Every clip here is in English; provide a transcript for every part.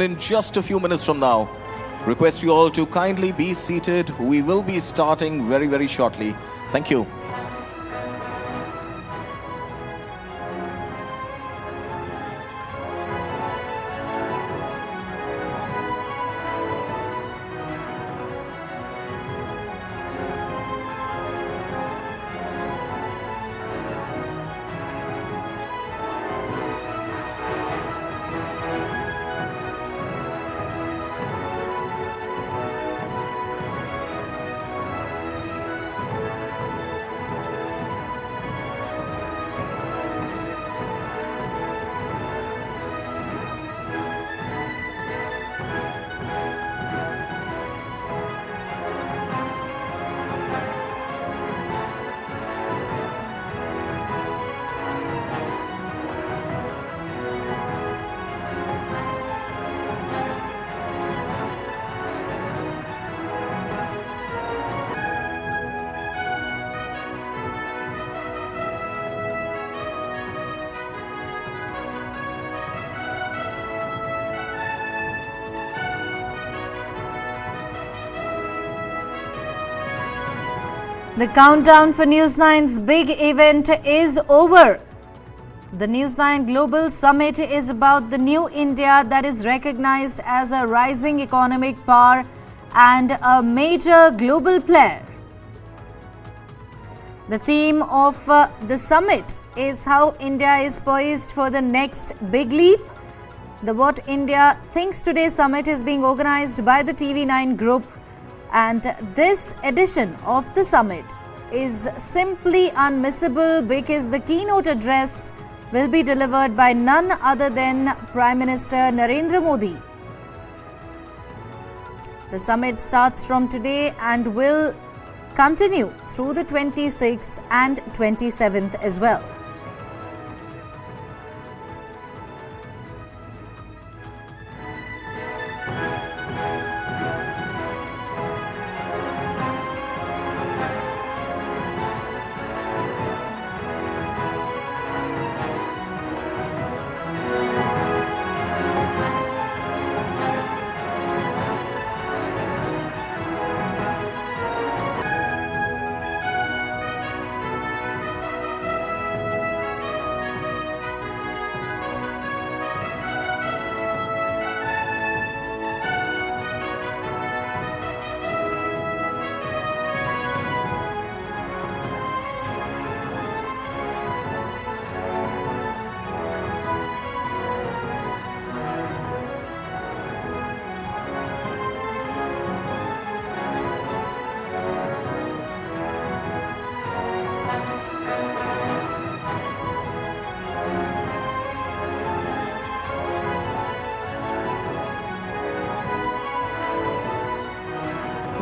in just a few minutes from now. Request you all to kindly be seated. We will be starting very, very shortly. Thank you. The countdown for News9's big event is over. The News9 Global Summit is about the new India that is recognized as a rising economic power and a major global player. The theme of the summit is how India is poised for the next big leap. The What India Thinks Today Summit is being organized by the TV9 Group. And this edition of the summit is simply unmissable because the keynote address will be delivered by none other than Prime Minister Narendra Modi. The summit starts from today and will continue through the 26th and 27th as well.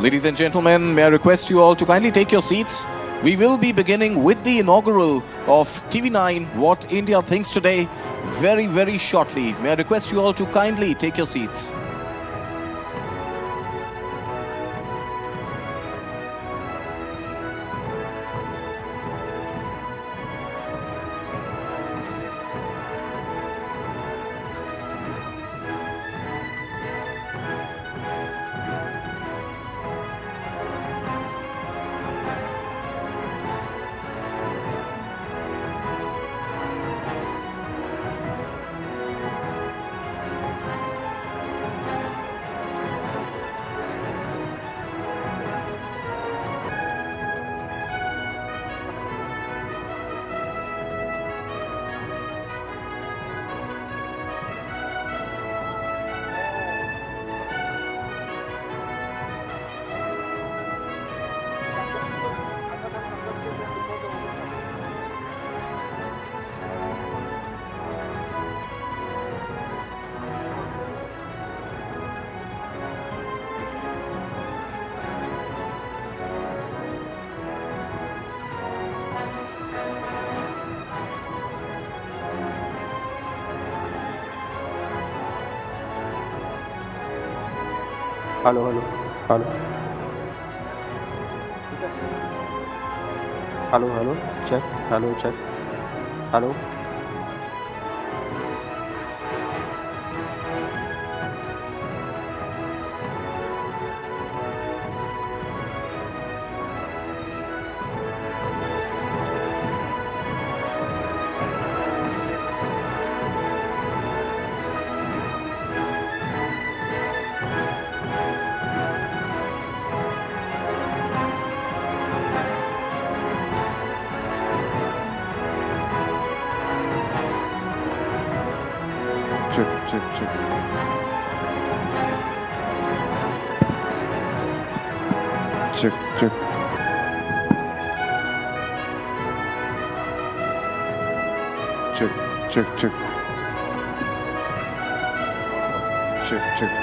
Ladies and gentlemen, may I request you all to kindly take your seats. We will be beginning with the inaugural of TV9 What India Thinks Today very, very shortly. May I request you all to kindly take your seats. Hello. Check. Hello. check, check. Check, check. Check, check, check. Check, check.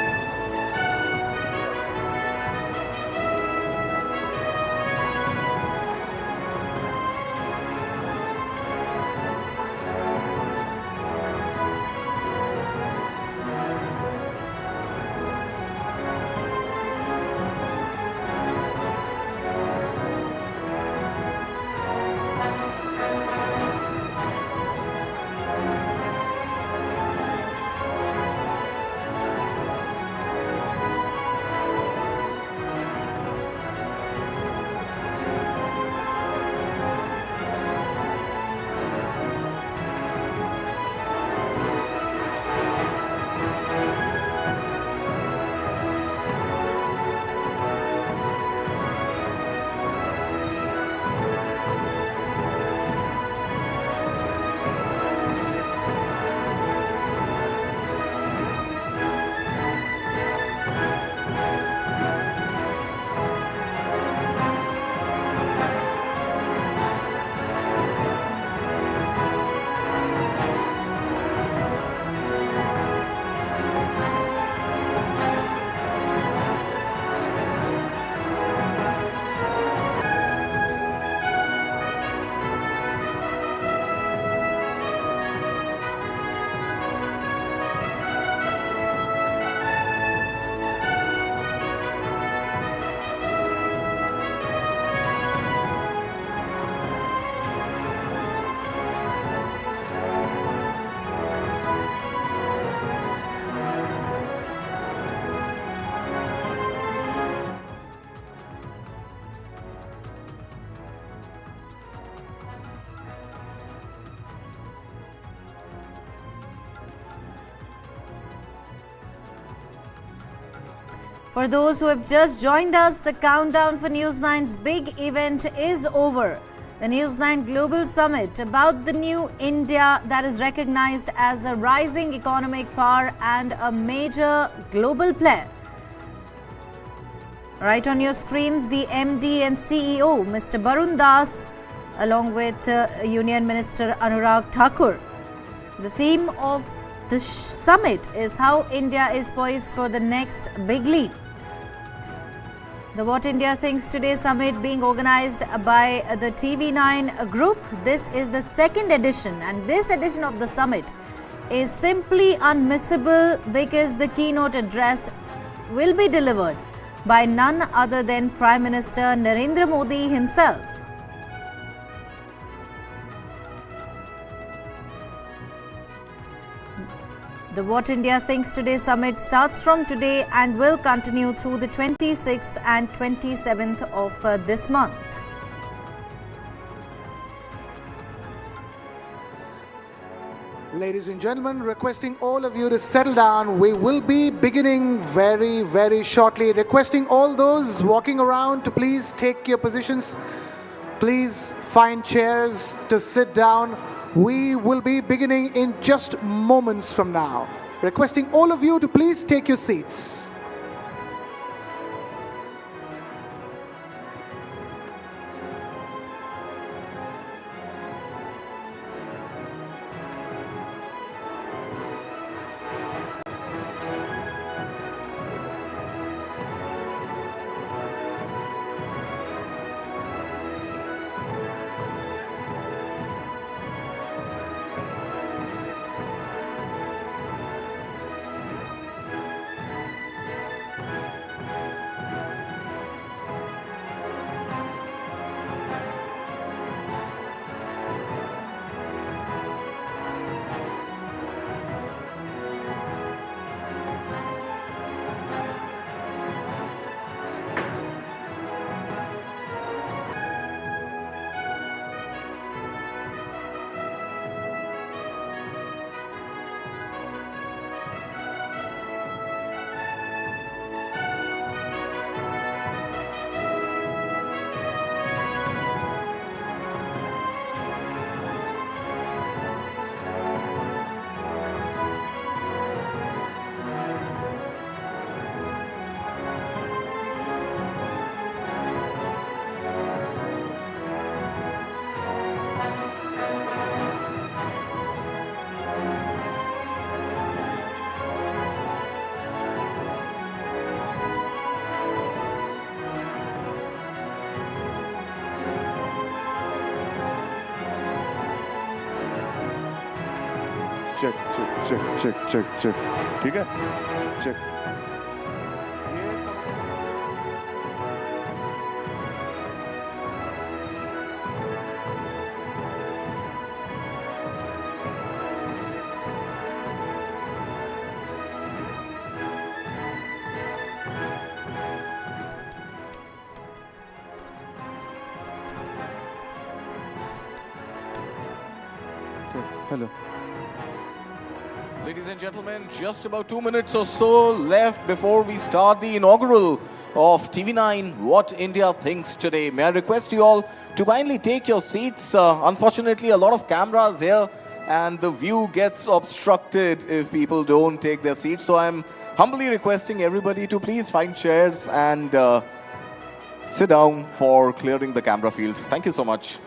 For those who have just joined us, the countdown for News9's big event is over. The News9 Global Summit about the new India that is recognized as a rising economic power and a major global player. Right on your screens, the MD and CEO, Mr. Barun Das, along with Union Minister Anurag Thakur. The theme of the summit is how India is poised for the next big leap. The What India Thinks Today Summit being organized by the TV9 group. This is the second edition, and this edition of the summit is simply unmissable because the keynote address will be delivered by none other than Prime Minister Narendra Modi himself. The What India Thinks Today Summit starts from today and will continue through the 26th and 27th of this month. Ladies and gentlemen, requesting all of you to settle down. We will be beginning very shortly. Requesting all those walking around to please take your positions. Please find chairs to sit down. We will be beginning in just moments from now. Requesting all of you to please take your seats. check, check, check, check. ठीक है? Check. Hello. Ladies and gentlemen, just about 2 minutes or so left before we start the inaugural of TV9 What India Thinks Today. May I request you all to kindly take your seats. Unfortunately, a lot of cameras here and the view gets obstructed if people don't take their seats. So I'm humbly requesting everybody to please find chairs and sit down for clearing the camera field. Thank you so much.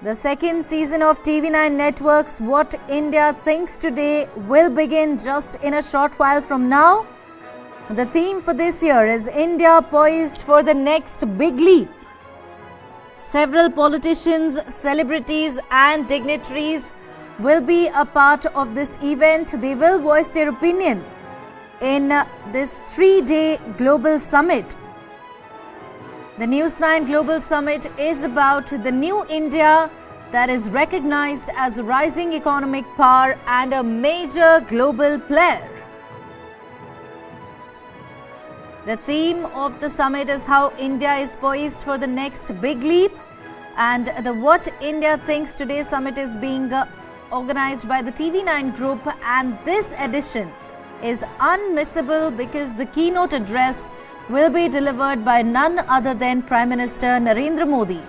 The second season of TV9 Network's What India Thinks Today will begin just in a short while from now. The theme for this year is India poised for the next big leap. Several politicians, celebrities and dignitaries will be a part of this event. They will voice their opinion in this 3-day global summit. The News9 Global Summit is about the new India that is recognized as a rising economic power and a major global player. The theme of the summit is how India is poised for the next big leap, and the What India Thinks Today summit is being organized by the TV9 group, and this edition is unmissable because the keynote address will be delivered by none other than Prime Minister Narendra Modi.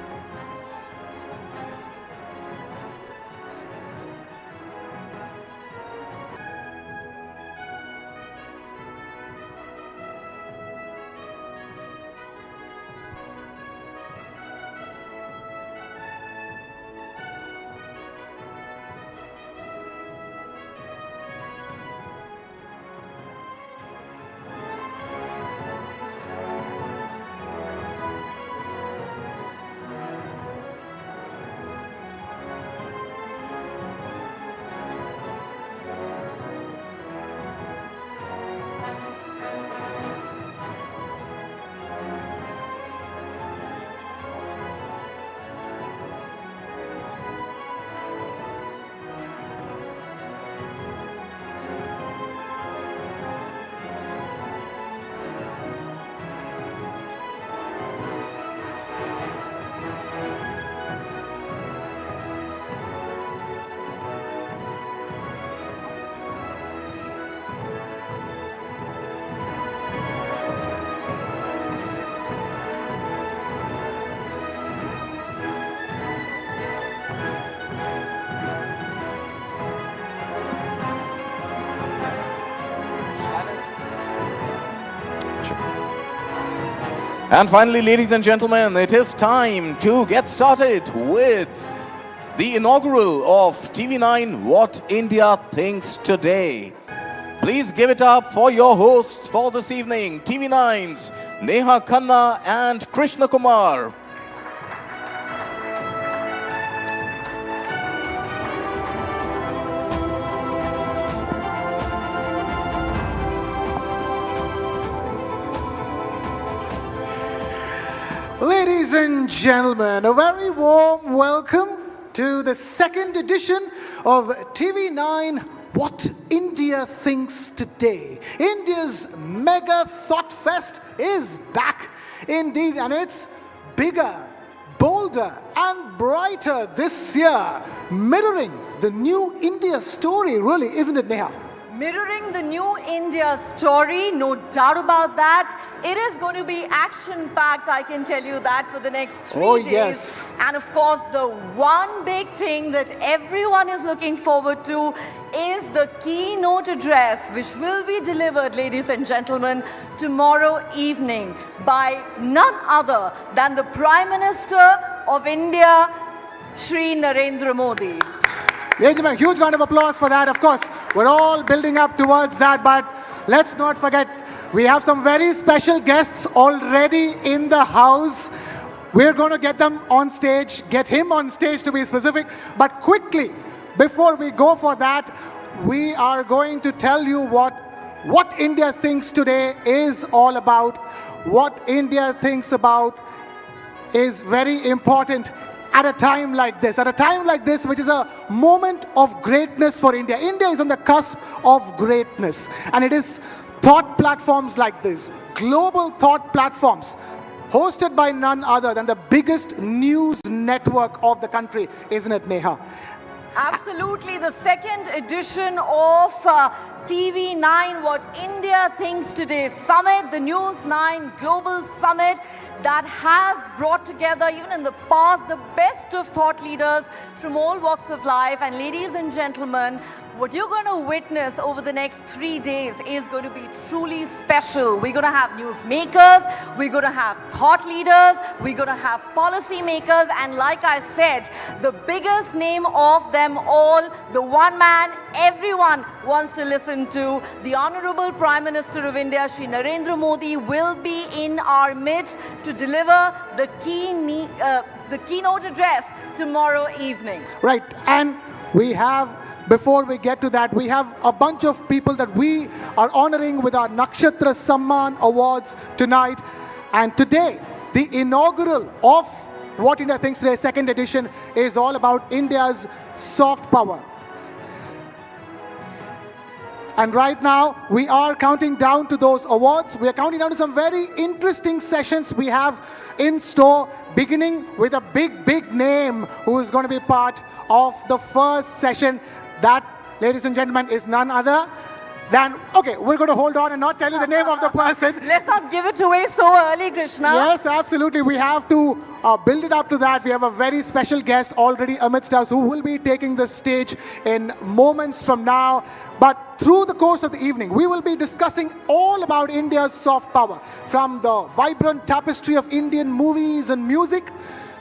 And finally, ladies and gentlemen, it is time to get started with the inaugural of TV9 What India Thinks Today. Please give it up for your hosts for this evening, TV9's Neha Khanna and Krishna Kumar. Ladies and gentlemen, a very warm welcome to the second edition of TV9 What India Thinks Today. India's mega thought fest is back indeed, and it's bigger, bolder and brighter this year, mirroring the new India story, really, isn't it, Neha? Mirroring the new India story, no doubt about that. It is going to be action-packed, I can tell you that, for the next 3 days. Yes. And of course, the one big thing that everyone is looking forward to is the keynote address, which will be delivered, ladies and gentlemen, tomorrow evening by none other than the Prime Minister of India, Shri Narendra Modi. Ladies and gentlemen, huge round of applause for that. Of course, we're all building up towards that, but let's not forget, we have some very special guests already in the house. We're going to get them on stage, get him on stage to be specific. But quickly, before we go for that, we are going to tell you what India Thinks Today is all about. What India thinks about is very important at a time like this, which is a moment of greatness for India. India is on the cusp of greatness, and it is thought platforms like this, global thought platforms, hosted by none other than the biggest news network of the country, isn't it, Neha? Absolutely, the second edition of TV9 What India Thinks Today Summit, the News9 Global Summit that has brought together, even in the past, the best of thought leaders from all walks of life. And ladies and gentlemen, what you're going to witness over the next 3 days is going to be truly special. We're going to have newsmakers, we're going to have thought leaders, we're going to have policy makers, and like I said, the biggest name of them all, the one man everyone wants to listen to, the Honorable Prime Minister of India, Shri Narendra Modi, will be in our midst to deliver the keynote address tomorrow evening. Right, and we have, before we get to that, we have a bunch of people that we are honoring with our Nakshatra Samaan awards tonight. And today, the inaugural of What India Thinks Today, second edition, is all about India's soft power. And right now, we are counting down to those awards. We are counting down to some very interesting sessions we have in store, beginning with a big name who is going to be part of the first session. That, ladies and gentlemen, is none other than, okay, we're going to hold on and not tell you the name of the person. Let's not give it away so early, Krishna. Yes, absolutely. We have to build it up to that. We have a very special guest already amidst us who will be taking the stage in moments from now. But through the course of the evening, we will be discussing all about India's soft power, from the vibrant tapestry of Indian movies and music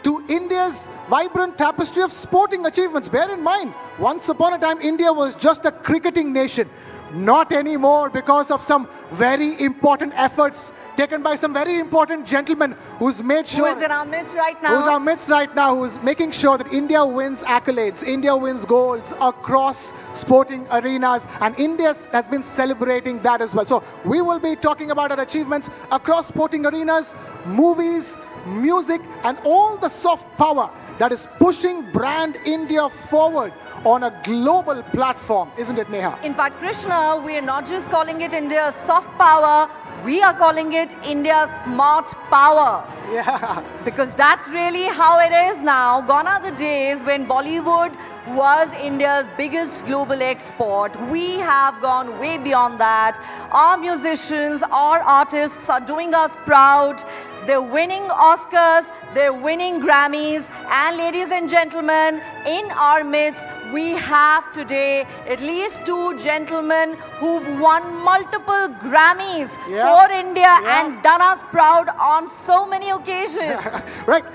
to India's vibrant tapestry of sporting achievements. Bear in mind, once upon a time, India was just a cricketing nation. Not anymore, because of some very important efforts taken by some very important gentlemen who's made sure... Who is in our midst right now. Who's our midst right now, who's making sure that India wins accolades, India wins goals across sporting arenas, and India has been celebrating that as well. So we will be talking about our achievements across sporting arenas, movies, music, and all the soft power that is pushing brand India forward on a global platform, isn't it, Neha? In fact, Krishna, we are not just calling it India's soft power, we are calling it India's smart power. Yeah. Because that's really how it is now. Gone are the days when Bollywood was India's biggest global export. We have gone way beyond that. Our musicians, our artists are doing us proud. they're winning Oscars, they're winning Grammys. And ladies and gentlemen, in our midst, we have today at least two gentlemen who've won multiple Grammys for India and done us proud on so many occasions. Right.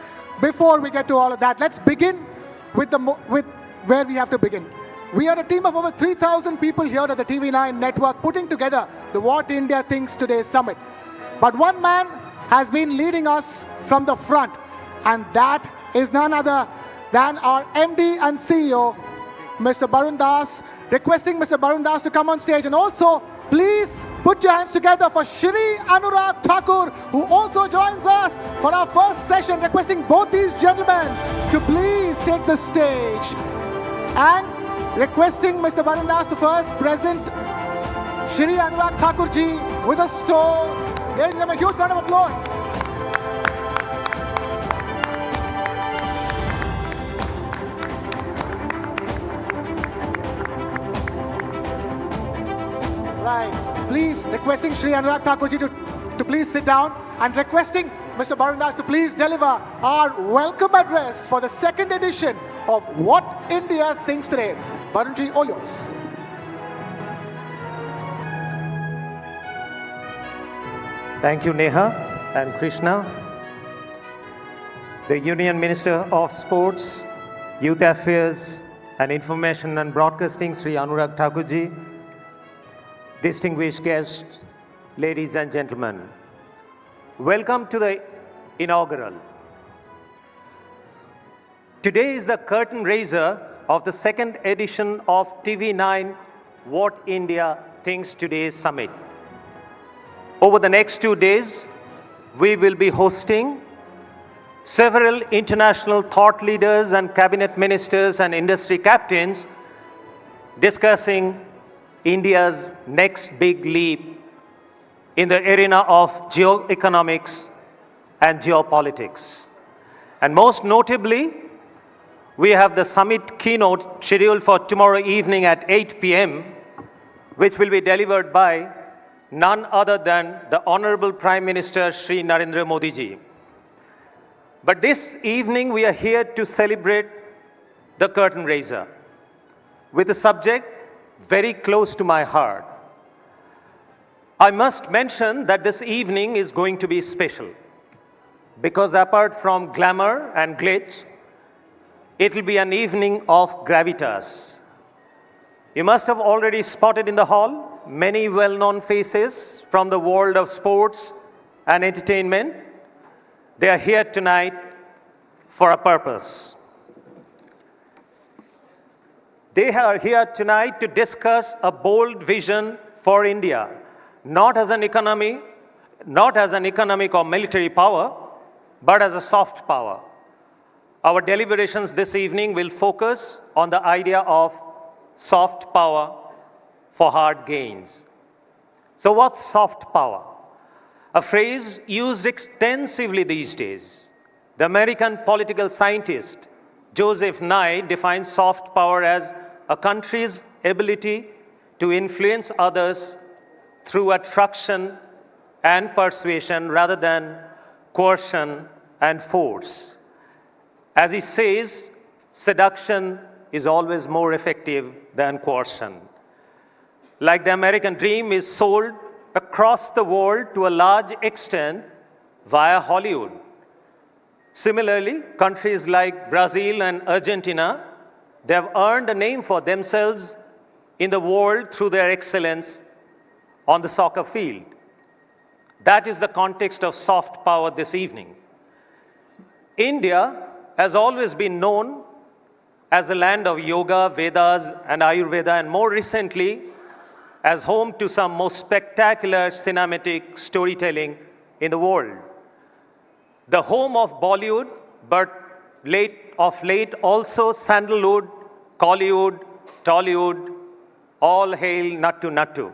Before we get to all of that, let's begin with where we have to begin. We are a team of over 3,000 people here at the TV9 network putting together the What India Thinks Today Summit. But one man has been leading us from the front, and that is none other than our MD and CEO, Mr. Barun Das. Requesting Mr. Barun Das to come on stage, and also please put your hands together for Shri Anurag Thakur, who also joins us for our first session. Requesting both these gentlemen to please take the stage. And requesting Mr. Barun Das to first present Shri Anurag Thakur ji with a stole. Ladies and gentlemen, a huge round of applause. Right. Please, requesting Shri Anurag Thakur ji to please sit down, and requesting Mr. Barun Das to please deliver our welcome address for the second edition of What India Thinks Today. Barun ji, all yours. Thank you, Neha and Krishna. The Union Minister of Sports, Youth Affairs and Information and Broadcasting, Sri Anurag Thakur ji, distinguished guests, ladies and gentlemen, welcome to the inaugural. Today is the curtain raiser of the second edition of TV9 What India Thinks Today Summit. Over the next 2 days, we will be hosting several international thought leaders and cabinet ministers and industry captains discussing India's next big leap in the arena of geoeconomics and geopolitics. And most notably, we have the summit keynote scheduled for tomorrow evening at 8 p.m., which will be delivered by none other than the Honorable Prime Minister Shri Narendra Modi ji. But this evening, we are here to celebrate the curtain raiser with a subject very close to my heart. I must mention that this evening is going to be special because apart from glamour and glitz, it will be an evening of gravitas. You must have already spotted in the hall many well-known faces from the world of sports and entertainment. They are here tonight for a purpose. They are here tonight to discuss a bold vision for India, not as an economic or military power, but as a soft power. Our deliberations this evening will focus on the idea of soft power for hard gains. So what's soft power? A phrase used extensively these days. The American political scientist Joseph Nye defines soft power as a country's ability to influence others through attraction and persuasion rather than coercion and force. As he says, seduction is always more effective than coercion. Like the American dream is sold across the world to a large extent via Hollywood. Similarly, countries like Brazil and Argentina, they have earned a name for themselves in the world through their excellence on the soccer field. That is the context of soft power this evening. India has always been known as a land of yoga, Vedas, and Ayurveda, and more recently, as home to some most spectacular cinematic storytelling in the world. The home of Bollywood, but of late also Sandalwood, Collywood, Tollywood, all hail Nattu Nattu.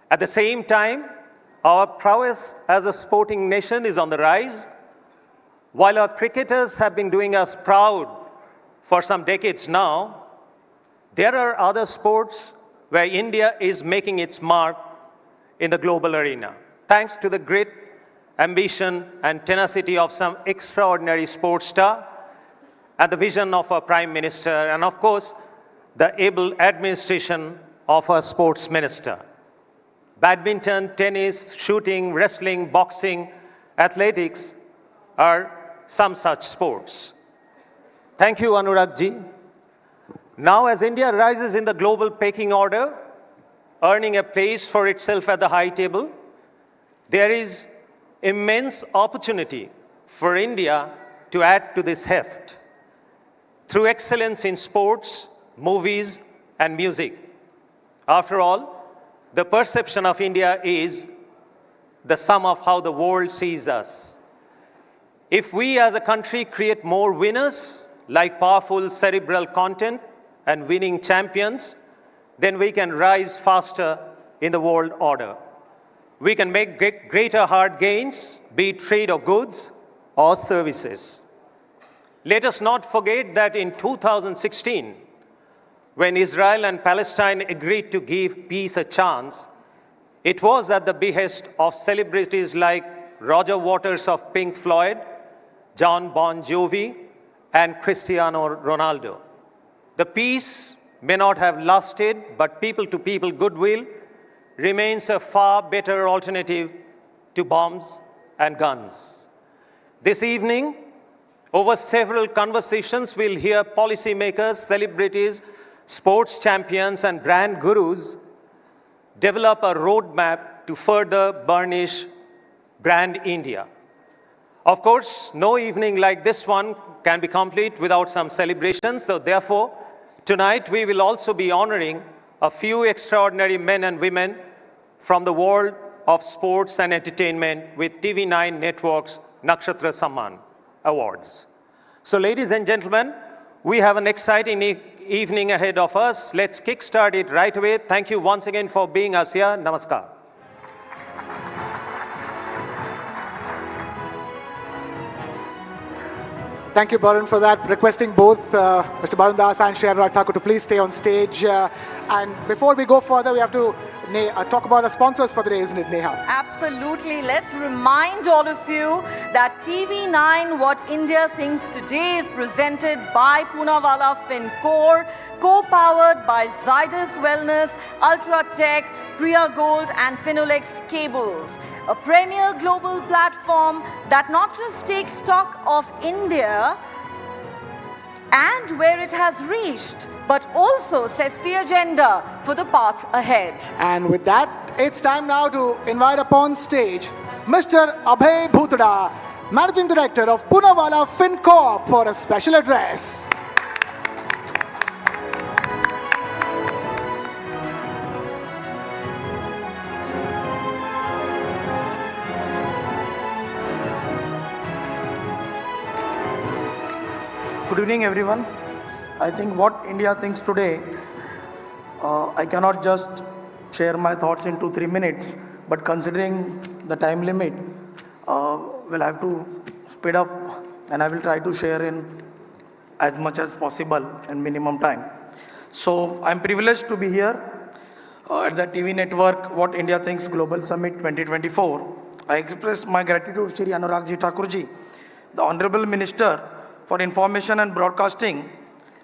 At the same time, our prowess as a sporting nation is on the rise. While our cricketers have been doing us proud for some decades now, there are other sports where India is making its mark in the global arena, thanks to the grit ambition and tenacity of some extraordinary sports star, and the vision of a prime minister, and of course, the able administration of a sports minister. Badminton, tennis, shooting, wrestling, boxing, athletics are some such sports. Thank you, Anurag ji. Now, as India rises in the global pecking order, earning a place for itself at the high table, there is immense opportunity for India to add to this heft through excellence in sports, movies, and music. After all, the perception of India is the sum of how the world sees us. If we as a country create more winners, like powerful cerebral content and winning champions, then we can rise faster in the world order. We can make greater hard gains, be it trade of goods or services. Let us not forget that in 2016, when Israel and Palestine agreed to give peace a chance, it was at the behest of celebrities like Roger Waters of Pink Floyd, John Bon Jovi, and Cristiano Ronaldo. The peace may not have lasted, but people-to-people goodwill remains a far better alternative to bombs and guns. This evening, over several conversations, we'll hear policymakers, celebrities, sports champions, and brand gurus develop a roadmap to further burnish brand India. Of course, no evening like this one can be complete without some celebrations. So therefore, tonight we will also be honoring a few extraordinary men and women from the world of sports and entertainment with TV9 Network's Nakshatra Samaan Awards. So ladies and gentlemen, we have an exciting evening ahead of us. Let's kickstart it right away. Thank you once again for being us here. Namaskar. Thank you, Barun, for that. Requesting both Mr. Barun Das and Shri Anurag Thakur to please stay on stage. And before we go further, we have to talk about the sponsors for the day, isn't it, Neha? Absolutely. Let's remind all of you that TV9 What India Thinks Today is presented by Poonawalla FinCorp, co-powered by Zydus Wellness, Ultratech, Priya Gold, and Finolex Cables. A premier global platform that not just takes stock of India and where it has reached, but also sets the agenda for the path ahead. And with that, it's time now to invite upon stage Mr. Abhay Bhutada, Managing Director of Poonawalla FinCorp, for a special address. Good evening, everyone. I think what India thinks today, I cannot just share my thoughts in 2-3 minutes, but considering the time limit, we'll have to speed up, and I will try to share in as much as possible in minimum time. So I'm privileged to be here at the TV network What India Thinks Global Summit 2024. I express my gratitude to Shri Anurag Thakur ji, the Honorable Minister for Information and Broadcasting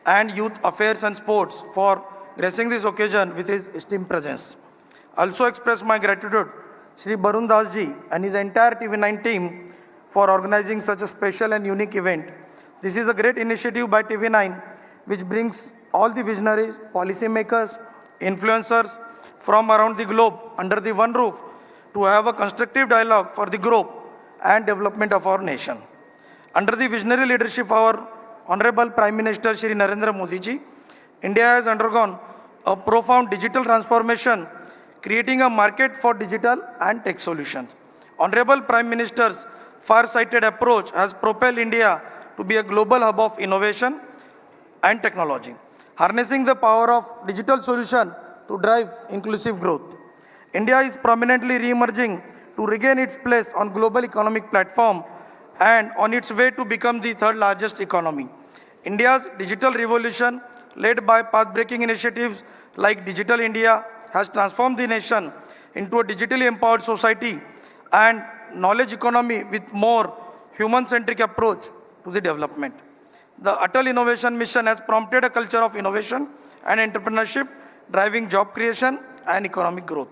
and Youth Affairs and Sports, for gracing this occasion with his esteemed presence. I also express my gratitude to Shri Barun Das ji and his entire TV9 team for organizing such a special and unique event. This is a great initiative by TV9 which brings all the visionaries, policymakers, influencers from around the globe under the one roof to have a constructive dialogue for the growth and development of our nation. Under the visionary leadership of our Honorable Prime Minister Shri Narendra Modi ji, India has undergone a profound digital transformation, creating a market for digital and tech solutions. Honorable Prime Minister's far-sighted approach has propelled India to be a global hub of innovation and technology, harnessing the power of digital solution to drive inclusive growth. India is prominently re-emerging to regain its place on global economic platform and on its way to become the third largest economy. India's digital revolution, led by path-breaking initiatives like Digital India, has transformed the nation into a digitally empowered society and knowledge economy with more human-centric approach to the development. The Atal Innovation Mission has prompted a culture of innovation and entrepreneurship, driving job creation and economic growth.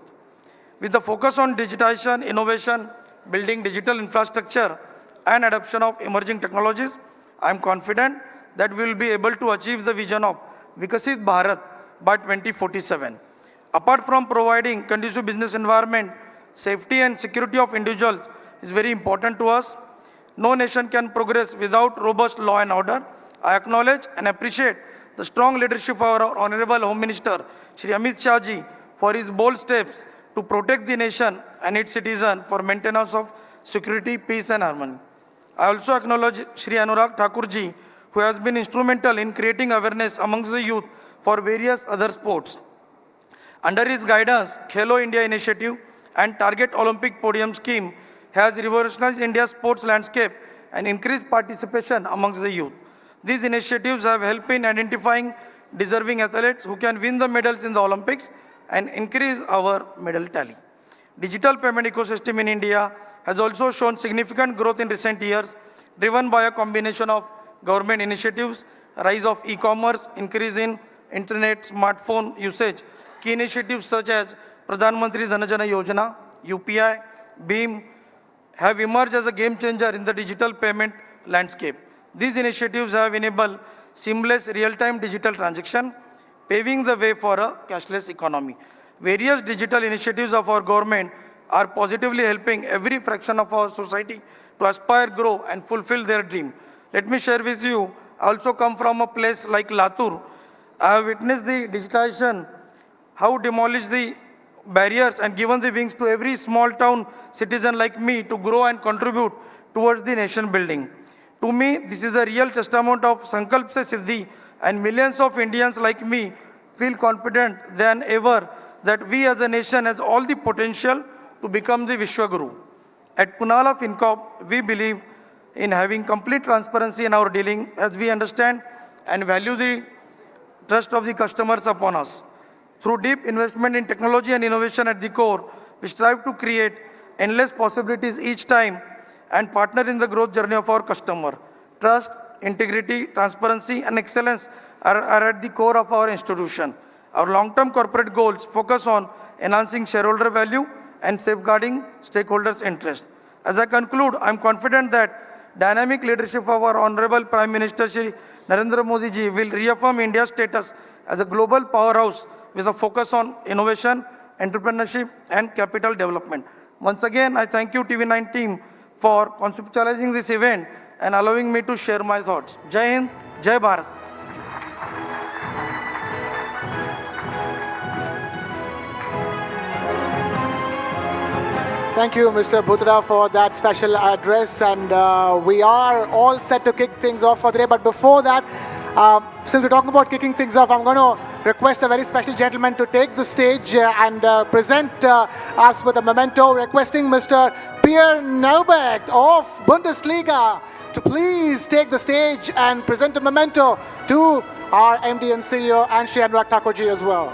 With the focus on digitization, innovation, building digital infrastructure, and adoption of emerging technologies, I am confident that we will be able to achieve the vision of Viksit Bharat by 2047. Apart from providing conducive business environment, safety and security of individuals is very important to us. No nation can progress without robust law and order. I acknowledge and appreciate the strong leadership of our Honorable Home Minister, Shri Amit Shah ji, for his bold steps to protect the nation and its citizens for maintenance of security, peace and harmony. I also acknowledge Shri Anurag Thakur ji, who has been instrumental in creating awareness amongst the youth for various other sports. Under his guidance, Khelo India initiative and Target Olympic Podium scheme has revolutionized India's sports landscape and increased participation amongst the youth. These initiatives have helped in identifying deserving athletes who can win the medals in the Olympics and increase our medal tally. Digital payment ecosystem in India has also shown significant growth in recent years, driven by a combination of government initiatives, rise of e-commerce, increase in internet, smartphone usage. Key initiatives such as Pradhan Mantri Dhan Jana Yojana, UPI, BHIM have emerged as a game changer in the digital payment landscape. These initiatives have enabled seamless real-time digital transaction, paving the way for a cashless economy. Various digital initiatives of our government are positively helping every fraction of our society to aspire, grow, and fulfill their dream. Let me share with you, I also come from a place like Latur. I have witnessed the digitalization, how demolished the barriers and given the wings to every small town citizen like me to grow and contribute towards the nation building. To me, this is a real testament of Sankalp Se Siddhi, and millions of Indians like me feel confident than ever that we as a nation has all the potential to become the Vishwaguru. At Punala FinCorp, we believe in having complete transparency in our dealing as we understand and value the trust of the customers upon us. Through deep investment in technology and innovation at the core, we strive to create endless possibilities each time and partner in the growth journey of our customer. Trust, integrity, transparency, and excellence are at the core of our institution. Our long-term corporate goals focus on enhancing shareholder value and safeguarding stakeholders' interest. As I conclude, I am confident that dynamic leadership of our Honorable Prime Minister Shri Narendra Modi ji will reaffirm India's status as a global powerhouse with a focus on innovation, entrepreneurship, and capital development. Once again, I thank you TV9 team for conceptualizing this event and allowing me to share my thoughts. Jai Hind, Jai Bharat. Thank you, Mr. Bhutra, for that special address. And we are all set to kick things off for the day. But before that, since we're talking about kicking things off, I'm going to request a very special gentleman to take the stage and present us with a memento, requesting Mr. Pierre Neuberg of Bundesliga to please take the stage and present a memento to our MD and CEO and Shri Anurag Thakurji as well.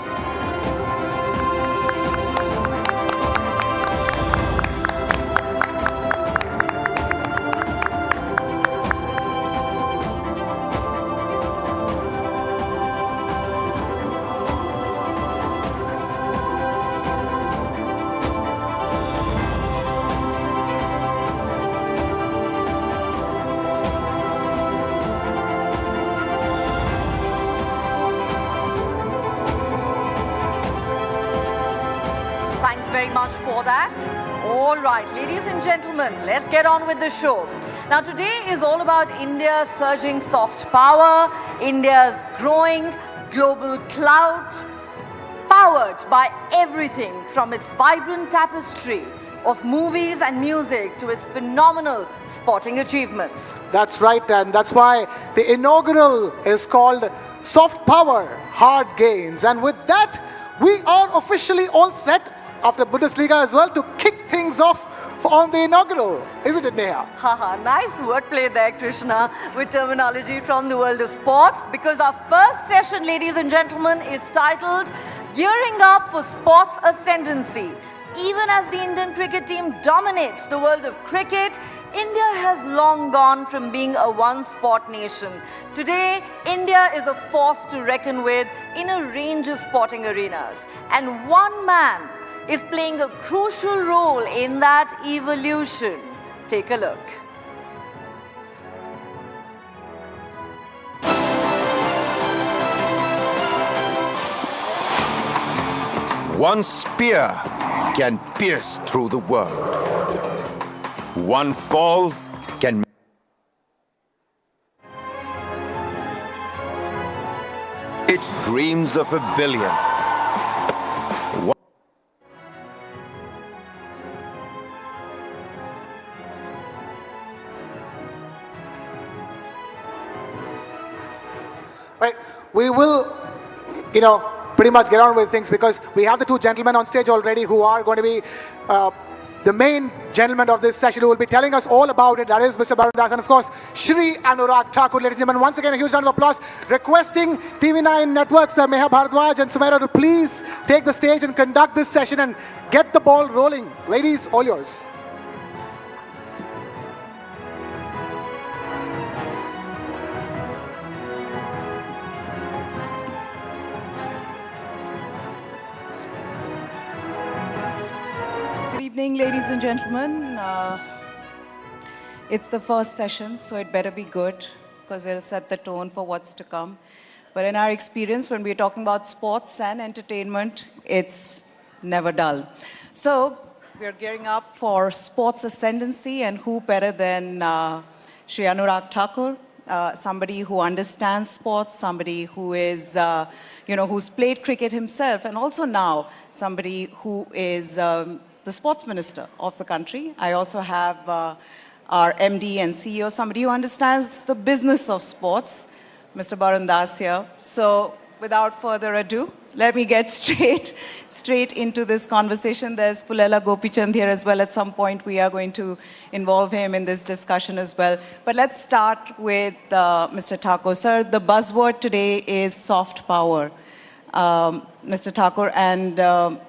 Very much for that. All right, ladies and gentlemen, let's get on with the show. Now, today is all about India's surging soft power, India's growing global clout, powered by everything from its vibrant tapestry of movies and music to its phenomenal sporting achievements. That's right, and that's why the inaugural is called Soft Power, Hard Gains. And with that, we are officially all set after Bundesliga as well to kick things off on the inaugural. Isn't it, Neha? Haha, nice wordplay there, Krishna, with terminology from the world of sports. Because our first session, ladies and gentlemen, is titled Gearing Up for Sports Ascendancy. even as the Indian cricket team dominates the world of cricket, India has long gone from being a one-sport nation. Today, India is a force to reckon with in a range of sporting arenas. And one man is playing a crucial role in that evolution. Take a look. One spear can pierce through the world. One fall can... It's dreams of a billion. Right, we will, pretty much get on with things because we have the two gentlemen on stage already who are going to be the main gentleman of this session who will be telling us all about it. That is Mr. Bharat and of course, Shri Anurag Thakur. Ladies and gentlemen, once again, a huge round of applause. Requesting TV9 Network's Meha Bharadwaj and Sumaira to please take the stage and conduct this session and get the ball rolling. Ladies, all yours. Good evening, ladies and gentlemen. It's the first session, so it better be good because it'll set the tone for what's to come. But in our experience, when we're talking about sports and entertainment, it's never dull. So we're gearing up for sports ascendancy, and who better than Shri Anurag Thakur, somebody who understands sports, somebody who is, who's played cricket himself, and also now somebody who is the sports minister of the country. I also have our MD and CEO, somebody who understands the business of sports, Mr. Barun Das here. So without further ado, let me get straight into this conversation. There's Pullela Gopichand here as well. At some point, we are going to involve him in this discussion as well. But let's start with Mr. Thakur. Sir, the buzzword today is soft power. Mr. Thakur, and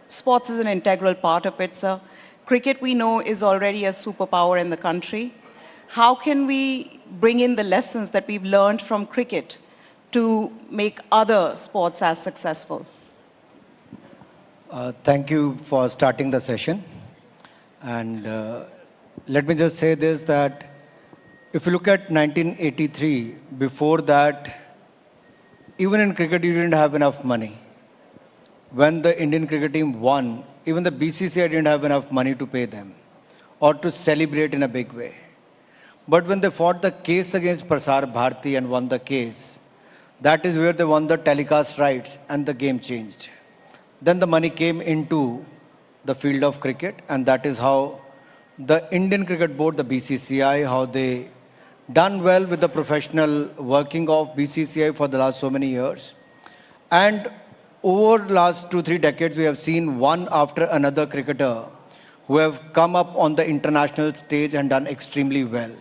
sports is an integral part of it, sir. Cricket, we know, is already a superpower in the country. How can we bring in the lessons that we've learned from cricket to make other sports as successful? Thank you for starting the session. And let me just say this, that if you look at 1983, before that, even in cricket, you didn't have enough money. When the Indian cricket team won, even the BCCI didn't have enough money to pay them or to celebrate in a big way. But when they fought the case against Prasar Bharati and won the case, that is where they won the telecast rights and the game changed. Then the money came into the field of cricket, and that is how the Indian Cricket Board, the BCCI, how they done well with the professional working of BCCI for the last so many years. And over the last 2-3 decades, we have seen one after another cricketer who have come up on the international stage and done extremely well.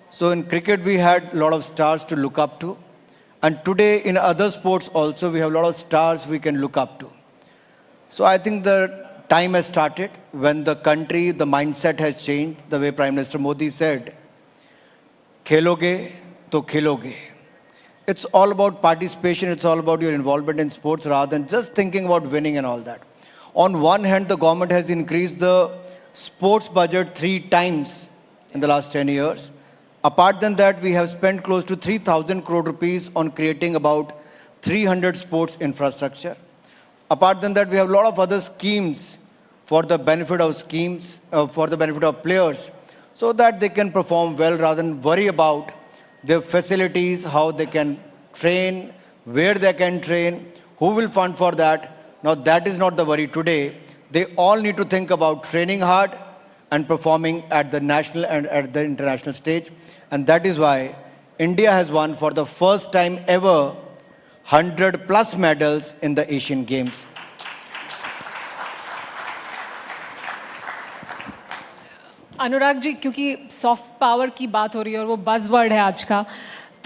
So in cricket, we had a lot of stars to look up to. And today, in other sports also, we have a lot of stars we can look up to. So I think the time has started when the country, the mindset has changed, the way Prime Minister Modi said, "Kheloge to khiloge." It's all about participation, it's all about your involvement in sports rather than just thinking about winning and all that. On one hand, the government has increased the sports budget 3 times in the last 10 years. Apart than that, we have spent close to 3,000 crore rupees on creating about 300 sports infrastructure. Apart than that, we have a lot of other schemes for the benefit of players, so that they can perform well rather than worry about their facilities, how they can train, where they can train, who will fund for that. Now that is not the worry today. They all need to think about training hard and performing at the national and at the international stage. And that is why India has won for the first time ever 100+ medals in the Asian Games. Anurag ji, क्योंकि soft power की बात हो रही है और वो buzzword है आज का,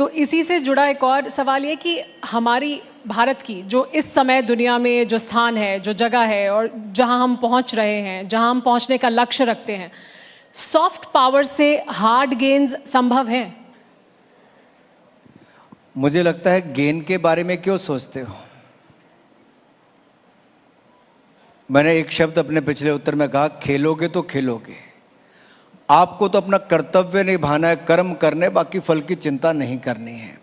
तो इसी से जुड़ा एक और सवाल ये कि हमारी भारत की जो इस समय दुनिया में जो स्थान है, जो जगह है और जहां हम पहुंच रहे हैं, जहां हम पहुंचने का लक्ष्य रखते हैं, सॉफ्ट पावर से हार्ड गेन्स संभव है? मुझे लगता है गेन के बारे में क्यों सोचते हो? मैंने एक शब्द अपने पिछले उत्तर में कहा, खेलोगे तो खेलोगे। आपको तो अपना कर्तव्य निभाना है, कर्म करने, बाकी फल की चिंता नहीं करनी है।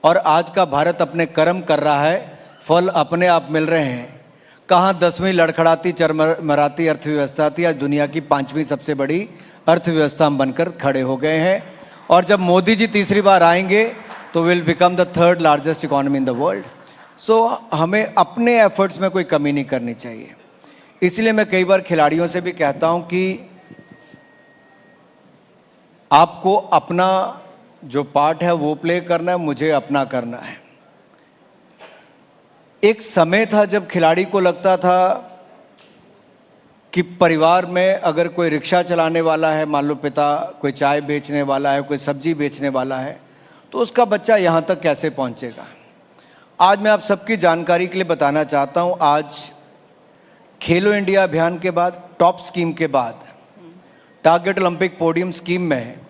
और आज का भारत अपने कर्म कर रहा है, फल अपने आप मिल रहे हैं। कहाँ 10वीं लड़खड़ाती चरमराती अर्थव्यवस्था थी, आज दुनिया की 5वीं सबसे बड़ी अर्थव्यवस्था हम बनकर खड़े हो गए हैं। और जब मोदी जी तीसरी बार आएंगे तो will become the 3rd largest economy in the world. So हमें अपने एफर्ट्स में कोई कमी नहीं करनी चाहिए। इसलिए मैं कई बार खिलाड़ियों से भी कहता हूं कि आपको अपना जो पार्ट है वो प्ले करना है, मुझे अपना करना है। एक समय था जब खिलाड़ी को लगता था कि परिवार में अगर कोई रिक्शा चलाने वाला है, मान लो पिता कोई चाय बेचने वाला है, कोई सब्जी बेचने वाला है, तो उसका बच्चा यहाँ तक कैसे पहुँचेगा। आज मैं आप सबकी जानकारी के लिए बताना चाहता हूँ, आज खेलो इंडिया अभियान के बाद, टॉप स्कीम के बाद, टारगेट ओलंपिक पोडियम स्कीम में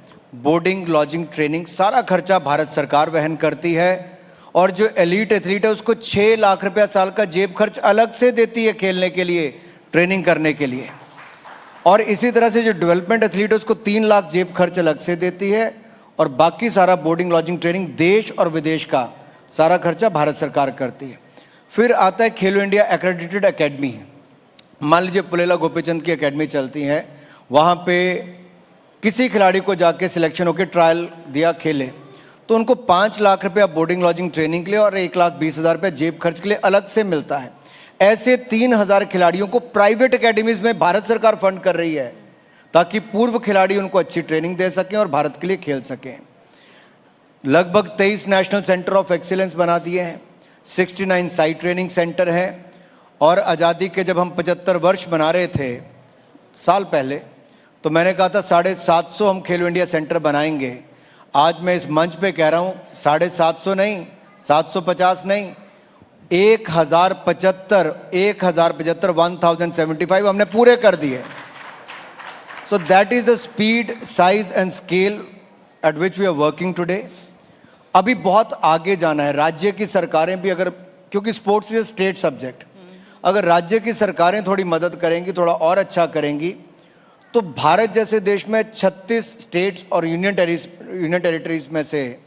बोर्डिंग, लॉजिंग, ट्रेनिंग सारा खर्चा भारत सरकार वहन करती है। और जो एलीट एथलीट है उसको 6 लाख रुपया साल का जेब खर्च अलग से देती है खेलने के लिए, ट्रेनिंग करने के लिए। और इसी तरह से जो डेवलपमेंट एथलीट है उसको 3 लाख जेब खर्च अलग से देती है। और बाकी सारा बोर्डिंग, लॉजिंग, ट्रेनिंग देश और विदेश का सारा खर्चा भारत सरकार करती है। फिर आता है खेलो इंडिया एक्रेडिटेड एकेडमी। मान लीजिए पुलेला गोपीचंद की एकेडमी चलती है, वहाँ पे किसी खिलाड़ी को जाके सिलेक्शन होकर ट्रायल दिया, खेले, तो उनको 5 लाख रुपया बोर्डिंग, लॉजिंग, ट्रेनिंग के लिए और 1,20,000 रुपया जेब खर्च के लिए अलग से मिलता है। ऐसे 3,000 खिलाड़ियों को प्राइवेट एकेडमीज में भारत सरकार फंड कर रही है ताकि पूर्व खिलाड़ी उनको अच्छी ट्रेनिंग दे सकें और भारत के लिए खेल सकें। लगभग 23 नेशनल सेंटर ऑफ एक्सीलेंस बना दिए हैं, 69 साइट ट्रेनिंग सेंटर हैं। और आज़ादी के जब हम 75 वर्ष मना रहे थे साल पहले, तो मैंने कहा था 750 हम खेलो इंडिया सेंटर बनाएंगे। आज मैं इस मंच पे कह रहा हूँ 750 नहीं, 750 नहीं, 1075 1075 हमने पूरे कर दिए। So that is the speed, size and scale at which we are working today. अभी बहुत आगे जाना है। राज्य की सरकारें भी अगर, क्योंकि स्पोर्ट्स इज स्टेट सब्जेक्ट, अगर राज्य की सरकारें थोड़ी मदद करेंगी, थोड़ा और अच्छा करेंगी, तो भारत जैसे देश में 36 स्टेट्स और यूनियन टेरिटरीज में से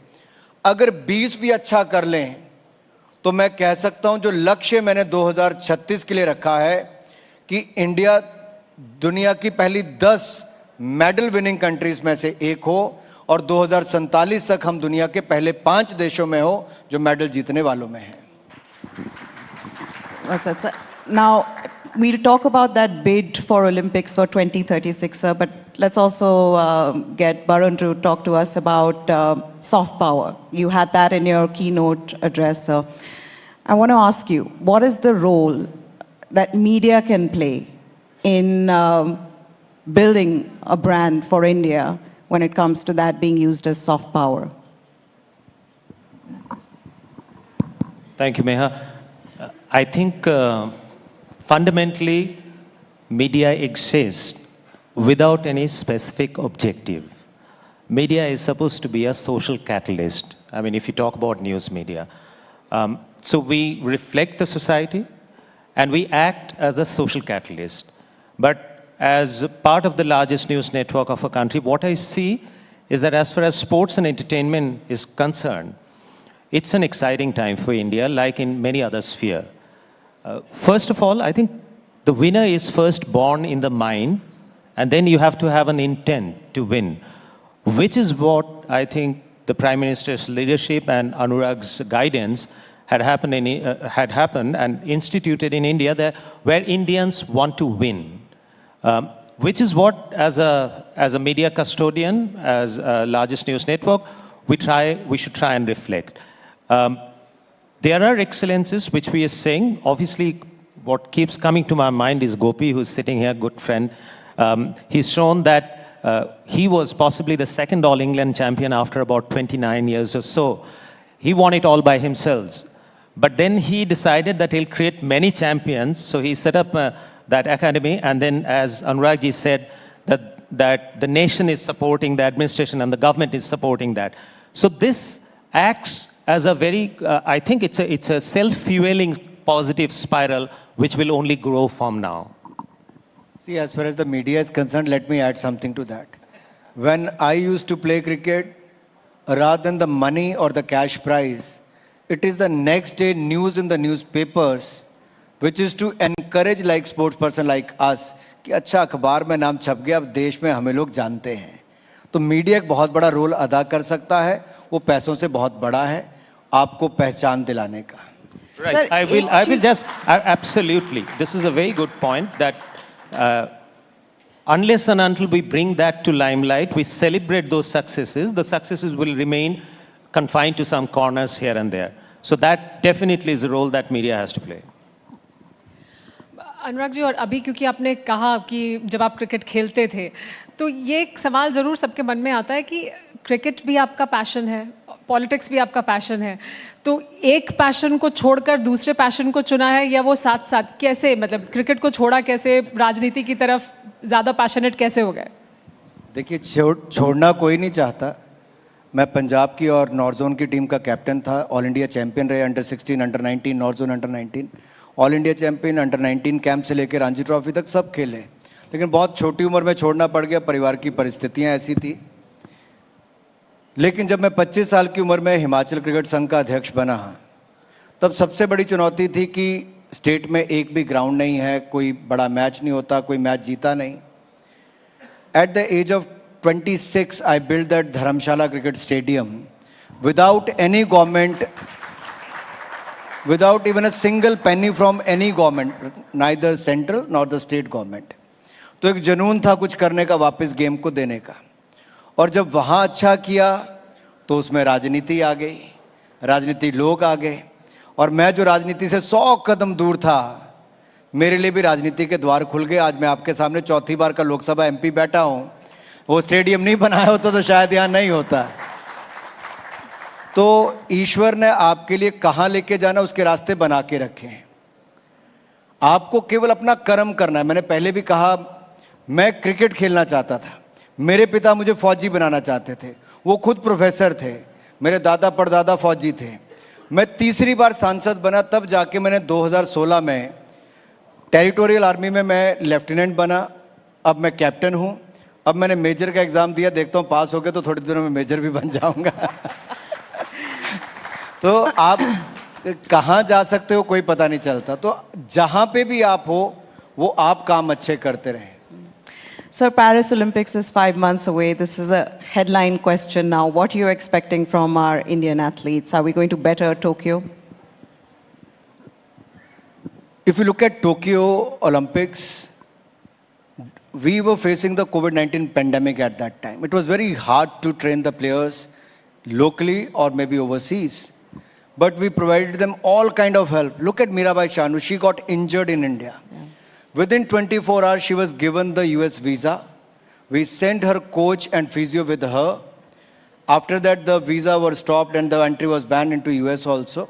अगर 20 भी अच्छा कर लें, तो मैं कह सकता हूं जो लक्ष्य मैंने 2036 के लिए रखा है कि इंडिया दुनिया की पहली 10 मेडल विनिंग कंट्रीज में से एक हो और 2047 तक हम दुनिया के पहले 5 देशों में हो जो मेडल जीतने वालों में हैं। Now, we'll talk about that bid for Olympics for 2036, sir, but let's also get Barun to talk to us about soft power. You had that in your keynote address, sir. I want to ask you, what is the role that media can play in building a brand for India when it comes to that being used as soft power? Thank you, Meha. I think fundamentally, media exists without any specific objective. Media is supposed to be a social catalyst. I mean, if you talk about news media. So we reflect the society and we act as a social catalyst. But as part of the largest news network of a country, what I see is that as far as sports and entertainment is concerned, it's an exciting time for India, like in many other spheres. First of all, I think the winner is first born in the mind, and then you have to have an intent to win, which is what I think the Prime Minister's leadership and Anurag's guidance had happened and instituted in India, where Indians want to win, which is what, as a media custodian, as a largest news network, we should try and reflect. There are excellences which we are saying. Obviously, what keeps coming to my mind is Gopi, who's sitting here, good friend. He's shown that he was possibly the second All England champion after about 29 years or so. He won it all by himself. But then he decided that he'll create many champions. So he set up that academy. And then, as Anurag ji said, that the nation is supporting the administration and the government is supporting that. So this acts as a very, I think it's a self-fueling positive spiral which will only grow from now. See, as far as the media is concerned, let me add something to that. When I used to play cricket, rather than the money or the cash prize, it is the next day news in the newspapers, which is to encourage like sports person like us, कि अच्छा अखबार में नाम छप गया, अब देश में हमें लोग जानते हैं. तो मीडिया एक बहुत बड़ा रोल अदा कर सकता है, वो पैसों से बहुत बड़ा है, आपको पहचान दिलाने का. Right. Sir, I will just, absolutely. This is a very good point that unless and until we bring that to limelight, we celebrate those successes, the successes will remain confined to some corners here and there. So that definitely is a role that media has to play. Anurag ji, और अभी क्योंकि आपने कहा कि जब आप cricket खेलते थे, तो ये एक सवाल ज़रूर सबके मन में आता है कि क्रिकेट भी आपका पैशन है, पॉलिटिक्स भी आपका पैशन है, तो एक पैशन को छोड़कर दूसरे पैशन को चुना है या वो साथ साथ कैसे, मतलब क्रिकेट को छोड़ा कैसे, राजनीति की तरफ ज़्यादा पैशनेट कैसे हो गए? देखिए, छोड़ना कोई नहीं चाहता. मैं पंजाब की और नॉर्थ जोन की टीम का कैप्टन था, ऑल इंडिया चैंपियन रहे, under 16, under 19, north zone under 19, all India champion, under 19 camp से लेकर रणजी ट्रॉफी तक सब खेले. लेकिन बहुत छोटी उम्र में छोड़ना पड़ गया, परिवार की परिस्थितियां ऐसी थी. लेकिन जब मैं 25 साल की उम्र में हिमाचल क्रिकेट संघ का अध्यक्ष बना, तब सबसे बड़ी चुनौती थी कि स्टेट में एक भी ग्राउंड नहीं है, कोई बड़ा मैच नहीं होता, कोई मैच जीता नहीं. At the age of 26, I built that Dharamshala Cricket Stadium without any government, without even a single penny from any government, neither central nor the state government. तो एक जुनून था कुछ करने का, वापस गेम को देने का. और जब वहाँ अच्छा किया तो उसमें राजनीति आ गई, राजनीति लोग आ गए, और मैं जो राजनीति से 100 कदम दूर था, मेरे लिए भी राजनीति के द्वार खुल गए. आज मैं आपके सामने चौथी बार का लोकसभा एमपी बैठा हूँ. वो स्टेडियम नहीं बनाया होता तो शायद यहाँ नहीं होता. तो ईश्वर ने आपके लिए कहाँ लेके जाना, उसके रास्ते बना के रखे हैं. आपको केवल अपना कर्म करना है. मैंने पहले भी कहा, मैं क्रिकेट खेलना चाहता था. मेरे पिता मुझे फौजी बनाना चाहते थे, वो खुद प्रोफेसर थे, मेरे दादा परदादा फौजी थे. मैं तीसरी बार सांसद बना, तब जाके मैंने 2016 में टेरिटोरियल आर्मी में मैं लेफ्टिनेंट बना. अब मैं कैप्टन हूँ. अब मैंने मेजर का एग्ज़ाम दिया, देखता हूँ पास हो गया तो थोड़ी दिनों में मेजर भी बन जाऊँगा. तो आप कहाँ जा सकते हो कोई पता नहीं चलता. तो जहाँ पे भी आप हो, वो आप काम अच्छे करते रहें. Sir, Paris Olympics is 5 months away. This is a headline question now. What are you expecting from our Indian athletes? Are we going to better Tokyo? If you look at Tokyo Olympics, we were facing the COVID-19 pandemic at that time. It was very hard to train the players locally or maybe overseas. But we provided them all kind of help. Look at Mirabai Chanu. She got injured in India. Yeah. Within 24 hours, she was given the US visa. We sent her coach and physio with her. After that, the visa was stopped and the entry was banned into US also.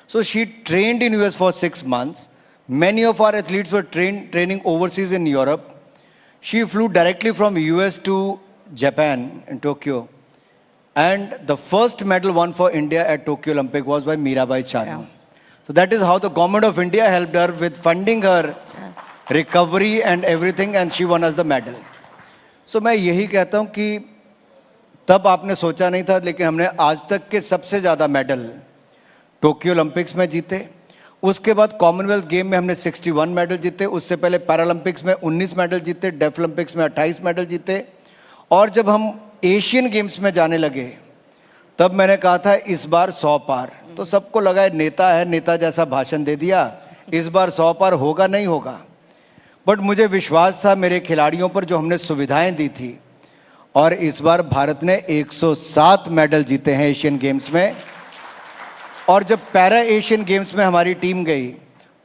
So she trained in US for 6 months. Many of our athletes were training overseas in Europe. She flew directly from US to Japan in Tokyo. And the first medal won for India at Tokyo Olympic was by Mirabai Chanu. Yeah. So that is how the government of India helped her with funding her recovery and everything, and she won us the medal. So मैं यही कहता हूँ कि तब आपने सोचा नहीं था, लेकिन हमने आज तक के सबसे ज़्यादा मेडल टोक्यो ओलंपिक्स में जीते. उसके बाद कॉमनवेल्थ गेम में हमने 61 मेडल जीते. उससे पहले पैरालंपिक्स में 19 मेडल जीते, डेफ ओलंपिक्स में 28 मेडल जीते. और जब हम एशियन गेम्स में जाने लगे, तब मैंने कहा था इस बार 100 पार. तो सबको लगा नेता है, नेता जैसा भाषण दे दिया, इस बार 100 पार होगा नहीं होगा. बट मुझे विश्वास था मेरे खिलाड़ियों पर, जो हमने सुविधाएं दी थी. और इस बार भारत ने 107 मेडल जीते हैं एशियन गेम्स में. और जब पैरा एशियन गेम्स में हमारी टीम गई,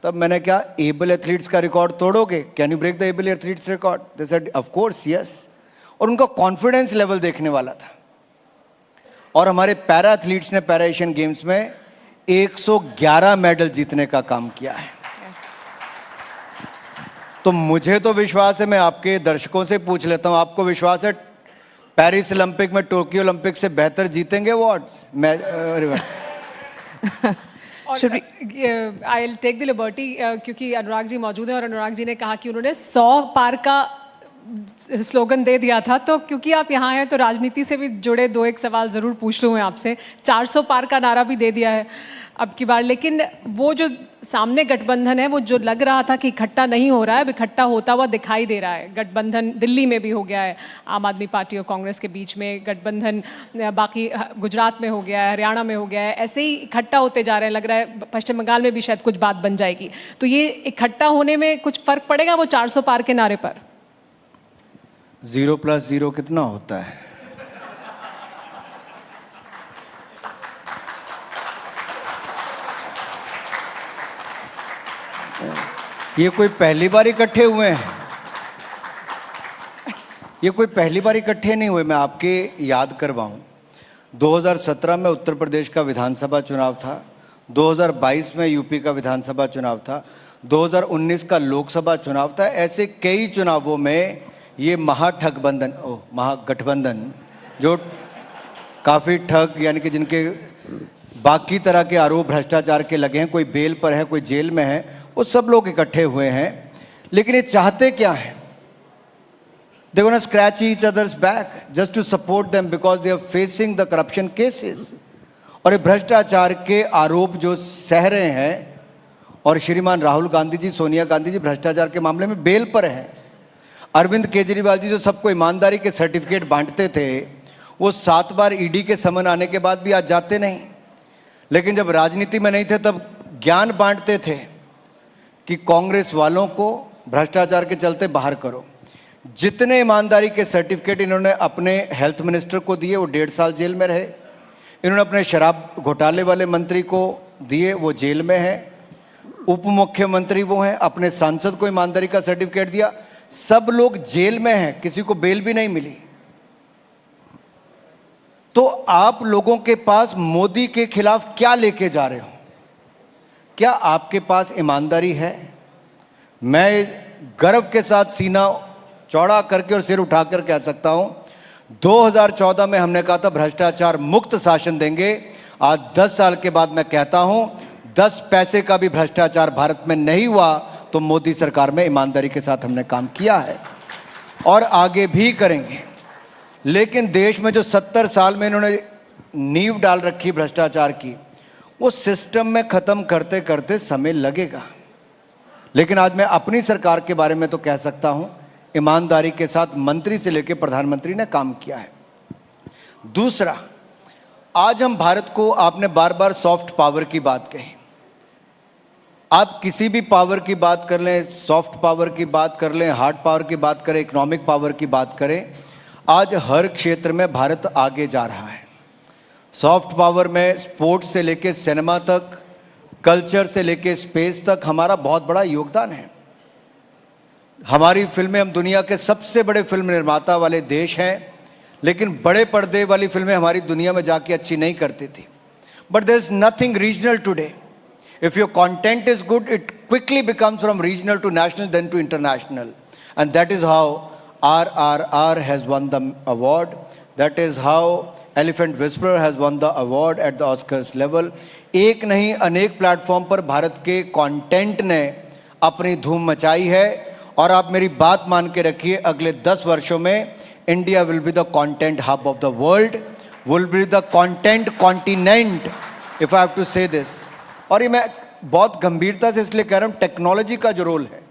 तब मैंने कहा एबल एथलीट्स का रिकॉर्ड तोड़ोगे, can you break the able athletes record? They said of course yes. और उनका कॉन्फिडेंस लेवल देखने वाला था। और हमारे पैरा एथलीट्स ने पैरा एशियन गेम्स में 111 मेडल जीतने का काम किया है। तो मुझे तो विश्वास है, मैं आपके दर्शकों से पूछ लेता हूं, आपको विश्वास है पेरिस ओलंपिक में टोक्यो ओलंपिक से बेहतर जीतेंगे अवार्ड्स? मैं I will take the liberty, क्योंकि अनुराग जी मौजूद हैं और अनुराग जी ने कहा कि उन्होंने 100 पार का स्लोगन दे दिया था, तो क्योंकि आप यहाँ हैं तो राजनीति से भी जुड़े दो एक सवाल ज़रूर पूछ लूँ मैं आपसे। 400 पार का नारा भी दे दिया है अब की बार, लेकिन वो जो सामने गठबंधन है, वो जो लग रहा था कि इकट्ठा नहीं हो रहा है, अब इकट्ठा होता हुआ दिखाई दे रहा है। गठबंधन दिल्ली में भी हो गया है, आम आदमी पार्टी और कांग्रेस के बीच में गठबंधन, बाकी गुजरात में हो गया है, हरियाणा में हो गया है, ऐसे ही इकट्ठा होते जा रहे हैं। लग रहा है पश्चिम बंगाल में भी शायद कुछ बात बन जाएगी। तो ये इकट्ठा होने में कुछ फ़र्क पड़ेगा वो 400 पार के नारे पर? 0 + 0 कितना होता है? ये कोई पहली बार इकट्ठे हुए हैं? ये कोई पहली बार इकट्ठे नहीं हुए। मैं आपके याद करवाऊं, 2017 में उत्तर प्रदेश का विधानसभा चुनाव था, 2022 में यूपी का विधानसभा चुनाव था, 2019 का लोकसभा चुनाव था। ऐसे कई चुनावों में ये महागठबंधन जो काफ़ी ठग, यानी कि जिनके बाकी तरह के आरोप भ्रष्टाचार के लगे हैं, कोई बेल पर है, कोई जेल में है, वो सब लोग इकट्ठे हुए हैं। लेकिन ये चाहते क्या हैं? They gonna scratch each others back just to support them because they are facing the corruption cases. और ये भ्रष्टाचार के आरोप जो सह रहे हैं, और श्रीमान राहुल गांधी जी, सोनिया गांधी जी भ्रष्टाचार के मामले में बेल पर हैं। अरविंद केजरीवाल जी जो सबको ईमानदारी के सर्टिफिकेट बांटते थे, वो 7 बार ईडी के समन आने के बाद भी आज जाते नहीं। लेकिन जब राजनीति में नहीं थे तब ज्ञान बांटते थे कि कांग्रेस वालों को भ्रष्टाचार के चलते बाहर करो। जितने ईमानदारी के सर्टिफिकेट इन्होंने अपने हेल्थ मिनिस्टर को दिए, वो 1.5 साल जेल में रहे। इन्होंने अपने शराब घोटाले वाले मंत्री को दिए, वो जेल में है। उप मुख्यमंत्री वो हैं, अपने सांसद को ईमानदारी का सर्टिफिकेट दिया, सब लोग जेल में हैं, किसी को बेल भी नहीं मिली। तो आप लोगों के पास मोदी के खिलाफ क्या लेके जा रहे हो? क्या आपके पास ईमानदारी है? मैं गर्व के साथ सीना चौड़ा करके और सिर उठाकर कह सकता हूं, 2014 में हमने कहा था भ्रष्टाचार मुक्त शासन देंगे। आज 10 साल के बाद मैं कहता हूं 10 पैसे का भी भ्रष्टाचार भारत में नहीं हुआ, तो मोदी सरकार में ईमानदारी के साथ हमने काम किया है और आगे भी करेंगे। लेकिन देश में जो 70 साल में इन्होंने नींव डाल रखी भ्रष्टाचार की, वो सिस्टम में ख़त्म करते करते समय लगेगा। लेकिन आज मैं अपनी सरकार के बारे में तो कह सकता हूं, ईमानदारी के साथ मंत्री से लेकर प्रधानमंत्री ने काम किया है। दूसरा, आज हम भारत को, आपने बार बार सॉफ्ट पावर की बात कही। आप किसी भी पावर की बात कर लें, सॉफ्ट पावर की बात कर लें, हार्ड पावर की बात करें, इकोनॉमिक पावर की बात करें, आज हर क्षेत्र में भारत आगे जा रहा है। सॉफ्ट पावर में स्पोर्ट्स से लेके सिनेमा तक, कल्चर से लेके स्पेस तक हमारा बहुत बड़ा योगदान है। हमारी फिल्में, हम दुनिया के सबसे बड़े फिल्म निर्माता वाले देश हैं, लेकिन बड़े पर्दे वाली फिल्में हमारी दुनिया में जाके अच्छी नहीं करती थी। But there is nothing regional today. If your content is good, it quickly becomes from regional to national, then to international. And that is how RRR has won the award. That is how Elephant Whisperer has won the award at the Oscars level. एक नहीं अनेक platform पर भारत के content ने अपनी धूम मचाई है। और आप मेरी बात मान के रखिए, अगले 10 वर्षों में India will be the content hub of the world, will be the content continent, if I have to say this. और ये मैं बहुत गंभीरता से इसलिए कह रहा हूँ, टेक्नोलॉजी का जो रोल है,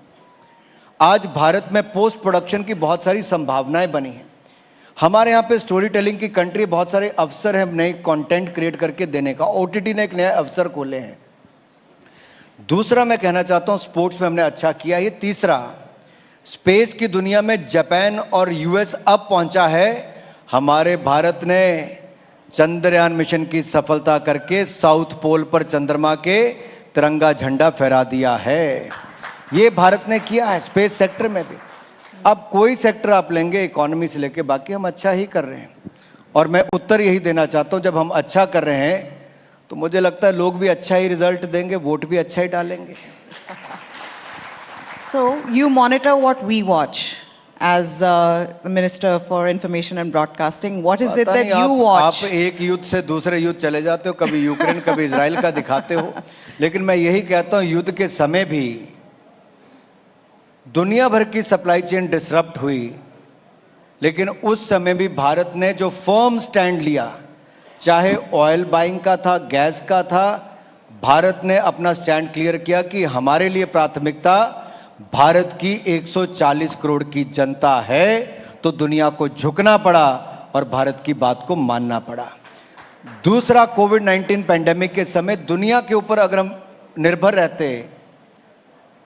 आज भारत में पोस्ट प्रोडक्शन की बहुत सारी संभावनाएं बनी हैं। हमारे यहाँ पे स्टोरी टेलिंग की कंट्री, बहुत सारे अवसर हैं नए कंटेंट क्रिएट करके देने का। ओटीटी ने एक नया अवसर खोले हैं। दूसरा मैं कहना चाहता हूँ, स्पोर्ट्स में हमने अच्छा किया। ये तीसरा, स्पेस की दुनिया में जापान और यूएस अब पहुंचा है। हमारे भारत ने चंद्रयान मिशन की सफलता करके साउथ पोल पर चंद्रमा के तिरंगा झंडा फहरा दिया है। ये भारत ने किया है स्पेस सेक्टर में भी। अब कोई सेक्टर आप लेंगे इकोनॉमी से लेके बाकी हम अच्छा ही कर रहे हैं, और मैं उत्तर यही देना चाहता हूं, जब हम अच्छा कर रहे हैं तो मुझे लगता है लोग भी अच्छा ही रिजल्ट देंगे, वोट भी अच्छा ही डालेंगे. So you monitor what we watch as the Minister for Information and Broadcasting. What is it that you watch? आप एक युद्ध से दूसरे युद्ध चले जाते हो, कभी यूक्रेन कभी इजराइल का दिखाते हो, लेकिन मैं यही कहता हूं युद्ध के समय भी दुनिया भर की सप्लाई चेन डिसरप्ट हुई, लेकिन उस समय भी भारत ने जो फर्म स्टैंड लिया, चाहे ऑयल बाइंग का था, गैस का था, भारत ने अपना स्टैंड क्लियर किया कि हमारे लिए प्राथमिकता भारत की 140 करोड़ की जनता है, तो दुनिया को झुकना पड़ा और भारत की बात को मानना पड़ा. दूसरा, कोविड-19 पैंडेमिक के समय दुनिया के ऊपर अगर हम निर्भर रहते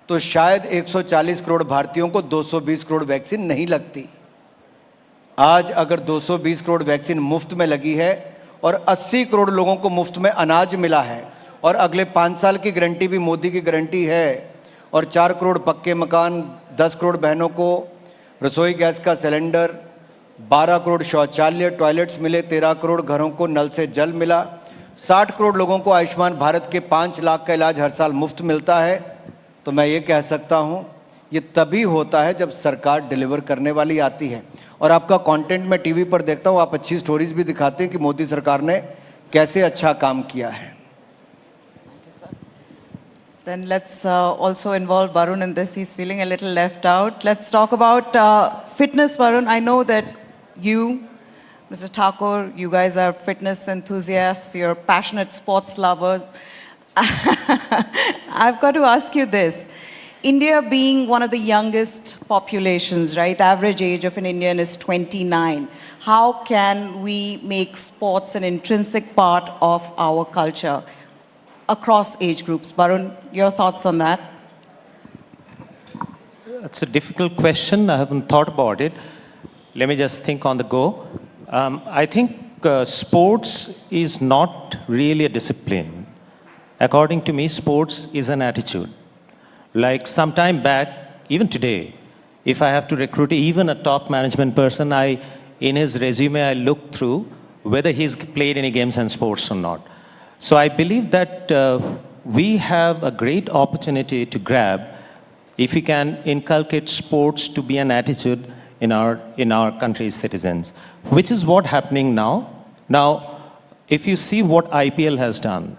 तो शायद 140 करोड़ भारतीयों को 220 करोड़ वैक्सीन नहीं लगती. आज अगर 220 करोड़ वैक्सीन मुफ्त में लगी है और 80 करोड़ लोगों को मुफ्त में अनाज मिला है, और अगले 5 साल की गारंटी भी मोदी की गारंटी है, और 4 करोड़ पक्के मकान, 10 करोड़ बहनों को रसोई गैस का सिलेंडर, 12 करोड़ शौचालय टॉयलेट्स मिले, 13 करोड़ घरों को नल से जल मिला, 60 करोड़ लोगों को आयुष्मान भारत के 5 लाख का इलाज हर साल मुफ्त मिलता है, तो मैं ये कह सकता हूँ ये तभी होता है जब सरकार डिलीवर करने वाली आती है. और आपका कंटेंट मैं टीवी पर देखता हूँ, आप अच्छी स्टोरीज भी दिखाते हैं कि मोदी सरकार ने कैसे अच्छा काम किया है. Then let's also involve Varun in this. He's feeling a little left out. Let's talk about fitness, Varun. I know that you, Mr. Thakur, you guys are fitness enthusiasts. You're passionate sports lovers. I've got to ask you this. India being one of the youngest populations, right? Average age of an Indian is 29. How can we make sports an intrinsic part of our culture across age groups? Varun, your thoughts on that? It's a difficult question. I haven't thought about it. Let me just think on the go. I think sports is not really a discipline. According to me, sports is an attitude. Like some time back, even today, if I have to recruit even a top management person, in his resume, I look through whether he's played any games and sports or not. So I believe that we have a great opportunity to grab if we can inculcate sports to be an attitude in our country's citizens, which is what's happening now. Now, if you see what IPL has done,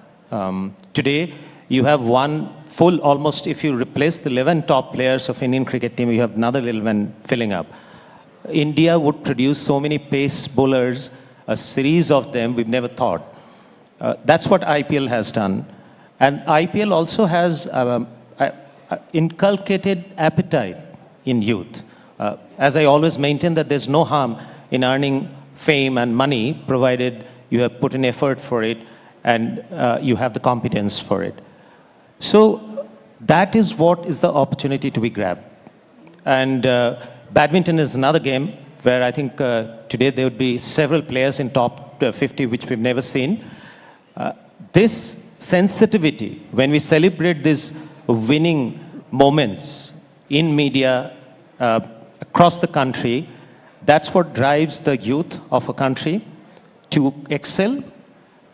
today you have one full, almost if you replace the 11 top players of Indian cricket team, you have another 11 filling up. India would produce so many pace bowlers, a series of them we've never thought. That's what IPL has done. And IPL also has inculcated appetite in youth. As I always maintain that there's no harm in earning fame and money, provided you have put in effort for it and you have the competence for it. So that is what is the opportunity to be grabbed. And badminton is another game where I think today there would be several players in top 50 which we've never seen. This sensitivity, when we celebrate these winning moments in media across the country, that's what drives the youth of a country to excel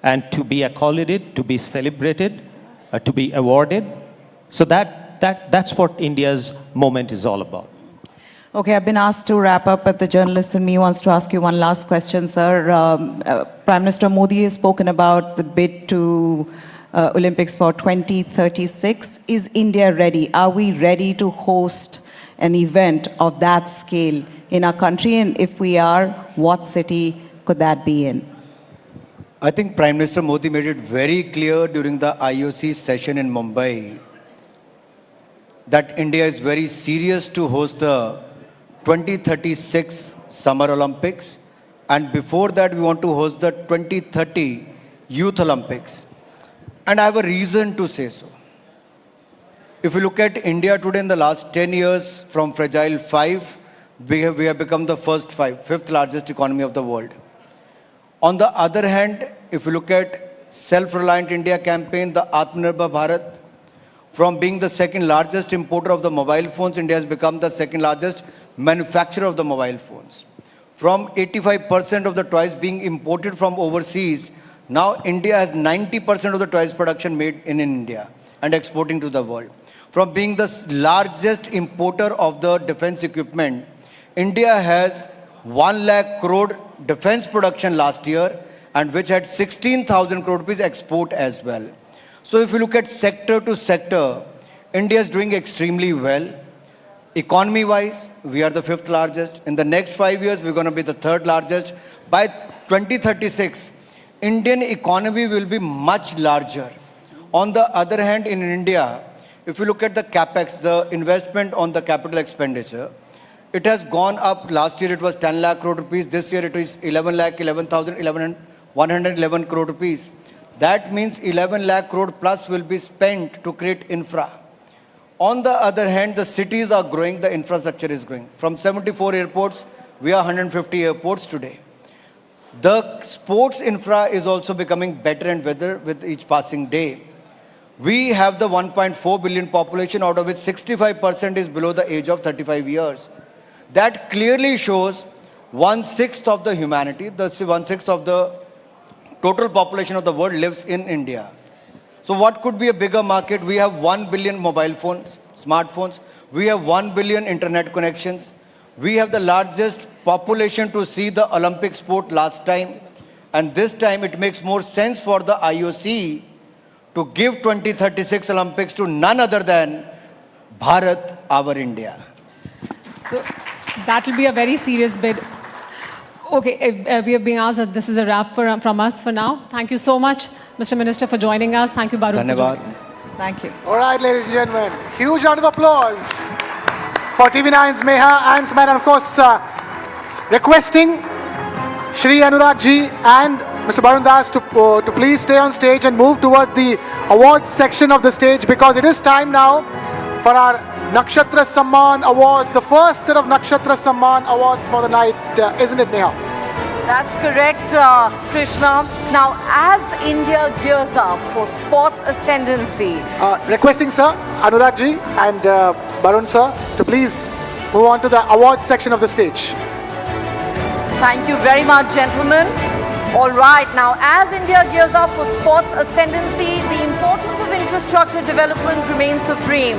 and to be accolated, to be celebrated, to be awarded. So that's what India's moment is all about. Okay, I've been asked to wrap up, but the journalist in me wants to ask you one last question, sir. Prime Minister Modi has spoken about the bid to Olympics for 2036. Is India ready? Are we ready to host an event of that scale in our country? And if we are, what city could that be in? I think Prime Minister Modi made it very clear during the IOC session in Mumbai that India is very serious to host the 2036 Summer Olympics, and before that we want to host the 2030 Youth Olympics. And I have a reason to say so. If you look at India today, in the last 10 years, from fragile 5, we have become the fifth largest economy of the world. On the other hand, if you look at Self-Reliant India campaign, the Atmanirbhar Bharat, From being the second largest importer of the mobile phones, India has become the second largest manufacturer of the mobile phones. From 85% of the toys being imported from overseas, now India has 90% of the toys production made in India and exporting to the world. From being the largest importer of the defense equipment, India has 1 lakh crore defense production last year, and which had 16,000 crore rupees export as well. So if you look at sector to sector, India is doing extremely well. Economy-wise, we are the 5th largest. In the next 5 years, we're going to be the 3rd largest. By 2036, Indian economy will be much larger. On the other hand, in India, if you look at the capex, the investment on the capital expenditure, it has gone up. Last year it was 10 lakh crore rupees. This year it is 111 crore rupees. That means 11 lakh crore plus will be spent to create infra. On the other hand, the cities are growing, the infrastructure is growing. From 74 airports, we are 150 airports today. The sports infra is also becoming better and better with each passing day. We have the 1.4 billion population, out of which 65% is below the age of 35 years. That clearly shows 1/6 of the humanity, the 1/6 of the total population of the world lives in India. So what could be a bigger market? We have 1 billion mobile phones, smartphones. We have 1 billion internet connections. We have the largest population to see the Olympic sport last time. And this time it makes more sense for the IOC to give 2036 Olympics to none other than Bharat, our India. So that will be a very serious bid. Okay, we have been asked that this is a wrap from us for now. Thank you so much, Mr. Minister, for joining us. Thank you, Barun, for joining us. Thank you. All right, ladies and gentlemen, huge round of applause for TV9's Meha and Suman, and of course, requesting Shri Anurag ji and Mr. Barun Das to please stay on stage and move toward the awards section of the stage, because it is time now for our Nakshatra Samaan Awards, the first set of Nakshatra Samaan Awards for the night, isn't it, Neha? That's correct, Krishna. Now, as India gears up for sports ascendancy, Requesting Sir, Anurag ji and Barun Sir to please move on to the awards section of the stage. thank you very much, gentlemen. All right, now as India gears up for sports ascendancy, the importance of infrastructure development remains supreme.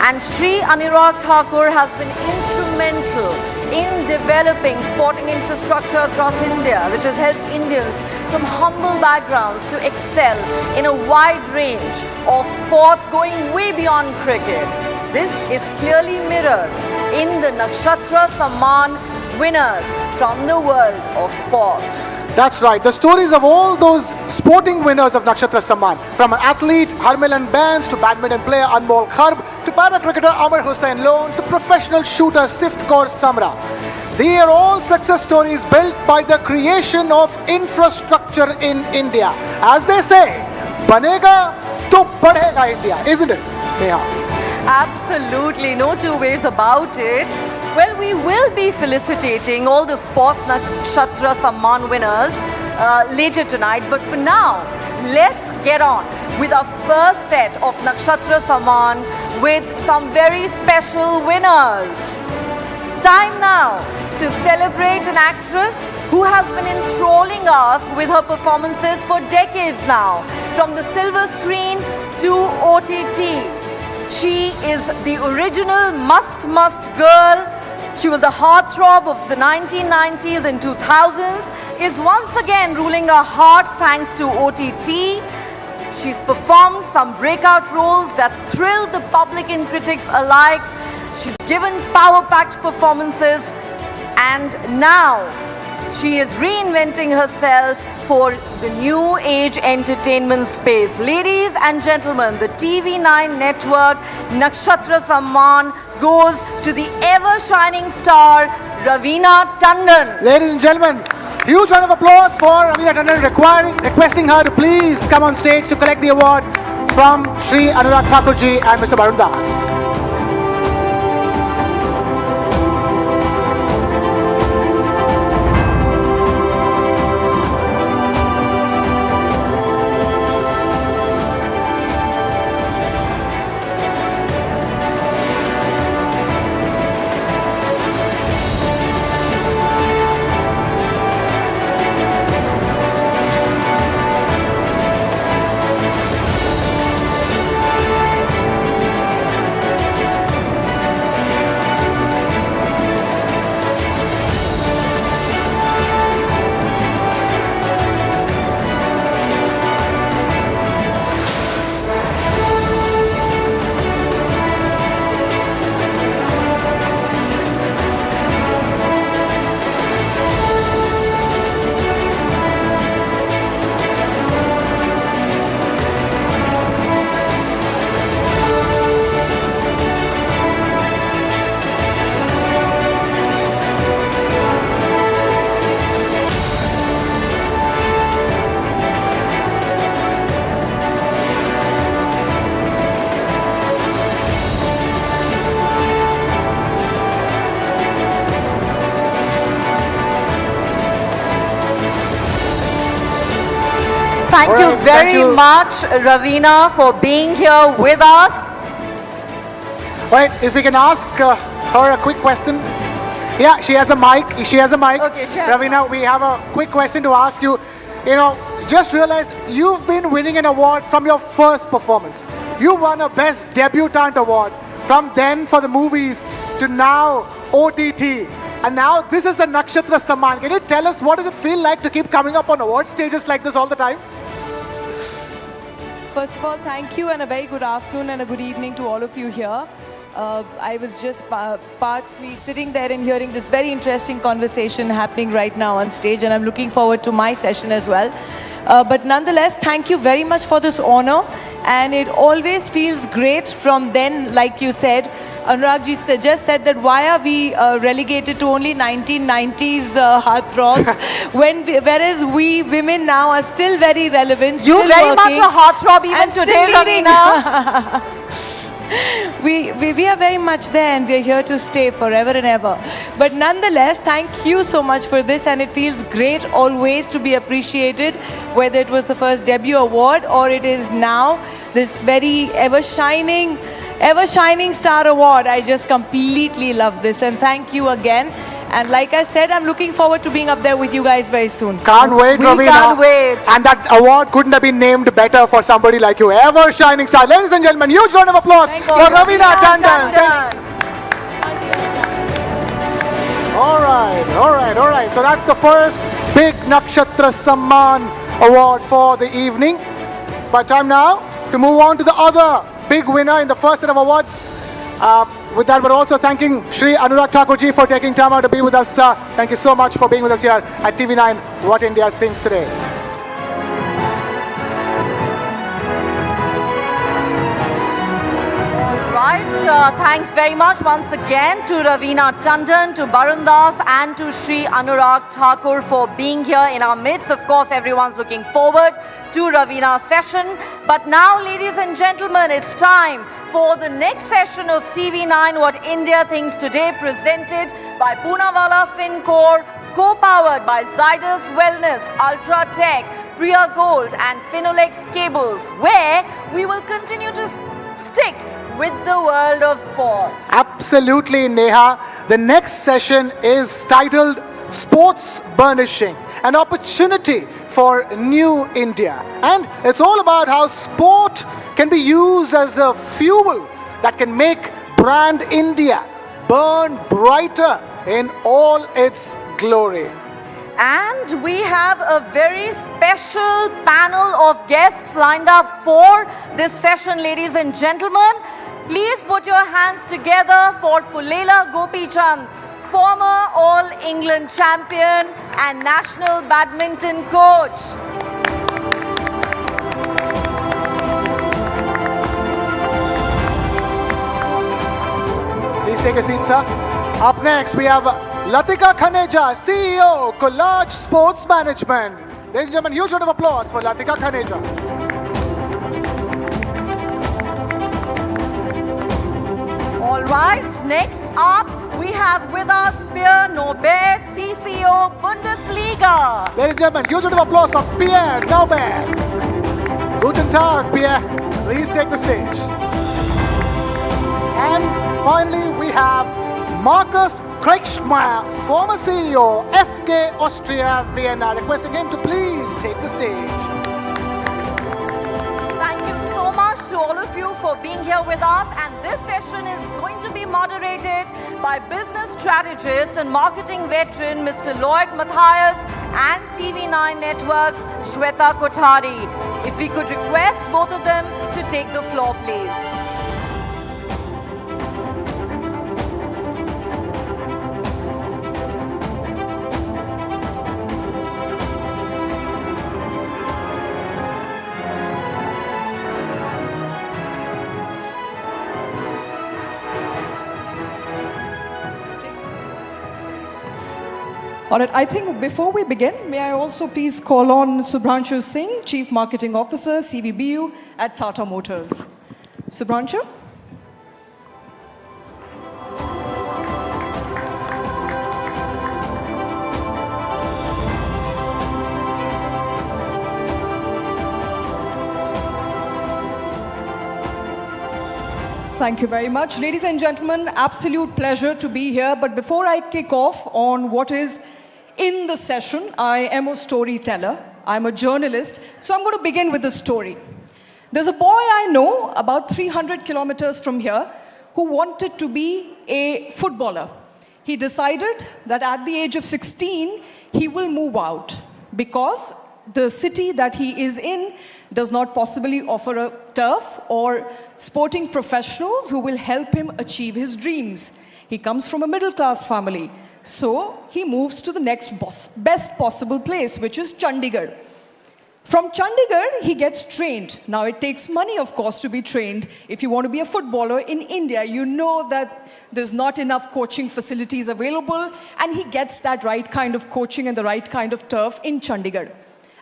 And Shri Anurag Thakur has been instrumental in developing sporting infrastructure across India, which has helped Indians from humble backgrounds to excel in a wide range of sports going way beyond cricket. This is clearly mirrored in the Nakshatra Samaan winners from the world of sports. That's right. The stories of all those sporting winners of Nakshatra Samaan, from an athlete, Harmilan Bains, to badminton player Anmol Kharb, to para-cricketer Amar Hussain Lone, to professional shooter Sift Kaur Samra. They are all success stories built by the creation of infrastructure in India. As they say, banega to badhega India, isn't it, Neha? Absolutely, no two ways about it. Well, we will be felicitating all the sports Nakshatra Samaan winners later tonight. But for now, let's get on with our first set of Nakshatra Samaan with some very special winners. Time now to celebrate an actress who has been enthralling us with her performances for decades now. From the silver screen to OTT. She is the original must girl. She was the heartthrob of the 1990s and 2000s, is once again ruling our hearts thanks to OTT. She's performed some breakout roles that thrilled the public and critics alike. She's given power-packed performances, and now she is reinventing herself for the new age entertainment space. Ladies and gentlemen, the TV9 network Nakshatra Samaan goes to the ever-shining star Raveena Tandon. Ladies and gentlemen, huge round of applause for Raveena Tandon, requesting her to please come on stage to collect the award from Shri Anurag Thakurji and Mr. Barun Das. Thank All you right, very thank you. much, Ravina, for being here with us. Right, if we can ask her a quick question. Yeah, she has a mic. She has a mic. Okay, she has Ravina, we have a quick question to ask you. You know, just realized you've been winning an award from your first performance. You won a Best Debutante award from then for the movies to now OTT. And now this is the Nakshatra Samaan. Can you tell us what does it feel like to keep coming up on award stages like this all the time? First of all, thank you and a very good afternoon and a good evening to all of you here. I was just partially sitting there and hearing this very interesting conversation happening right now on stage, and I'm looking forward to my session as well. But nonetheless, thank you very much for this honor, and it always feels great from then, like you said. Anuragji just said that why are we relegated to only 1990s heartthrobs whereas we women now are still very relevant. You still very much working, a heartthrob even and today, still leading. Ravina. We are very much there, and we are here to stay forever and ever. But nonetheless, thank you so much for this, and it feels great always to be appreciated, whether it was the first debut award or it is now this very ever shining star award. I just completely love this, and thank you again. And like I said, I'm looking forward to being up there with you guys very soon. Can't wait, Ravina. We can't wait. And that award couldn't have been named better for somebody like you. Ever shining star. Ladies and gentlemen, huge round of applause Thank for you. Ravina Tandon. Tandon. All right. So that's the first big Nakshatra Samaan award for the evening. But time now to move on to the other big winner in the first set of awards. With that, we're also thanking Shri Anurag Thakurji for taking time out to be with us. Thank you so much for being with us here at TV9 What India Thinks Today. Right, thanks very much once again to Ravina Tandon, to Barun Das and to Shri Anurag Thakur for being here in our midst. Of course, everyone's looking forward to Ravina's session. But now, ladies and gentlemen, it's time for the next session of TV9 What India Thinks Today, presented by Poonawalla FinCorp, co-powered by Zydus Wellness, Ultra Tech, Priya Gold and Finolex Cables, where we will continue to stick with the world of sports. Absolutely, Neha. The next session is titled Sports Burnishing, an opportunity for new India. And it's all about how sport can be used as a fuel that can make brand India burn brighter in all its glory. And we have a very special panel of guests lined up for this session, ladies and gentlemen. Please put your hands together for Pulela Gopichand, former All England champion and national badminton coach. Please take a seat, sir. Up next, we have Latika Khaneja, CEO, Collage Sports Management. Ladies and gentlemen, huge round of applause for Latika Khaneja. All right, next up, we have with us Pierre Nobert, CCO, Bundesliga. Ladies and gentlemen, huge round of applause for Pierre Nobert. Guten Tag, Pierre. Please take the stage. And finally, we have Markus Kretschmer, former CEO, FK Austria Vienna, requesting him to please take the stage. Thank you so much to all of you for being here with us, and this session is going to be moderated by business strategist and marketing veteran Mr. Lloyd Matthias and TV9 Networks Shweta Kothari. If we could request both of them to take the floor, please. All right, I think before we begin, may I also please call on Subhranshu Singh, Chief Marketing Officer, CVBU at Tata Motors. Subhranshu? Thank you very much. Ladies and gentlemen, absolute pleasure to be here. But before I kick off on what is in the session, I am a storyteller. I'm a journalist. So I'm going to begin with a story. There's a boy I know about 300 kilometers from here who wanted to be a footballer. He decided that at the age of 16, he will move out because the city that he is in does not possibly offer a turf or sporting professionals who will help him achieve his dreams. He comes from a middle-class family, so he moves to the next best possible place, which is Chandigarh. From Chandigarh, he gets trained. Now, it takes money, of course, to be trained. If you want to be a footballer in India, you know that there's not enough coaching facilities available, and he gets that right kind of coaching and the right kind of turf in Chandigarh.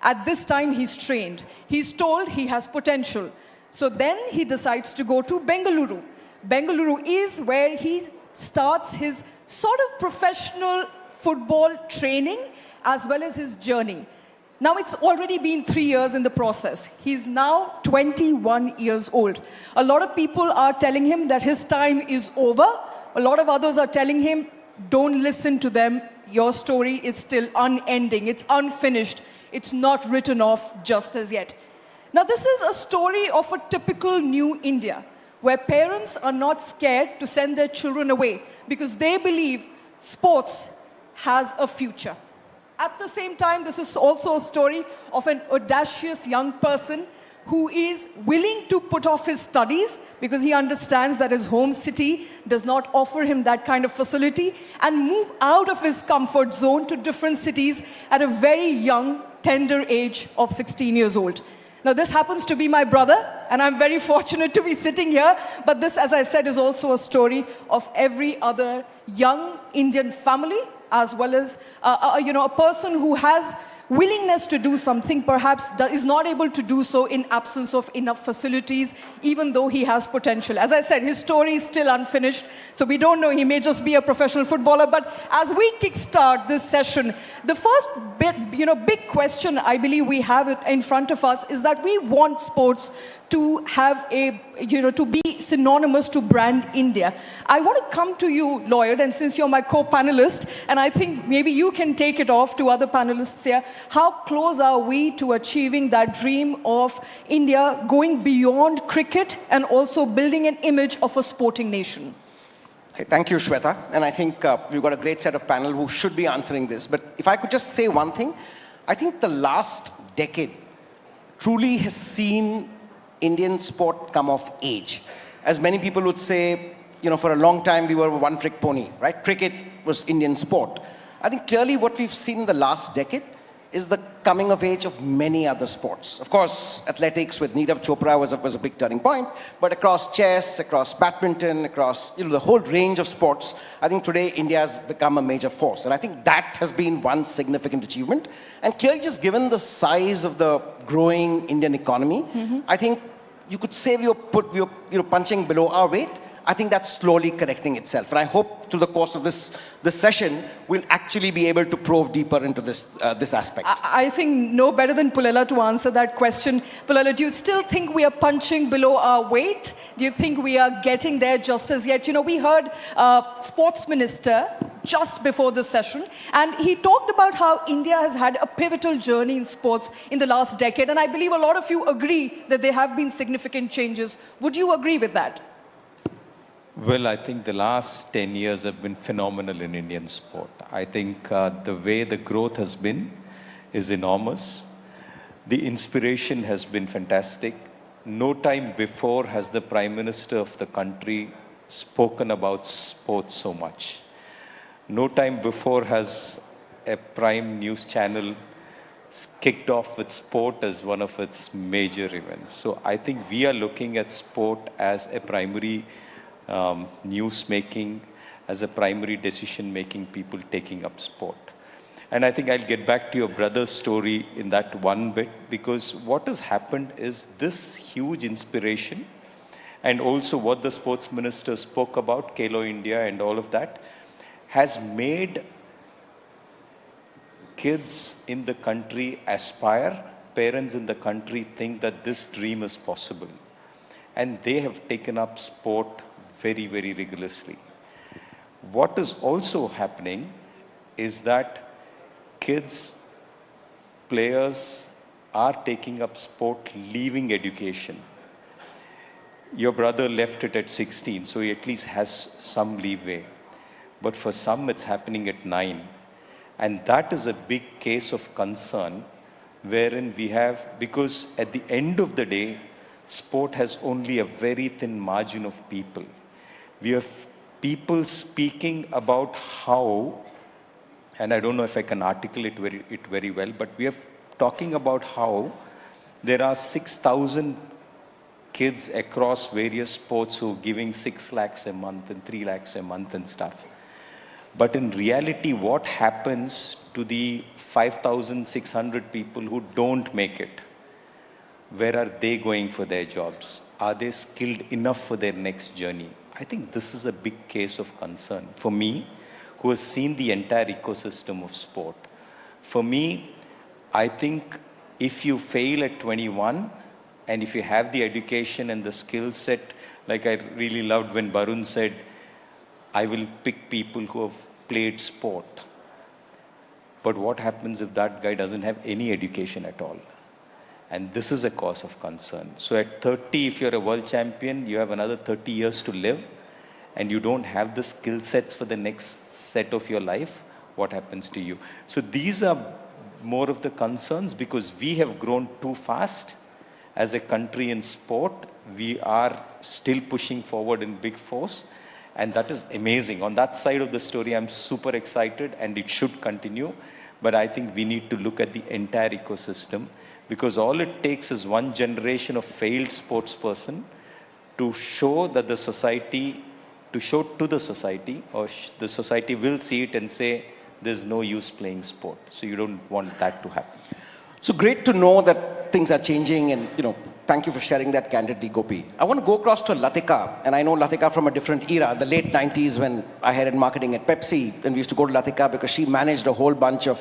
At this time, he's trained. He's told he has potential. So then he decides to go to Bengaluru. Bengaluru is where he starts his sort of professional football training as well as his journey. Now, it's already been 3 years in the process. He's now 21 years old. A lot of people are telling him that his time is over. A lot of others are telling him, don't listen to them. Your story is still unending. It's unfinished. It's not written off just as yet. Now, this is a story of a typical new India, where parents are not scared to send their children away because they believe sports has a future. At the same time, this is also a story of an audacious young person who is willing to put off his studies because he understands that his home city does not offer him that kind of facility and move out of his comfort zone to different cities at a very young, tender age of 16 years old. Now, this happens to be my brother, and I'm very fortunate to be sitting here. But this, as I said, is also a story of every other young Indian family, as well as a person who has willingness to do something, perhaps is not able to do so in absence of enough facilities, even though he has potential. As I said, his story is still unfinished, so we don't know. He may just be a professional footballer. But as we kickstart this session, the first big question I believe we have in front of us is that we want sports to have to be synonymous to brand India. I want to come to you, Lloyd, and since you're my co-panelist, and I think maybe you can take it off to other panelists here, how close are we to achieving that dream of India going beyond cricket and also building an image of a sporting nation? Hey, thank you, Shweta. And I think we've got a great set of panel who should be answering this. But if I could just say one thing, I think the last decade truly has seen Indian sport come of age. As many people would say, for a long time we were a one-trick pony, right? Cricket was Indian sport. I think clearly what we've seen in the last decade is the coming of age of many other sports. Of course, athletics with Neerav Chopra was a big turning point, but across chess, across badminton, across the whole range of sports, I think today India has become a major force. And I think that has been one significant achievement. And clearly just given the size of the growing Indian economy, I think you could say we were punching below our weight. I think that's slowly correcting itself. And I hope through the course of this session, we'll actually be able to probe deeper into this aspect. I think no better than Pullela to answer that question. Pullela, do you still think we are punching below our weight? Do you think we are getting there just as yet? We heard Sports Minister just before the session, and he talked about how India has had a pivotal journey in sports in the last decade. And I believe a lot of you agree that there have been significant changes. Would you agree with that? Well, I think the last 10 years have been phenomenal in Indian sport. I think the way the growth has been is enormous. The inspiration has been fantastic. No time before has the Prime Minister of the country spoken about sports so much. No time before has a prime news channel kicked off with sport as one of its major events. So I think we are looking at sport as a primary news making, as a primary decision making, people taking up sport. And I think I'll get back to your brother's story in that one bit, because what has happened is this huge inspiration, and also what the sports minister spoke about, Khelo India and all of that, has made kids in the country aspire, parents in the country think that this dream is possible. and they have taken up sport very, very rigorously. What is also happening is that kids, players are taking up sport, leaving education. Your brother left it at 16, so he at least has some leeway. But for some, it's happening at 9. And that is a big case of concern, wherein we have, because at the end of the day, sport has only a very thin margin of people. We have people speaking about how, and I don't know if I can articulate it very well, but we are talking about how there are 6,000 kids across various sports who are giving 6 lakhs a month and 3 lakhs a month and stuff. But in reality, what happens to the 5,600 people who don't make it? Where are they going for their jobs? Are they skilled enough for their next journey? I think this is a big case of concern. For me, who has seen the entire ecosystem of sport, for me, I think if you fail at 21, and if you have the education and the skill set, like I really loved when Barun said, I will pick people who have played sport. But what happens if that guy doesn't have any education at all? And this is a cause of concern. So at 30, if you're a world champion, you have another 30 years to live, and you don't have the skill sets for the next set of your life, what happens to you? So these are more of the concerns, because we have grown too fast as a country in sport. We are still pushing forward in big force, and that is amazing. On that side of the story, I'm super excited, and it should continue. But I think we need to look at the entire ecosystem, because all it takes is one generation of failed sports person to show that the society, to show to the society, or the society will see it and say, there's no use playing sport. So you don't want that to happen. So great to know that things are changing, and thank you for sharing that candidly, Gopi. I want to go across to Latika, and I know Latika from a different era, the late 90s, when I headed marketing at Pepsi, and we used to go to Latika because she managed a whole bunch of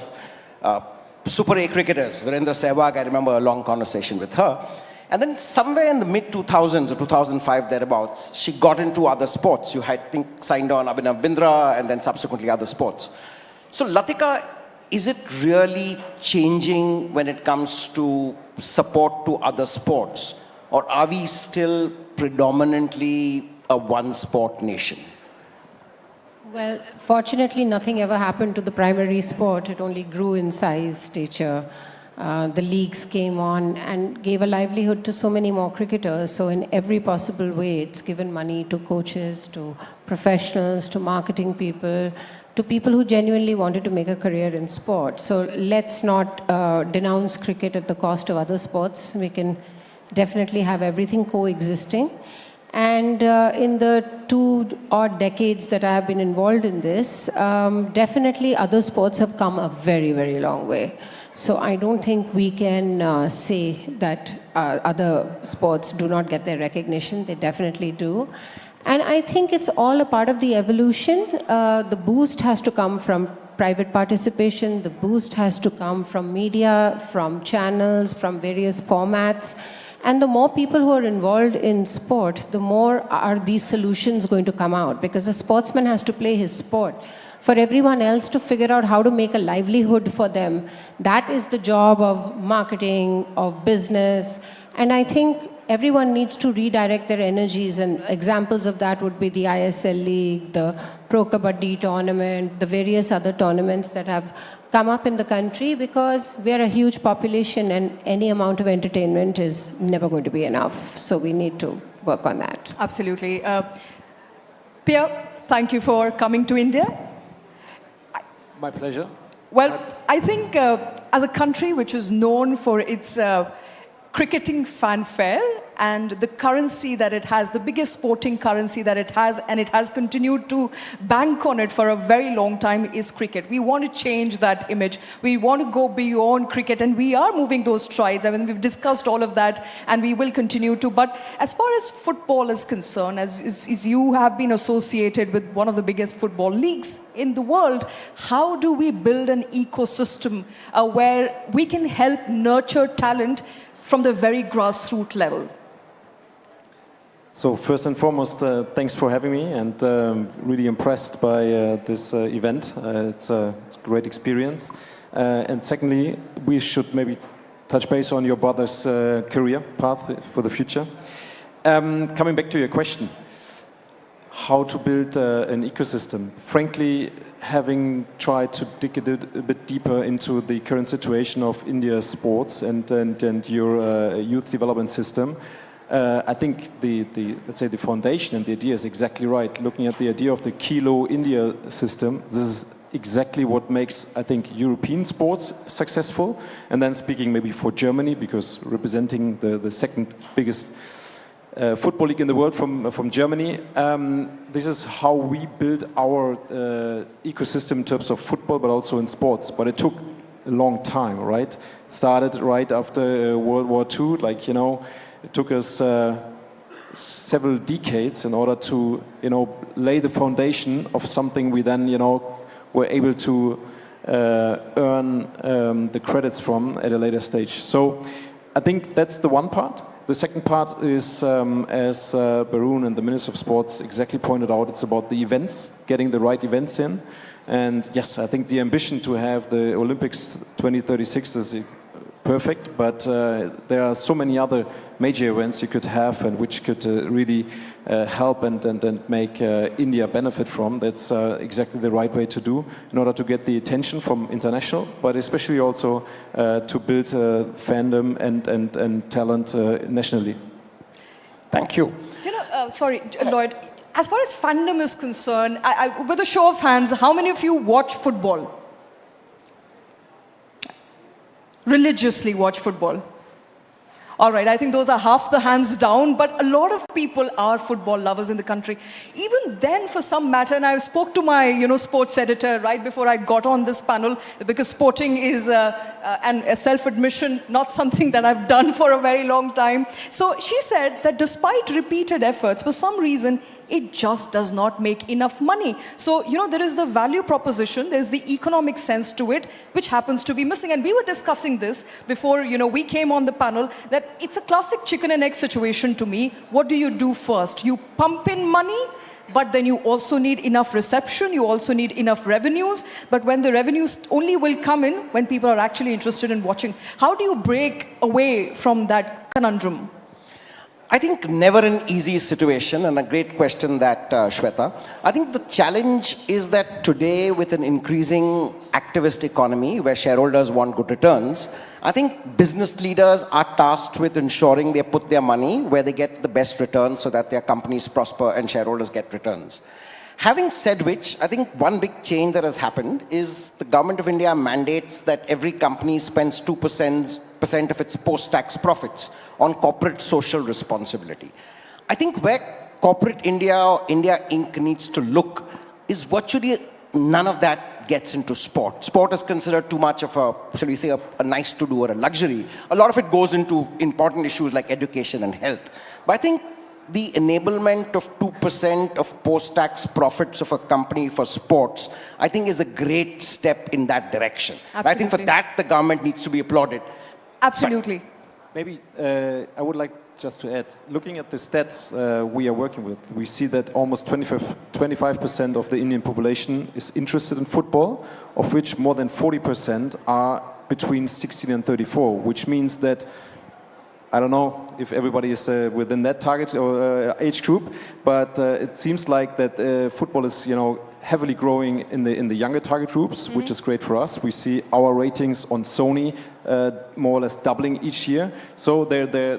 Super A cricketers. Virendra Sehwag, I remember a long conversation with her. And then somewhere in the mid-2000s or 2005 thereabouts, she got into other sports. You, I think, signed on Abhinav Bindra and then subsequently other sports. So Latika, is it really changing when it comes to support to other sports? Or are we still predominantly a one-sport nation? Well, fortunately, nothing ever happened to the primary sport. It only grew in size, stature. The leagues came on and gave a livelihood to so many more cricketers. So in every possible way, it's given money to coaches, to professionals, to marketing people, to people who genuinely wanted to make a career in sport. So let's not denounce cricket at the cost of other sports. We can definitely have everything coexisting. And in the 2 odd decades that I have been involved in this, definitely other sports have come a very, very long way. So I don't think we can say that other sports do not get their recognition. They definitely do. And I think it's all a part of the evolution. The boost has to come from private participation. The boost has to come from media, from channels, from various formats. And the more people who are involved in sport, the more are these solutions going to come out, because the sportsman has to play his sport. For everyone else to figure out how to make a livelihood for them, that is the job of marketing, of business. And I think everyone needs to redirect their energies, and examples of that would be the ISL League, the Pro Kabaddi tournament, the various other tournaments that have come up in the country, because we are a huge population and any amount of entertainment is never going to be enough. So we need to work on that. Absolutely. Pia, thank you for coming to India. My pleasure. Well, I think as a country which is known for its cricketing fanfare and the currency that it has, the biggest sporting currency that it has, and it has continued to bank on it for a very long time, is cricket. We want to change that image. We want to go beyond cricket, and we are moving those strides. I mean, we've discussed all of that, and we will continue to. But as far as football is concerned, as you have been associated with one of the biggest football leagues in the world, how do we build an ecosystem where we can help nurture talent from the very grassroots level? So first and foremost, thanks for having me, and really impressed by this event. It's a great experience. And secondly, we should maybe touch base on your brother's career path for the future. Coming back to your question, how to build an ecosystem. Frankly, having tried to dig a bit deeper into the current situation of India's sports and your youth development system, I think let's say the foundation and the idea is exactly right. Looking at the idea of the Kilo India system, this is exactly what makes, I think, European sports successful. And then speaking maybe for Germany, because representing the second biggest football league in the world from Germany, this is how we build our ecosystem in terms of football, but also in sports. But it took a long time, right? It started right after World War II, like, you know, it took us several decades in order to, you know, lay the foundation of something we then, you know, were able to earn the credits from at a later stage. So I think that's the one part. The second part is, as Barun and the Minister of Sports exactly pointed out, it's about the events, getting the right events in. And yes, I think the ambition to have the Olympics 2036 is perfect, but there are so many other major events you could have and which could really help and make India benefit from. That's exactly the right way to do in order to get the attention from international, but especially also to build fandom and talent nationally. Thank you. Do you know, sorry, Lloyd, as far as fandom is concerned, with a show of hands, how many of you watch football? Religiously watch football? All right, I think those are half the hands down, but a lot of people are football lovers in the country. Even then, for some matter, and I spoke to my, sports editor right before I got on this panel, because sporting is a self-admission, not something that I've done for a very long time. So she said that despite repeated efforts, for some reason, it just does not make enough money. So, there is the value proposition, there's the economic sense to it, which happens to be missing. And we were discussing this before, we came on the panel, that it's a classic chicken and egg situation to me. What do you do first? You pump in money, but then you also need enough reception, you also need enough revenues. But when the revenues only will come in when people are actually interested in watching. How do you break away from that conundrum? I think never an easy situation, and a great question that, Shweta. I think the challenge is that today, with an increasing activist economy where shareholders want good returns, I think business leaders are tasked with ensuring they put their money where they get the best returns so that their companies prosper and shareholders get returns. Having said which, I think one big change that has happened is the government of India mandates that every company spends 2% of its post-tax profits on corporate social responsibility. I think where corporate India or India Inc. needs to look is virtually none of that gets into sport. Sport is considered too much of a, shall we say, a nice to do or a luxury. A lot of it goes into important issues like education and health. But I think the enablement of 2% of post-tax profits of a company for sports, I think is a great step in that direction. I think for that, the government needs to be applauded. Absolutely. Sorry. Maybe I would like just to add, looking at the stats we are working with, we see that almost 25% of the Indian population is interested in football, of which more than 40% are between 16 and 34, which means that I don't know if everybody is within that target or age group, but it seems like that football is, heavily growing in the younger target groups, which is great for us. We see our ratings on Sony more or less doubling each year. So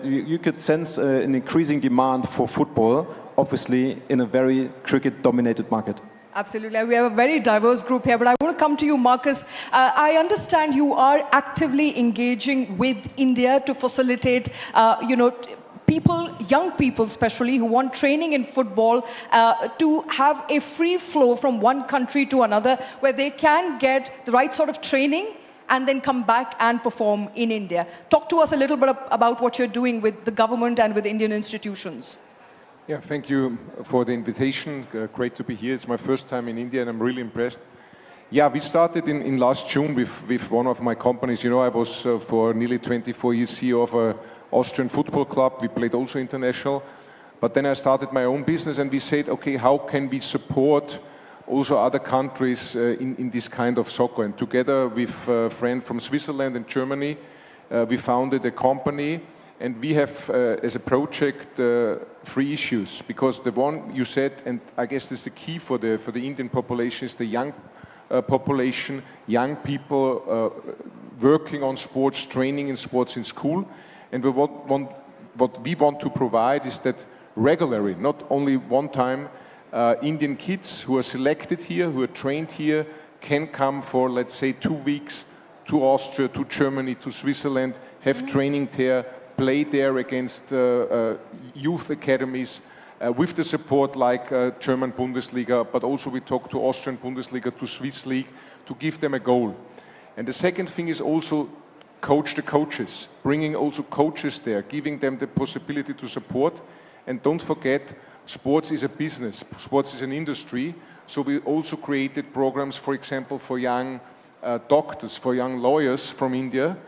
you could sense an increasing demand for football, obviously in a very cricket-dominated market. Absolutely. We have a very diverse group here, but I want to come to you, Marcus. I understand you are actively engaging with India to facilitate, people, young people especially, who want training in football to have a free flow from one country to another where they can get the right sort of training and then come back and perform in India. Talk to us a little bit about what you're doing with the government and with Indian institutions. Yeah, thank you for the invitation. Great to be here. It's my first time in India and I'm really impressed. Yeah, we started in last June with one of my companies. I was for nearly 24 years CEO of an Austrian football club. We played also international. But then I started my own business, and we said, okay, how can we support also other countries in this kind of soccer? And together with a friend from Switzerland and Germany, we founded a company, and we have as a project 3 issues. Because the one you said, and I guess this is the key for the Indian population, is the young population, young people working on sports, training in sports in school. And what we want to provide is that regularly, not only one time, Indian kids who are selected here, who are trained here, can come for, let's say, 2 weeks to Austria, to Germany, to Switzerland, have training there, play there against youth academies, with the support like German Bundesliga, but also we talk to Austrian Bundesliga, to Swiss League, to give them a goal. And the second thing is also coach the coaches, bringing also coaches there, giving them the possibility to support. And don't forget, sports is a business, sports is an industry, so we also created programs, for example, for young doctors, for young lawyers from India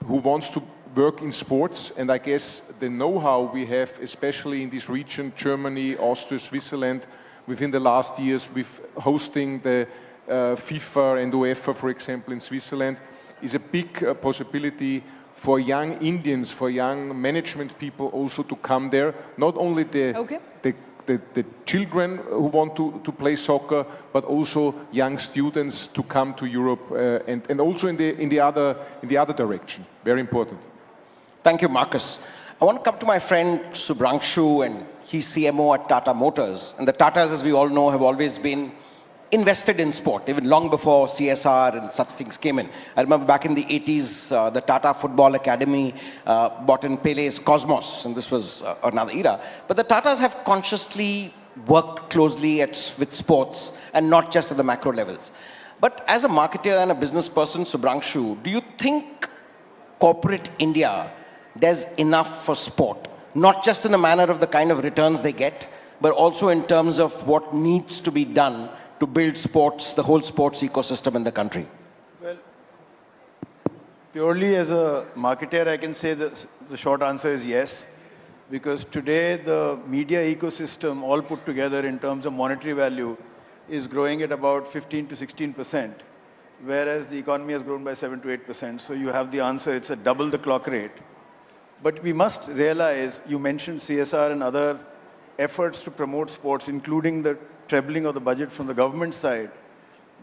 who wants to work in sports. And I guess the know-how we have, especially in this region, Germany, Austria, Switzerland, within the last years with hosting the FIFA and UEFA, for example, in Switzerland, is a big possibility for young Indians, for young management people also to come there. Not only the children who want to play soccer, but also young students to come to Europe and also in the other direction. Very important. Thank you, Marcus. I want to come to my friend Subhranshu, and he's CMO at Tata Motors. And the Tatas, as we all know, have always been invested in sport, even long before CSR and such things came in. I remember back in the 80s, the Tata Football Academy bought in Pele's Cosmos, and this was another era. But the Tatas have consciously worked closely with sports, and not just at the macro levels. But as a marketer and a business person, Subhranshu, do you think corporate India does enough for sport? Not just in a manner of the kind of returns they get, but also in terms of what needs to be done to build sports, the whole sports ecosystem in the country? Well, purely as a marketer, I can say that the short answer is yes. Because today the media ecosystem, all put together in terms of monetary value, is growing at about 15 to 16%, whereas the economy has grown by 7 to 8%. So you have the answer, it's a double the clock rate. But we must realize, you mentioned CSR and other efforts to promote sports, including the trebling of the budget from the government side.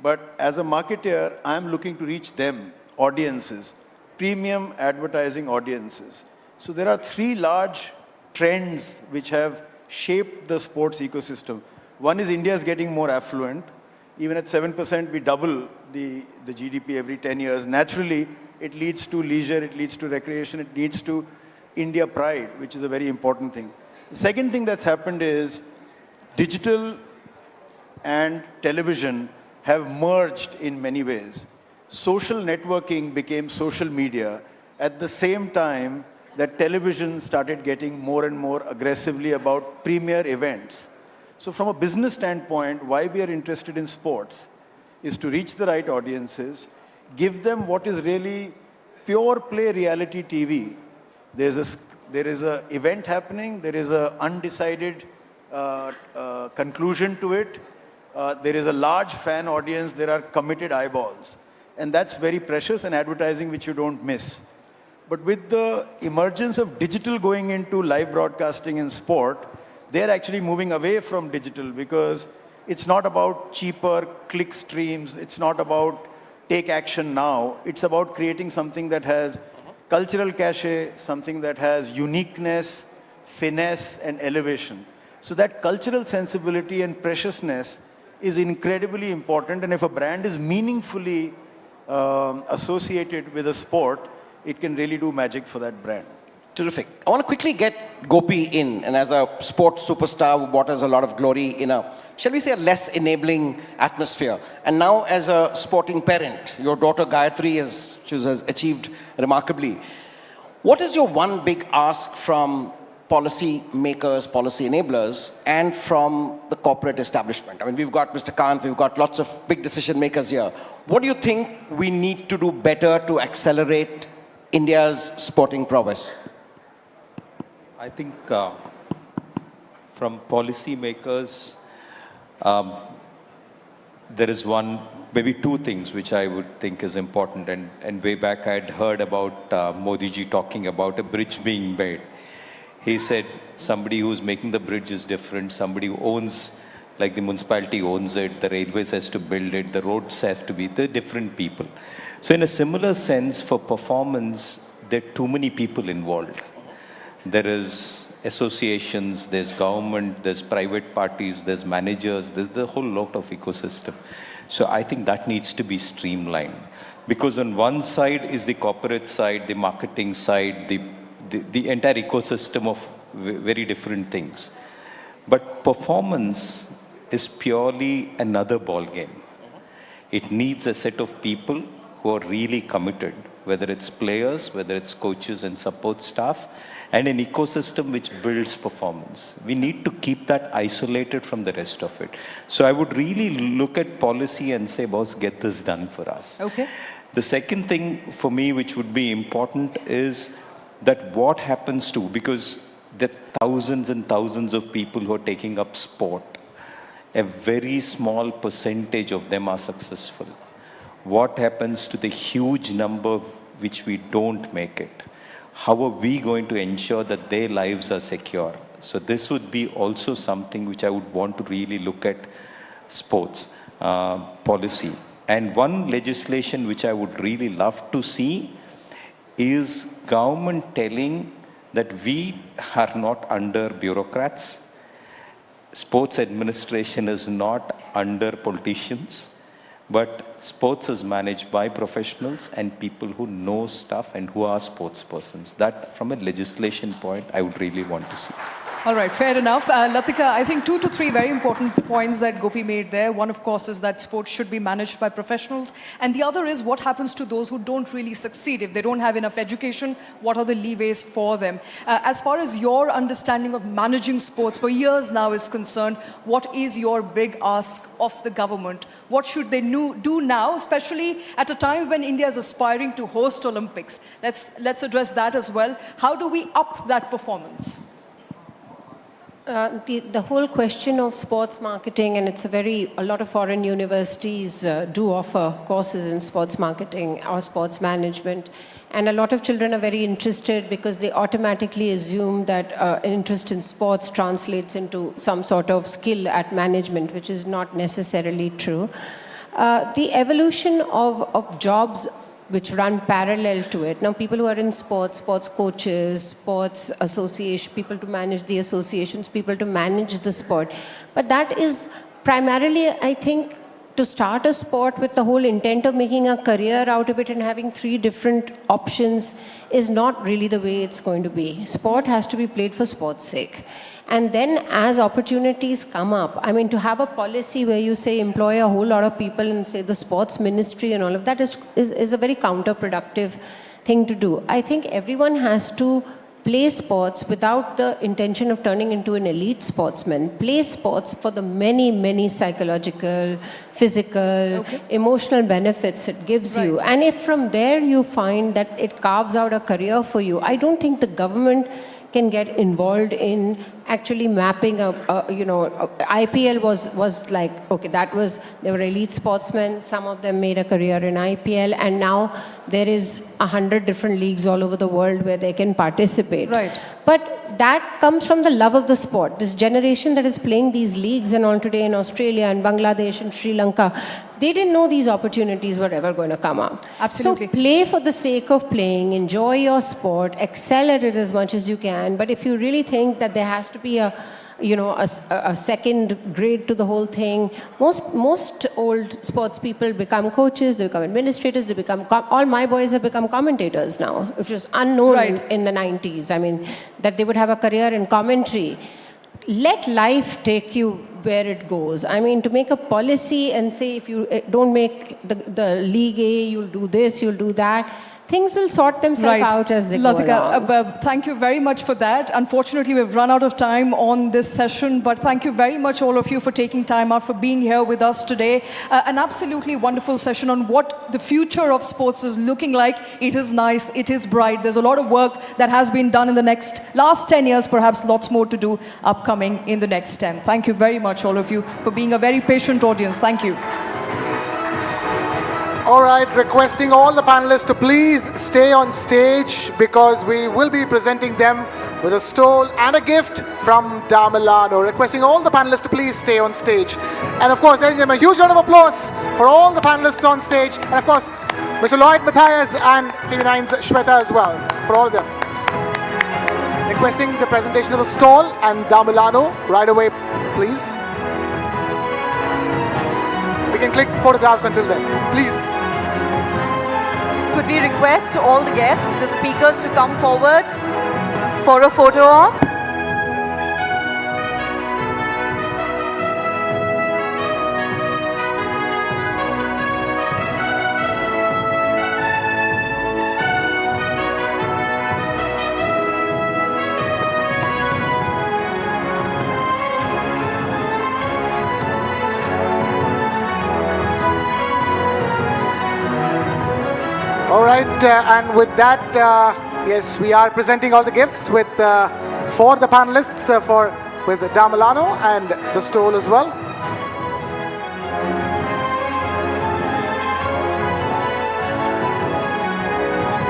But as a marketer, I'm looking to reach them, audiences, premium advertising audiences. So there are 3 large trends which have shaped the sports ecosystem. One is India is getting more affluent. Even at 7%, we double the GDP every 10 years. Naturally, it leads to leisure, it leads to recreation, it leads to India pride, which is a very important thing. The second thing that's happened is digital and television have merged in many ways. Social networking became social media at the same time that television started getting more and more aggressively about premier events. So from a business standpoint, why we are interested in sports is to reach the right audiences, give them what is really pure play reality TV. There is a event happening, there is an undecided conclusion to it. There is a large fan audience, there are committed eyeballs. And that's very precious and advertising which you don't miss. But with the emergence of digital going into live broadcasting in sport, they're actually moving away from digital because it's not about cheaper click streams, it's not about take action now, it's about creating something that has cultural cachet, something that has uniqueness, finesse and elevation. So that cultural sensibility and preciousness is incredibly important, and if a brand is meaningfully associated with a sport, it can really do magic for that brand. Terrific. I want to quickly get Gopi in, and as a sports superstar who brought us a lot of glory in a, shall we say, a less enabling atmosphere. And now as a sporting parent, your daughter Gayatri has achieved remarkably. What is your one big ask from policy makers, policy enablers, and from the corporate establishment? I mean, we've got Mr. Kant, we've got lots of big decision makers here. What do you think we need to do better to accelerate India's sporting prowess? I think from policymakers, there is maybe two things which I would think is important. And way back I had heard about Modi ji talking about a bridge being made. He said somebody who's making the bridge is different, somebody who owns, like the municipality owns it, the railways has to build it, the roads have to be, they're different people. So in a similar sense, for performance, there are too many people involved. There is associations, there's government, there's private parties, there's managers, there's the whole lot of ecosystem. So I think that needs to be streamlined. Because on one side is the corporate side, the marketing side, the entire ecosystem of very different things. But performance is purely another ball game. It needs a set of people who are really committed, whether it's players, whether it's coaches and support staff, and an ecosystem which builds performance. We need to keep that isolated from the rest of it. So I would really look at policy and say, boss, get this done for us. Okay. The second thing for me which would be important is that what happens to, because there are thousands and thousands of people who are taking up sport, a very small percentage of them are successful. What happens to the huge number which we don't make it? How are we going to ensure that their lives are secure? So this would be also something which I would want to really look at sports policy. And one legislation which I would really love to see is government telling that we are not under bureaucrats. Sports administration is not under politicians, but sports is managed by professionals and people who know stuff and who are sports persons. That, from a legislation point, I would really want to see. All right, fair enough. Latika, I think 2 to 3 very important points that Gopi made there. One, of course, is that sports should be managed by professionals. And the other is what happens to those who don't really succeed. If they don't have enough education, what are the leeways for them? As far as your understanding of managing sports for years now is concerned, what is your big ask of the government? What should they do now, especially at a time when India is aspiring to host Olympics? Let's address that as well. How do we up that performance? The whole question of sports marketing, and a lot of foreign universities do offer courses in sports marketing or sports management. And a lot of children are very interested because they automatically assume that an interest in sports translates into some sort of skill at management, which is not necessarily true. The evolution of jobs which run parallel to it. Now, people who are in sports, sports coaches, sports association, people to manage the associations, people to manage the sport. But that is primarily, I think, to start a sport with the whole intent of making a career out of it and having 3 different options is not really the way it's going to be. Sport has to be played for sport's sake. And then as opportunities come up, I mean, to have a policy where you say employ a whole lot of people and say the sports ministry and all of that is a very counterproductive thing to do. I think everyone has to play sports without the intention of turning into an elite sportsman. Play sports for the many, many psychological, physical, emotional benefits it gives you. And if from there you find that it carves out a career for you, I don't think the government can get involved in actually mapping IPL was like, okay, they were elite sportsmen, some of them made a career in IPL, and now there is 100 different leagues all over the world where they can participate. Right. But that comes from the love of the sport. This generation that is playing these leagues and all today in Australia and Bangladesh and Sri Lanka, they didn't know these opportunities were ever going to come up. Absolutely. So play for the sake of playing, enjoy your sport, excel at it as much as you can. But if you really think that there has to be a second grade to the whole thing, most old sports people become coaches, they become administrators, they become, all my boys have become commentators now, which was unknown in the 90s. I mean, that they would have a career in commentary. Let life take you where it goes. I mean, to make a policy and say if you don't make the League A, you'll do this, you'll do that, things will sort themselves out as they go along. Thank you very much for that. Unfortunately, we've run out of time on this session, but thank you very much, all of you, for taking time out, for being here with us today. An absolutely wonderful session on what the future of sports is looking like. It is nice, it is bright. There's a lot of work that has been done in the last 10 years, perhaps lots more to do upcoming in the next 10. Thank you very much, all of you, for being a very patient audience. Thank you. All right, requesting all the panelists to please stay on stage because we will be presenting them with a stole and a gift from Milano. Requesting all the panelists to please stay on stage. And of course, ladies and gentlemen, a huge round of applause for all the panelists on stage. And of course, Mr. Lloyd Matthias and TV9's Shweta as well, for all of them. Requesting the presentation of a stall and Milano right away, please. We can click photographs until then, please. Could we request all the guests, the speakers, to come forward for a photo op? All right, and with that, yes, we are presenting all the gifts for the panelists with Milano and the stole as well.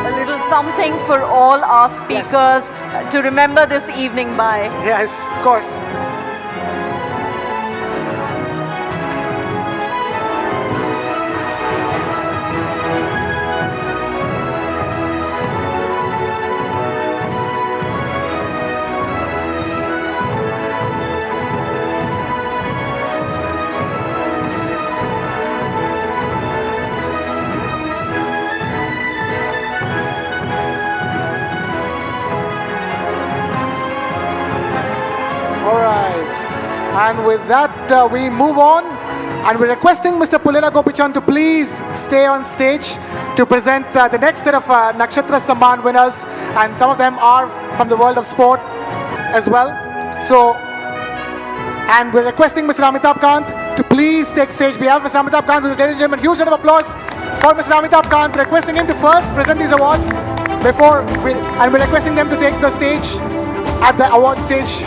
A little something for all our speakers to remember this evening by. Yes, of course. And with that, we move on. And we're requesting Mr. Pullela Gopichan to please stay on stage to present the next set of Nakshatra Samaan winners. And some of them are from the world of sport as well. So, and we're requesting Mr. Amitabh Kant to please take stage. We have Mr. Amitabh Kant with us, ladies and gentlemen. Huge round of applause for Mr. Amitabh Kant, requesting him to first present these awards and we're requesting them to take the stage at the award stage.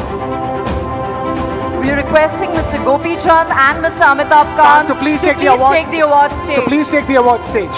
We're requesting Mr. Gopi Chand and Mr. Amitabh Kant to please take the award stage.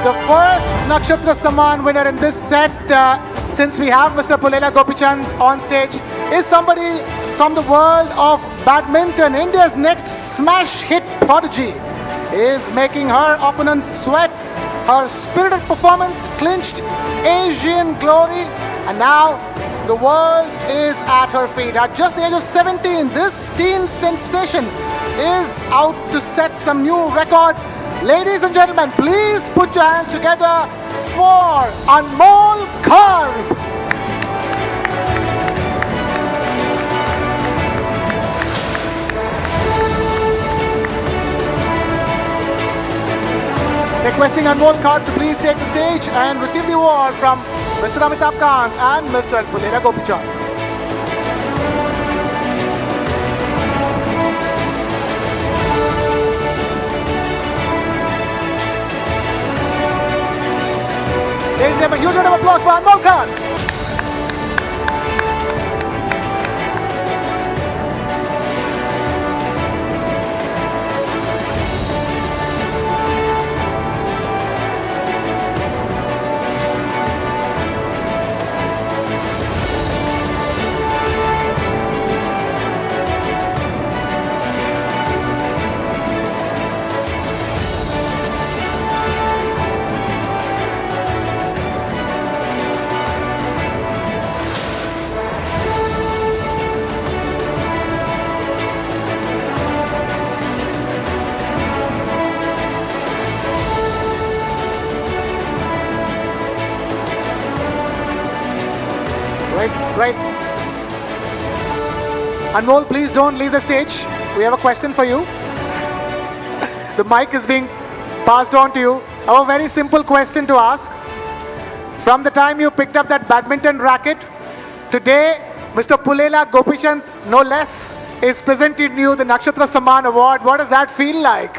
The first Nakshatra Samaan winner in this set, since we have Mr. Pullela Gopichand on stage, is somebody from the world of badminton. India's next smash hit prodigy is making her opponents sweat. Her spirited performance clinched Asian glory, and now the world is at her feet. At just the age of 17, this teen sensation is out to set some new records. Ladies and gentlemen, please put your hands together for Anmol Karp. Requesting Anmol Karp to please take the stage and receive the award from Mr. Amitabh Kant and Mr. Pullela Gopichand. Ladies and gentlemen, huge round of applause for Anmol Karp. Right. Anmol, please don't leave the stage. We have a question for you. The mic is being passed on to you. I have a very simple question to ask. From the time you picked up that badminton racket, today, Mr. Pulela Gopichand, no less, is presenting you the Nakshatra Samaan award. What does that feel like?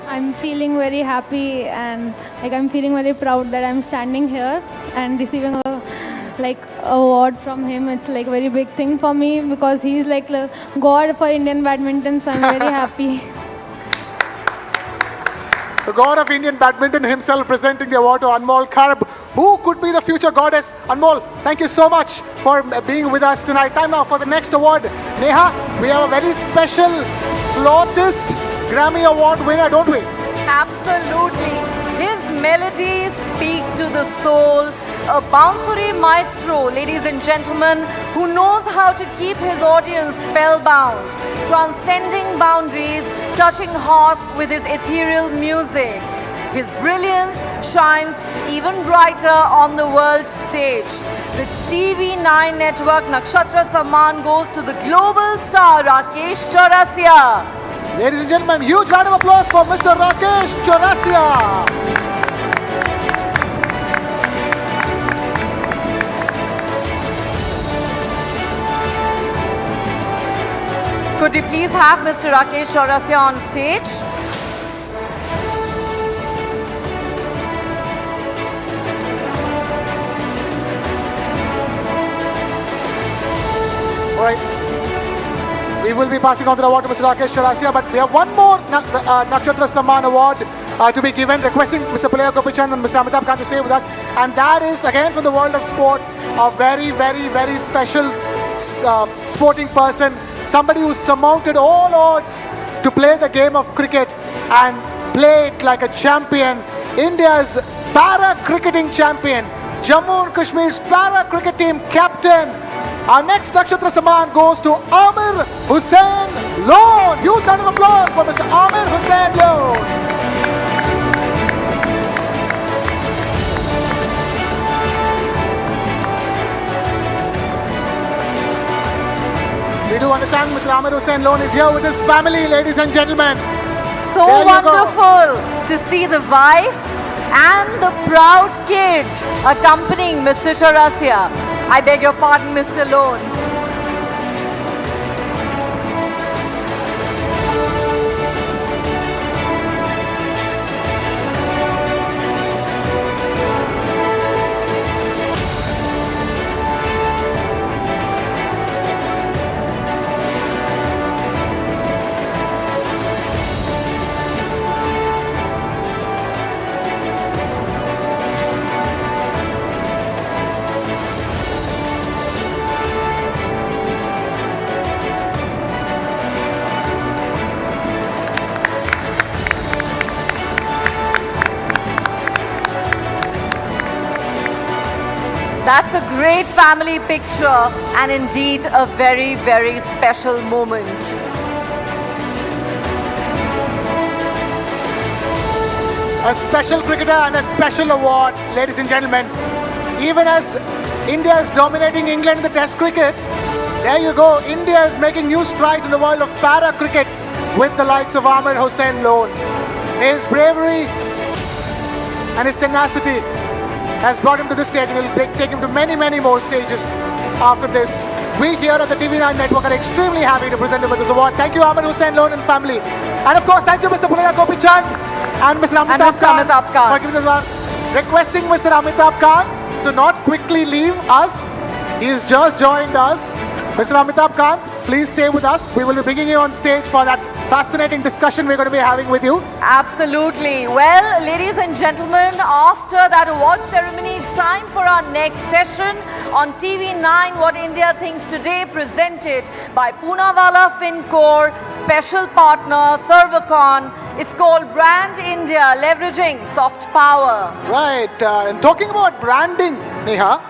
I'm feeling very happy and I'm feeling very proud that I'm standing here and receiving a award from him. It's like a very big thing for me because he's like the god for Indian badminton, so I'm very happy. The god of Indian badminton himself presenting the award to Anmol Kharab. Who could be the future goddess? Anmol, thank you so much for being with us tonight. Time now for the next award. Neha, we have a very special flautist Grammy Award winner, don't we? Absolutely. His melodies speak to the soul. A bansuri maestro, ladies and gentlemen, who knows how to keep his audience spellbound, transcending boundaries, touching hearts with his ethereal music. His brilliance shines even brighter on the world stage. The TV9 network Nakshatra Samaan goes to the global star Rakesh Chaurasia. Ladies and gentlemen, huge round of applause for Mr. Rakesh Chaurasia. Could we please have Mr. Rakesh Chaurasia on stage? All right. We will be passing on the award to Mr. Rakesh Chaurasia, but we have one more Nakshatra Samaan award to be given, requesting Mr. Pulela Gopichand and Mr. Amitabh Kant to stay with us. And that is, again, from the world of sport, a very, very, very special sporting person, somebody who surmounted all odds to play the game of cricket and play it like a champion. India's para-cricketing champion, Jammu and Kashmir's para-cricket team captain. Our next Nakshatra Samaan goes to Amir Hussain Lone. Huge round of applause for Mr. Amir Hussain Lone. We do understand Mr. Amir Hussain Lone is here with his family, ladies and gentlemen. So wonderful to see the wife and the proud kid accompanying Mr. Chaurasia. I beg your pardon, Mr. Lone. That's a great family picture and indeed a very, very special moment. A special cricketer and a special award, ladies and gentlemen. Even as India is dominating England in the Test cricket, there you go. India is making new strides in the world of para-cricket with the likes of Amir Hussain Lone. His bravery and his tenacity has brought him to this stage and will take him to many, many more stages after this. We here at the TV9 network are extremely happy to present him with this award. Thank you, Amir Hussain Lone and family. And of course, thank you, Mr. Pulela Gopichand and Mr. Amitabh Kant for giving this award. Requesting Mr. Amitabh Kant to not quickly leave us. He has just joined us. Mr. Amitabh Kant, please stay with us. We will be bringing you on stage for that fascinating discussion we're going to be having with you. Absolutely. Well, ladies and gentlemen, after that award ceremony, it's time for our next session on TV9 What India Thinks Today, presented by Poonawalla FinCorp, special partner Servacon. It's called Brand India, leveraging soft power. Right. And talking about branding, Neha,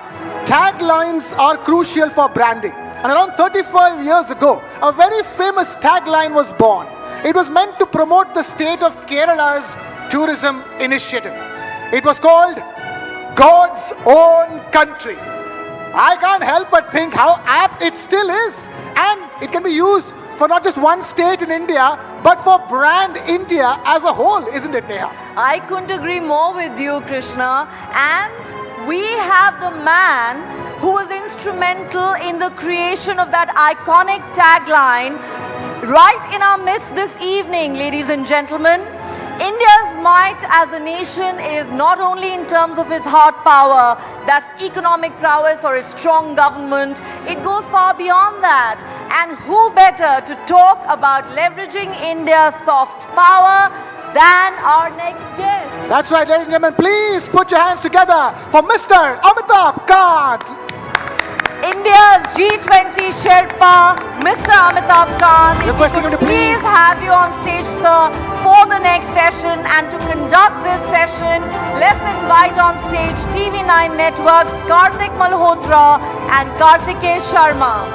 taglines are crucial for branding. And around 35 years ago, a very famous tagline was born. It was meant to promote the state of Kerala's tourism initiative. It was called God's Own Country. I can't help but think how apt it still is. And it can be used for not just one state in India, but for brand India as a whole, isn't it, Neha? I couldn't agree more with you, Krishna. And we have the man who was instrumental in the creation of that iconic tagline right in our midst this evening, ladies and gentlemen. India's might as a nation is not only in terms of its hard power, that's economic prowess or its strong government, it goes far beyond that. And who better to talk about leveraging India's soft power than our next guest? That's right, ladies and gentlemen, please put your hands together for Mr. Amitabh Kant. India's G20 Sherpa, Mr. Amitabh Kant. If we could please have you on stage, sir, for the next session. And to conduct this session, let's invite on stage TV9 Network's Karthik Malhotra and Karthikeya Sharma.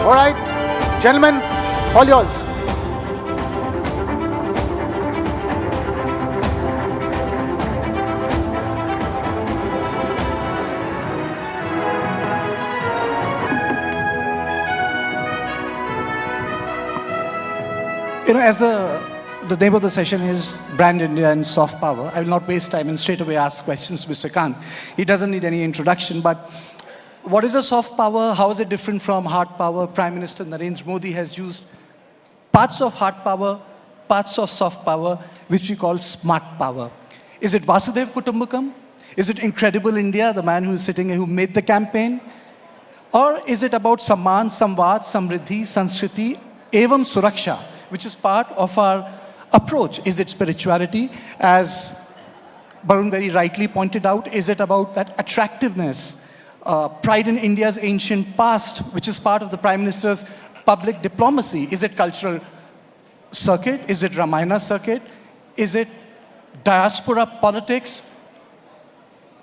All right, gentlemen, all yours. You know, as the name of the session is Brand India and Soft Power, I will not waste time and straight away ask questions to Mr. Kant. He doesn't need any introduction, but what is a soft power? How is it different from hard power? Prime Minister Narendra Modi has used parts of hard power, parts of soft power, which we call smart power. Is it Vasudev Kutumbakam? Is it Incredible India, the man who is sitting here who made the campaign? Or is it about Samaan, Samvad, Samriddhi, Sanskriti, Evam Suraksha, which is part of our approach? Is it spirituality? As Barun very rightly pointed out, is it about that attractiveness, pride in India's ancient past, which is part of the Prime Minister's public diplomacy? Is it cultural circuit? Is it Ramayana circuit? Is it diaspora politics?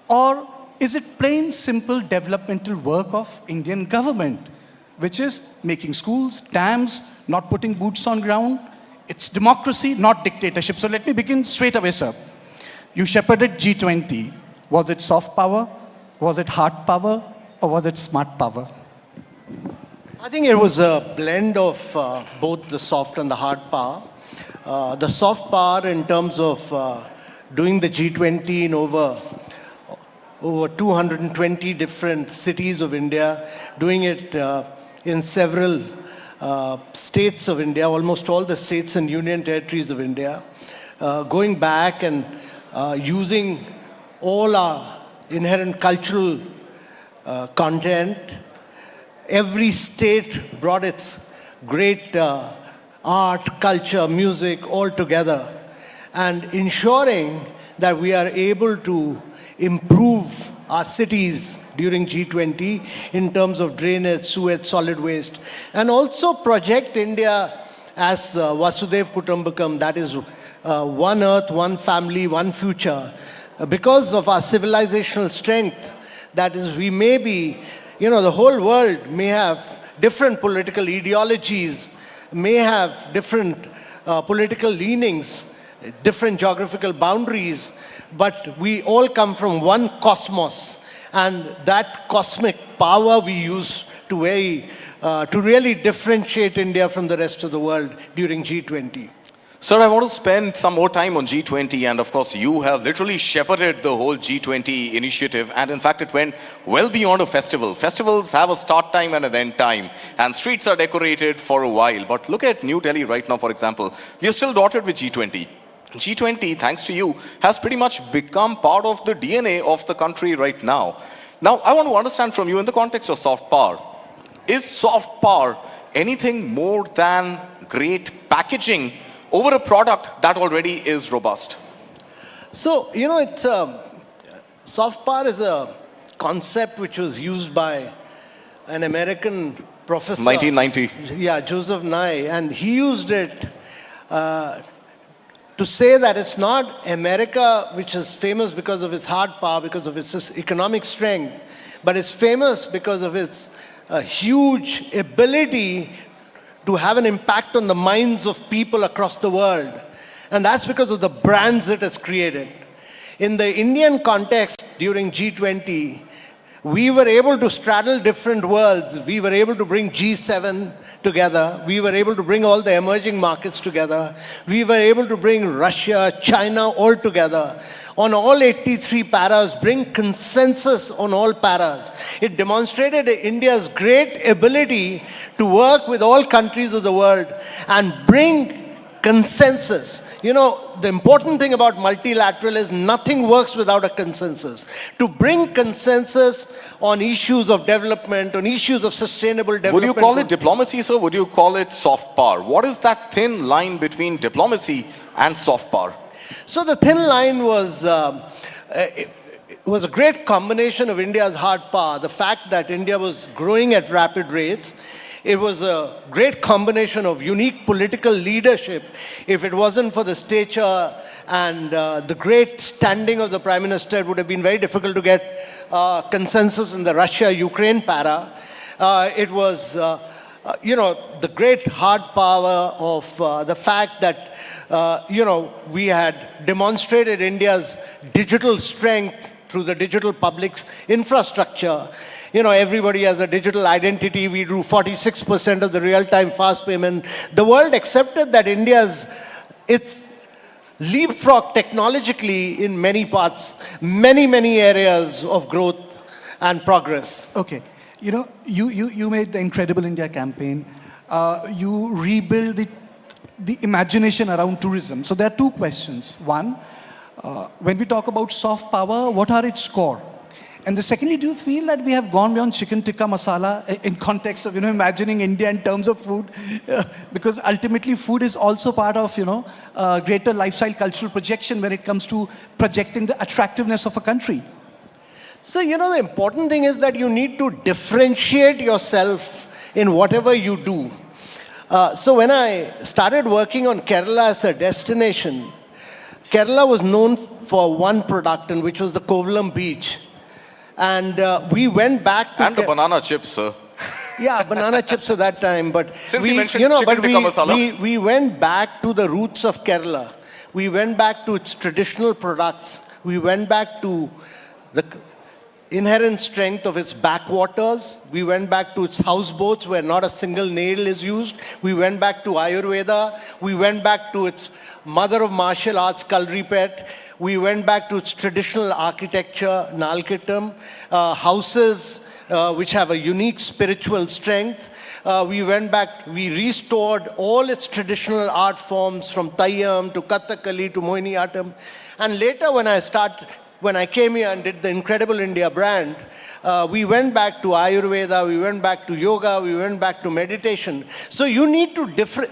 Or is it plain, simple developmental work of Indian government, which is making schools, dams, not putting boots on ground? It's democracy, not dictatorship. So let me begin straight away, sir. You shepherded G20. Was it soft power? Was it hard power? Or was it smart power? I think it was a blend of both the soft and the hard power. The soft power in terms of doing the G20 in over 220 different cities of India, doing it in several states of India, almost all the states and union territories of India, going back and using all our inherent cultural content. Every state brought its great art, culture, music all together, and ensuring that we are able to improve our cities during G20 in terms of drainage, sewage, solid waste, and also project India as Vasudev Kutumbakam, that is one earth, one family, one future. Because of our civilizational strength, that is, we may be, you know, the whole world may have different political ideologies, may have different political leanings, different geographical boundaries, but we all come from one cosmos, and that cosmic power we use to really differentiate India from the rest of the world during G20. Sir, I want to spend some more time on G20, and of course you have literally shepherded the whole G20 initiative, and in fact it went well beyond a festival. Festivals have a start time and an end time, and streets are decorated for a while. But look at New Delhi right now, for example. We are still dotted with G20. G20, thanks to you, has pretty much become part of the DNA of the country right now. Now, I want to understand from you in the context of soft power. Is soft power anything more than great packaging over a product that already is robust? So, you know, it's soft power is a concept which was used by an American professor. 1990. Yeah, Joseph Nye, and he used it to say that it's not America which is famous because of its hard power, because of its economic strength, but it's famous because of its huge ability to have an impact on the minds of people across the world. And that's because of the brands it has created. In the Indian context during G20, We were able to straddle different worlds. We were able to bring G7 together. We were able to bring all the emerging markets together. We were able to bring Russia, China all together. On all 83 paras, bring consensus on all paras. It demonstrated India's great ability to work with all countries of the world and bring consensus. You know, the important thing about multilateral is nothing works without a consensus. To bring consensus on issues of development, on issues of sustainable development. Would you call it diplomacy, sir? Would you call it soft power? What is that thin line between diplomacy and soft power? So the thin line was, it was a great combination of India's hard power, the fact that India was growing at rapid rates. It was a great combination of unique political leadership. If it wasn't for the stature and the great standing of the Prime Minister, it would have been very difficult to get consensus in the Russia-Ukraine para. It was, the great hard power of the fact that we had demonstrated India's digital strength through the digital public infrastructure. Everybody has a digital identity. We do 46% of the real-time fast payment. The world accepted that it's leapfrog technologically in many parts, many areas of growth and progress. Okay. You made the Incredible India campaign. You rebuild the imagination around tourism. So there are two questions. One, when we talk about soft power, what are its core? And the secondly, do you feel that we have gone beyond chicken tikka masala in context of, imagining India in terms of food? Because ultimately food is also part of, greater lifestyle cultural projection when it comes to projecting the attractiveness of a country. So, the important thing is that you need to differentiate yourself in whatever you do. So when I started working on Kerala as a destination, Kerala was known for one product, and which was the Kovalam beach. And we went back to... And the banana chips, sir. Yeah, banana chips at that time. But Since you mentioned chicken tikka masala. We went back to the roots of Kerala. We went back to its traditional products. We went back to the inherent strength of its backwaters. We went back to its houseboats where not a single nail is used. We went back to Ayurveda. We went back to its mother of martial arts, Kalripet. We went back to its traditional architecture, Nalkittam, houses which have a unique spiritual strength. We went back, we restored all its traditional art forms from Tayyam to Kathakali to Mohiniyattam. And later when I came here and did the Incredible India brand, we went back to Ayurveda, we went back to yoga, we went back to meditation. So you need to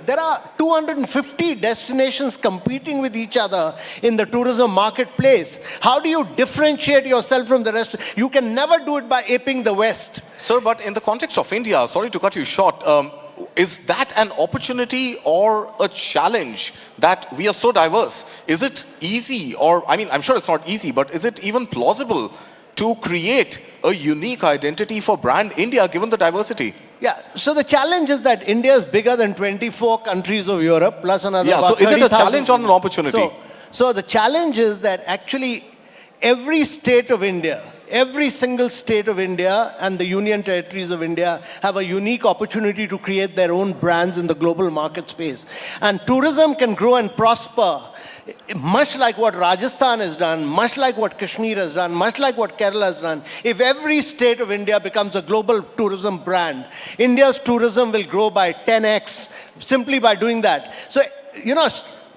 there are 250 destinations competing with each other in the tourism marketplace. How do you differentiate yourself from the rest? You can never do it by aping the West. Sir, but in the context of India, sorry to cut you short, is that an opportunity or a challenge that we are so diverse? Is it easy, or, I'm sure it's not easy, but is it even plausible to create a unique identity for brand India given the diversity? Yeah, so the challenge is that India is bigger than 24 countries of Europe, plus another about 30,000. So is it a challenge or an opportunity? So the challenge is that actually every state of India, every single state of India and the union territories of India have a unique opportunity to create their own brands in the global market space. And tourism can grow and prosper much like what Rajasthan has done, much like what Kashmir has done, much like what Kerala has done. If every state of India becomes a global tourism brand, India's tourism will grow by 10x simply by doing that. So,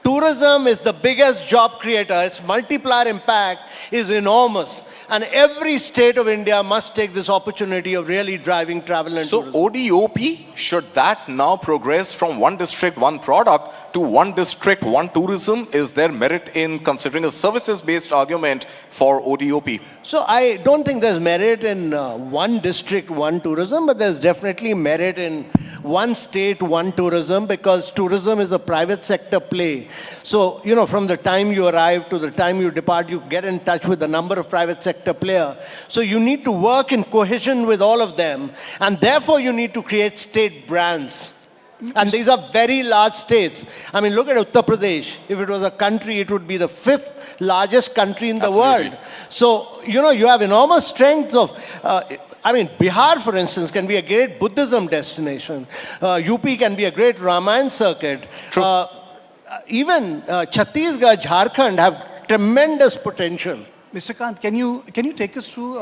tourism is the biggest job creator. Its multiplier impact is enormous. And every state of India must take this opportunity of really driving travel and tourism. So ODOP, should that now progress from one district, one product to one district, one tourism? Is there merit in considering a services-based argument for ODOP? So I don't think there's merit in one district, one tourism, but there's definitely merit in one state, one tourism, because tourism is a private sector play. So, from the time you arrive to the time you depart, you get in touch with a number of private sector players. So you need to work in cohesion with all of them, and therefore you need to create state brands. And these are very large states. I mean, look at Uttar Pradesh. If it was a country, it would be the 5th largest country in the world. So, you know, you have enormous strengths of, I mean, Bihar, for instance, can be a great Buddhism destination. UP can be a great Ramayan circuit. Even Chhattisgarh, Jharkhand have tremendous potential. Mr. Kant, can you take us through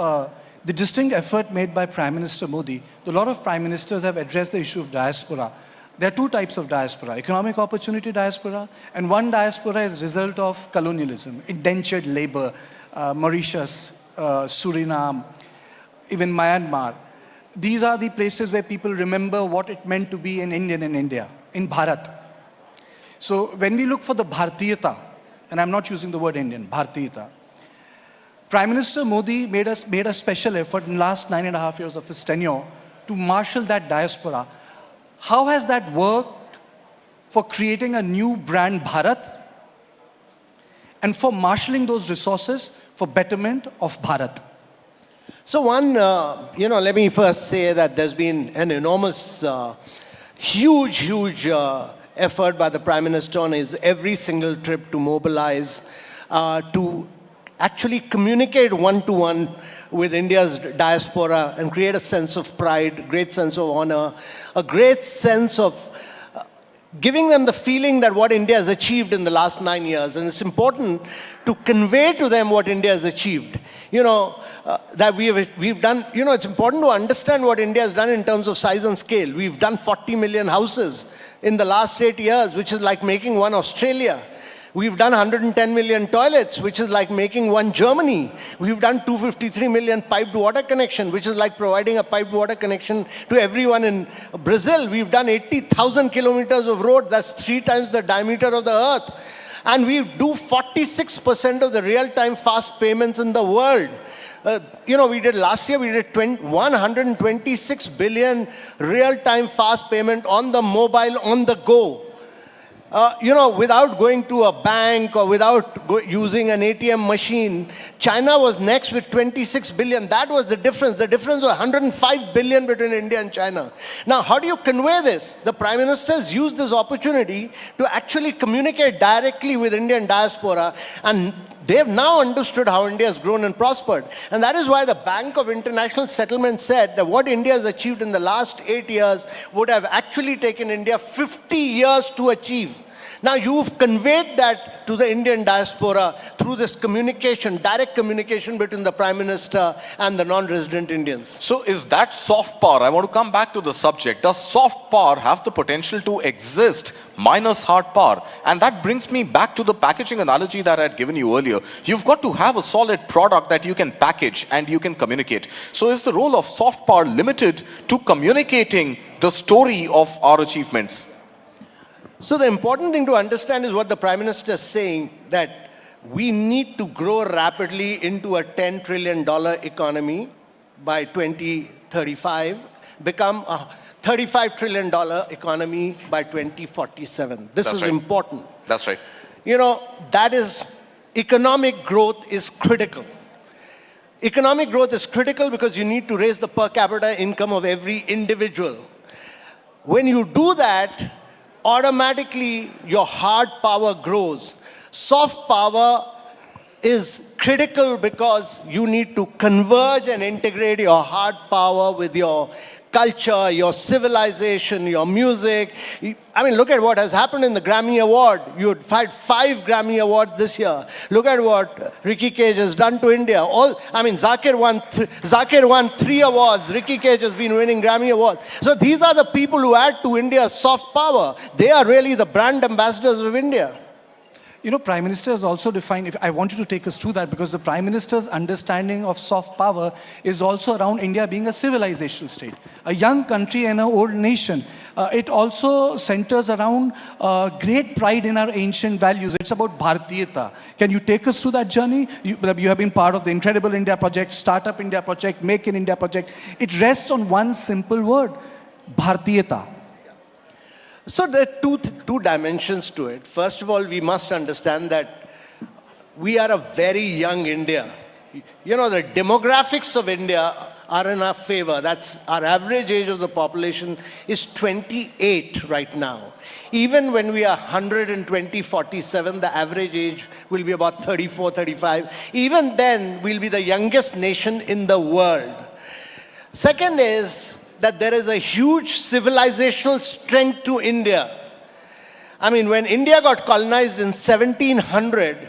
the distinct effort made by Prime Minister Modi? A lot of prime ministers have addressed the issue of diaspora. There are two types of diaspora: economic opportunity diaspora, and one diaspora is a result of colonialism, indentured labor, Mauritius, Suriname, even Myanmar. These are the places where people remember what it meant to be an Indian in India, in Bharat. So when we look for the Bhartiyata, and I'm not using the word Indian, Bhartiyata, Prime Minister Modi made a special effort in the last 9.5 years of his tenure to marshal that diaspora. How has that worked for creating a new brand Bharat and for marshalling those resources for betterment of Bharat? So one, you know, let me first say that there's been an enormous, huge effort by the Prime Minister on his every single trip to mobilize, to actually communicate one-to-one with India's diaspora and create a sense of pride, great sense of honor, a great sense of giving them the feeling that what India has achieved in the last 9 years. And it's important to convey to them what India has achieved. You know, that we've done, you know, it's important to understand what India has done in terms of size and scale. We've done 40 million houses in the last 8 years, which is like making one Australia. We've done 110 million toilets, which is like making one Germany. We've done 253 million piped water connection, which is like providing a piped water connection to everyone in Brazil. We've done 80,000 kilometers of road. That's 3 times the diameter of the earth. And we do 46% of the real-time fast payments in the world. You know, we did last year, we did 126 billion real-time fast payment on the mobile, on the go. You know, without going to a bank or without using an ATM machine. China was next with 26 billion. That was the difference. The difference was 105 billion between India and China. Now, how do you convey this? The Prime Minister has used this opportunity to actually communicate directly with Indian diaspora, and they've now understood how India has grown and prospered. And that is why the Bank of International Settlement said that what India has achieved in the last 8 years would have actually taken India 50 years to achieve. Now, you've conveyed that to the Indian diaspora through this communication, direct communication between the Prime Minister and the non-resident Indians. So is that soft power? I want to come back to the subject. Does soft power have the potential to exist minus hard power? And that brings me back to the packaging analogy that I had given you earlier. You've got to have a solid product that you can package and you can communicate. So is the role of soft power limited to communicating the story of our achievements? So the important thing to understand is what the Prime Minister is saying, that we need to grow rapidly into a $10 trillion economy by 2035, become a $35 trillion economy by 2047. This is important. That's right. You know, that is, economic growth is critical. Economic growth is critical because you need to raise the per capita income of every individual. When you do that, automatically your hard power grows. Soft power is critical because you need to converge and integrate your hard power with your culture, your civilization, your music. I mean, look at what has happened in the Grammy Award. You had 5 Grammy Awards this year. Look at what Ricky Cage has done to India. Zakir won 3 awards. Ricky Cage has been winning Grammy Awards. So these are the people who add to India's soft power. They are really the brand ambassadors of India. You know, Prime Minister has also defined, I want you to take us through that, because the Prime Minister's understanding of soft power is also around India being a civilizational state, a young country and an old nation. It also centers around great pride in our ancient values. It's about Bhartiyata. Can you take us through that journey? You have been part of the Incredible India Project, Startup India Project, Make in India Project. It rests on one simple word, Bhartiyata. So there are two dimensions to it. First of all, we must understand that we are a very young India. You know, the demographics of India are in our favor. That's our average age of the population is 28 right now. Even when we are 147, the average age will be about 34, 35. Even then, we'll be the youngest nation in the world. Second is that there is a huge civilizational strength to India. I mean, when India got colonized in 1700,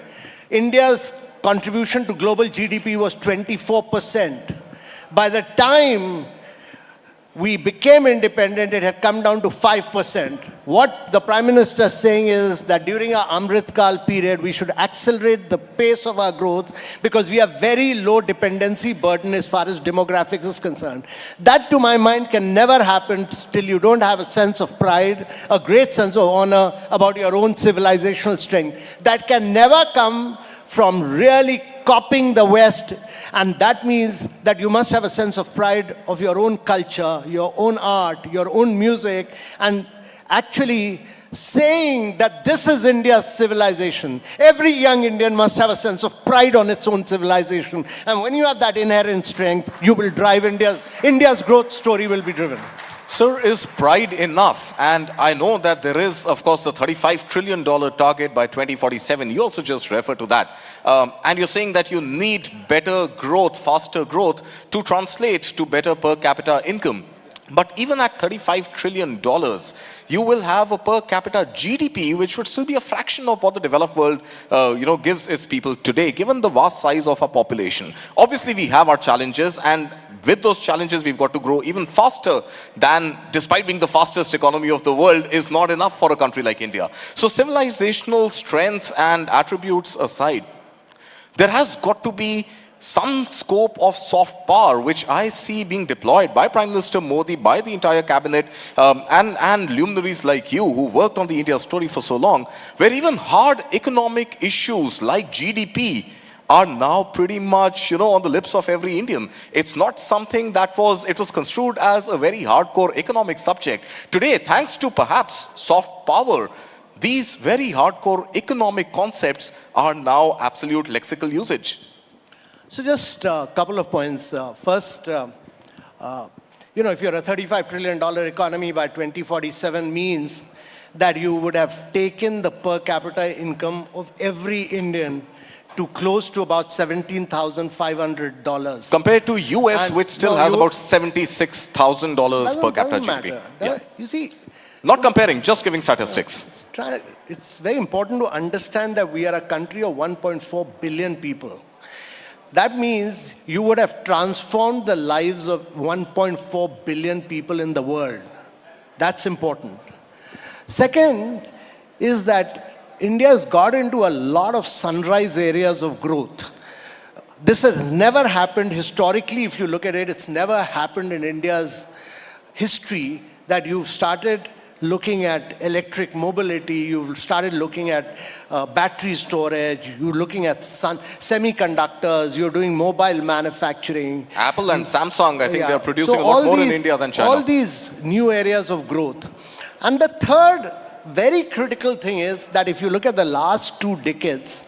India's contribution to global GDP was 24%. By the time we became independent, it had come down to 5%. What the Prime Minister is saying is that during our Amrit Kal period, we should accelerate the pace of our growth because we have very low dependency burden as far as demographics is concerned. That, to my mind, can never happen till you don't have a sense of pride, a great sense of honor about your own civilizational strength. That can never come from really copying the West. And that means that you must have a sense of pride of your own culture, your own art, your own music, and actually saying that this is India's civilization. Every young Indian must have a sense of pride on its own civilization. And when you have that inherent strength, you will drive India's growth story will be driven. Sir, is pride enough? And I know that there is, of course, the $35 trillion target by 2047. You also just refer to that. And you're saying that you need better growth, faster growth to translate to better per capita income. But even at $35 trillion, you will have a per capita GDP which would still be a fraction of what the developed world gives its people today, given the vast size of our population. Obviously, we have our challenges, and with those challenges, we've got to grow even faster than, despite being the fastest economy of the world, is not enough for a country like India. So civilizational strength and attributes aside, there has got to be some scope of soft power, which I see being deployed by Prime Minister Modi, by the entire cabinet, and luminaries like you who worked on the India story for so long, where even hard economic issues like GDP are now pretty much, on the lips of every Indian. It's not something that was construed as a very hardcore economic subject. Today, thanks to perhaps soft power, these very hardcore economic concepts are now absolute lexical usage. So just a couple of points. First, if you're a $35 trillion economy by 2047 means that you would have taken the per capita income of every Indian to close to about $17,500. Compared to US, which still has about $76,000 per capita GDP. Yeah. You see, not comparing, just giving statistics. It's very important to understand that we are a country of 1.4 billion people. That means you would have transformed the lives of 1.4 billion people in the world. That's important. Second is that India has got into a lot of sunrise areas of growth. This has never happened historically. If you look at it, it's never happened in India's history that you've started looking at electric mobility, you've started looking at battery storage, you're looking at semiconductors, you're doing mobile manufacturing. Apple and Samsung, I think they're producing a lot more in India than China. All these new areas of growth. And the third very critical thing is that if you look at the last 2 decades,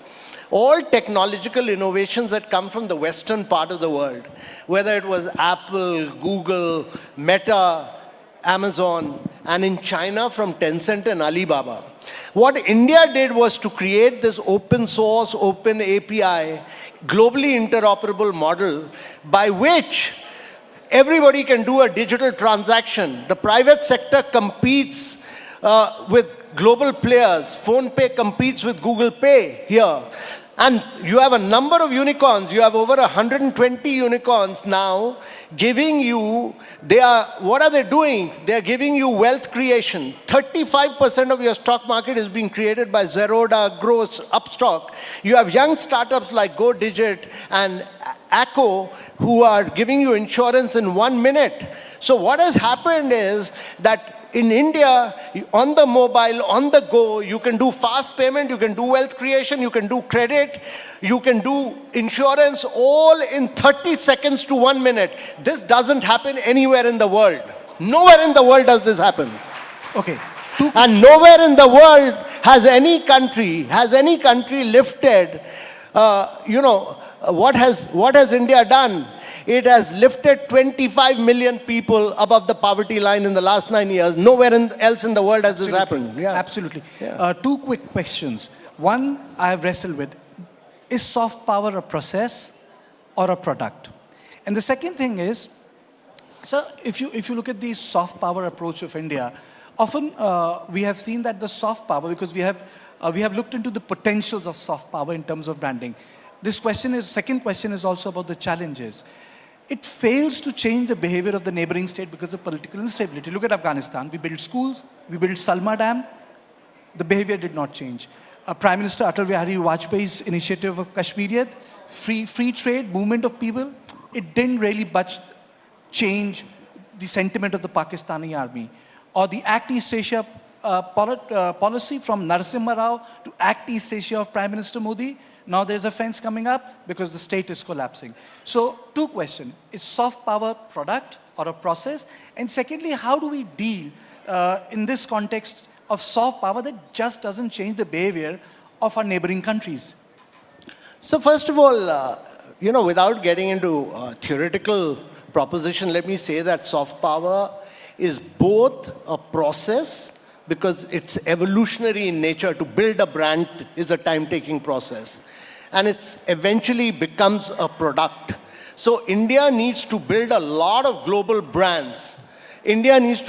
all technological innovations that come from the western part of the world, whether it was Apple, Google, Meta, Amazon, and in China from Tencent and Alibaba. What India did was to create this open source, open API, globally interoperable model by which everybody can do a digital transaction. The private sector competes with global players. PhonePe competes with Google Pay here. And you have a number of unicorns. You have over 120 unicorns now giving you, what are they doing? They are giving you wealth creation. 35% of your stock market is being created by Zerodha, Gross, Upstock. You have young startups like GoDigit and Acco who are giving you insurance in 1 minute. So what has happened is that in India, on the mobile, on the go, you can do fast payment, you can do wealth creation, you can do credit, you can do insurance, all in 30 seconds to 1 minute. This doesn't happen anywhere in the world. Nowhere in the world does this happen. Okay. And nowhere in the world has any country lifted, what has India done? it has lifted 25 million people above the poverty line in the last 9 years. Nowhere else in the world has this happened. Yeah. Absolutely. Two quick questions. One, I have wrestled with. Is soft power a process or a product? And the second thing is, sir, if you look at the soft power approach of India, often we have seen that the soft power, because we have looked into the potentials of soft power in terms of branding. Second question is also about the challenges. It fails to change the behavior of the neighboring state because of political instability. Look at Afghanistan. We built schools, we built Salma Dam. The behavior did not change. Prime Minister Atal Bihari Vajpayee's initiative of Kashmiriyat, free trade, movement of people, it didn't really change the sentiment of the Pakistani army. Or the Act East Asia policy from Narasimha Rao to Act East Asia of Prime Minister Modi. Now there's a fence coming up because the state is collapsing. So, two questions. Is soft power a product or a process? And secondly, how do we deal in this context of soft power that just doesn't change the behavior of our neighboring countries? So first of all, without getting into theoretical proposition, let me say that soft power is both a process, because it's evolutionary in nature. To build a brand is a time-taking process. And it eventually becomes a product. So India needs to build a lot of global brands. India's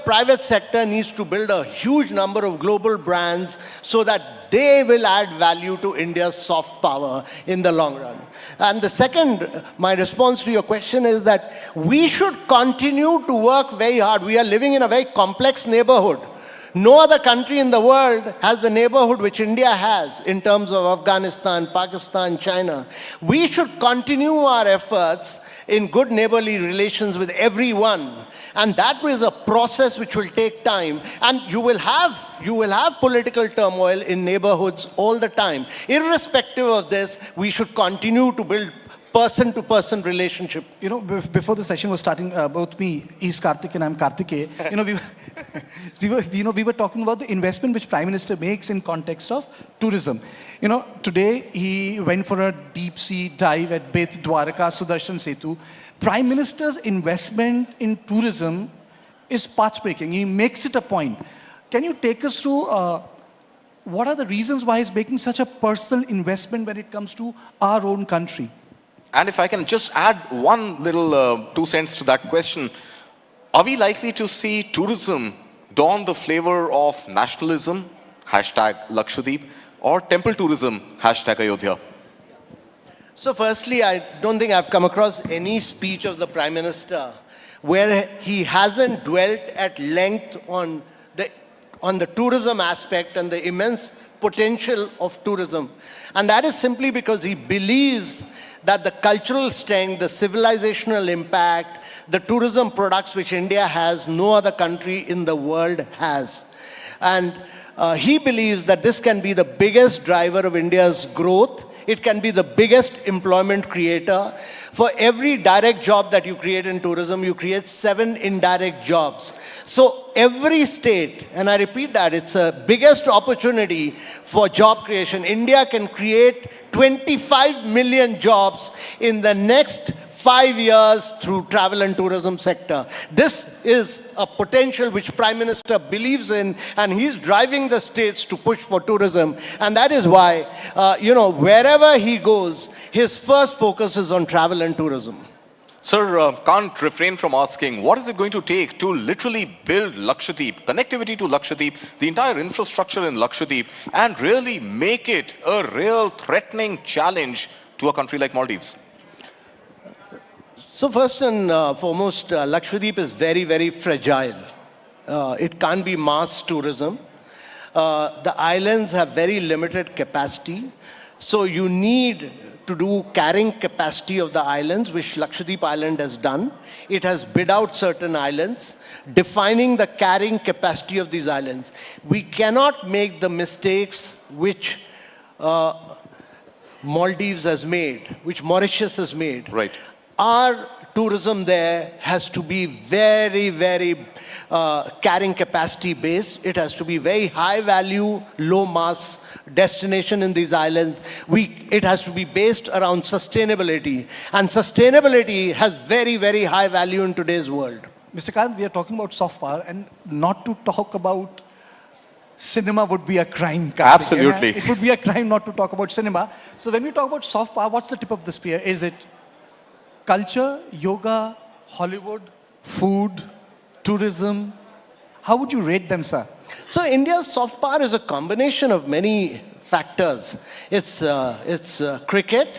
private sector needs to build a huge number of global brands so that they will add value to India's soft power in the long run. And the second, my response to your question is that we should continue to work very hard. We are living in a very complex neighborhood. No other country in the world has the neighborhood which India has in terms of Afghanistan, Pakistan, China. We should continue our efforts in good neighborly relations with everyone. And that is a process which will take time. And you will have political turmoil in neighborhoods all the time. Irrespective of this, we should continue to build person-to-person relationship. Before the session was starting, both me, he's Karthik and I'm Karthike. We were talking about the investment which Prime Minister makes in context of tourism. Today he went for a deep sea dive at Beth Dwarka Sudarshan Setu. Prime Minister's investment in tourism is path-breaking. He makes it a point. Can you take us through what are the reasons why he's making such a personal investment when it comes to our own country? And if I can just add one little 2 cents to that question, are we likely to see tourism don the flavor of nationalism, #Lakshadweep, or temple tourism, #Ayodhya? So firstly, I don't think I've come across any speech of the Prime Minister where he hasn't dwelt at length on the tourism aspect and the immense potential of tourism. And that is simply because he believes that the cultural strength, the civilizational impact, the tourism products which India has, no other country in the world has. And he believes that this can be the biggest driver of India's growth. It can be the biggest employment creator. For every direct job that you create in tourism, you create 7 indirect jobs. So every state, and I repeat that, it's a biggest opportunity for job creation. India can create 25 million jobs in the next 5 years through travel and tourism sector. This is a potential which Prime Minister believes in, and he's driving the states to push for tourism. And that is why, wherever he goes, his first focus is on travel and tourism. Sir, can't refrain from asking, what is it going to take to literally build Lakshadweep, connectivity to Lakshadweep, the entire infrastructure in Lakshadweep, and really make it a real threatening challenge to a country like Maldives? So first and foremost, Lakshadweep is very, very fragile. It can't be mass tourism. The islands have very limited capacity. So you need to do carrying capacity of the islands, which Lakshadweep Island has done. It has bid out certain islands, defining the carrying capacity of these islands. We cannot make the mistakes which Maldives has made, which Mauritius has made. Right. Our tourism there has to be very, very carrying capacity based. It has to be very high value, low mass destination in these islands. It has to be based around sustainability. And sustainability has very, very high value in today's world. Mr. Khan, we are talking about soft power, and not to talk about cinema would be a crime. Absolutely. It would be a crime not to talk about cinema. So when we talk about soft power, what's the tip of the spear? Is it culture, yoga, Hollywood, food, tourism? How would you rate them, sir? So India's soft power is a combination of many factors. It's cricket.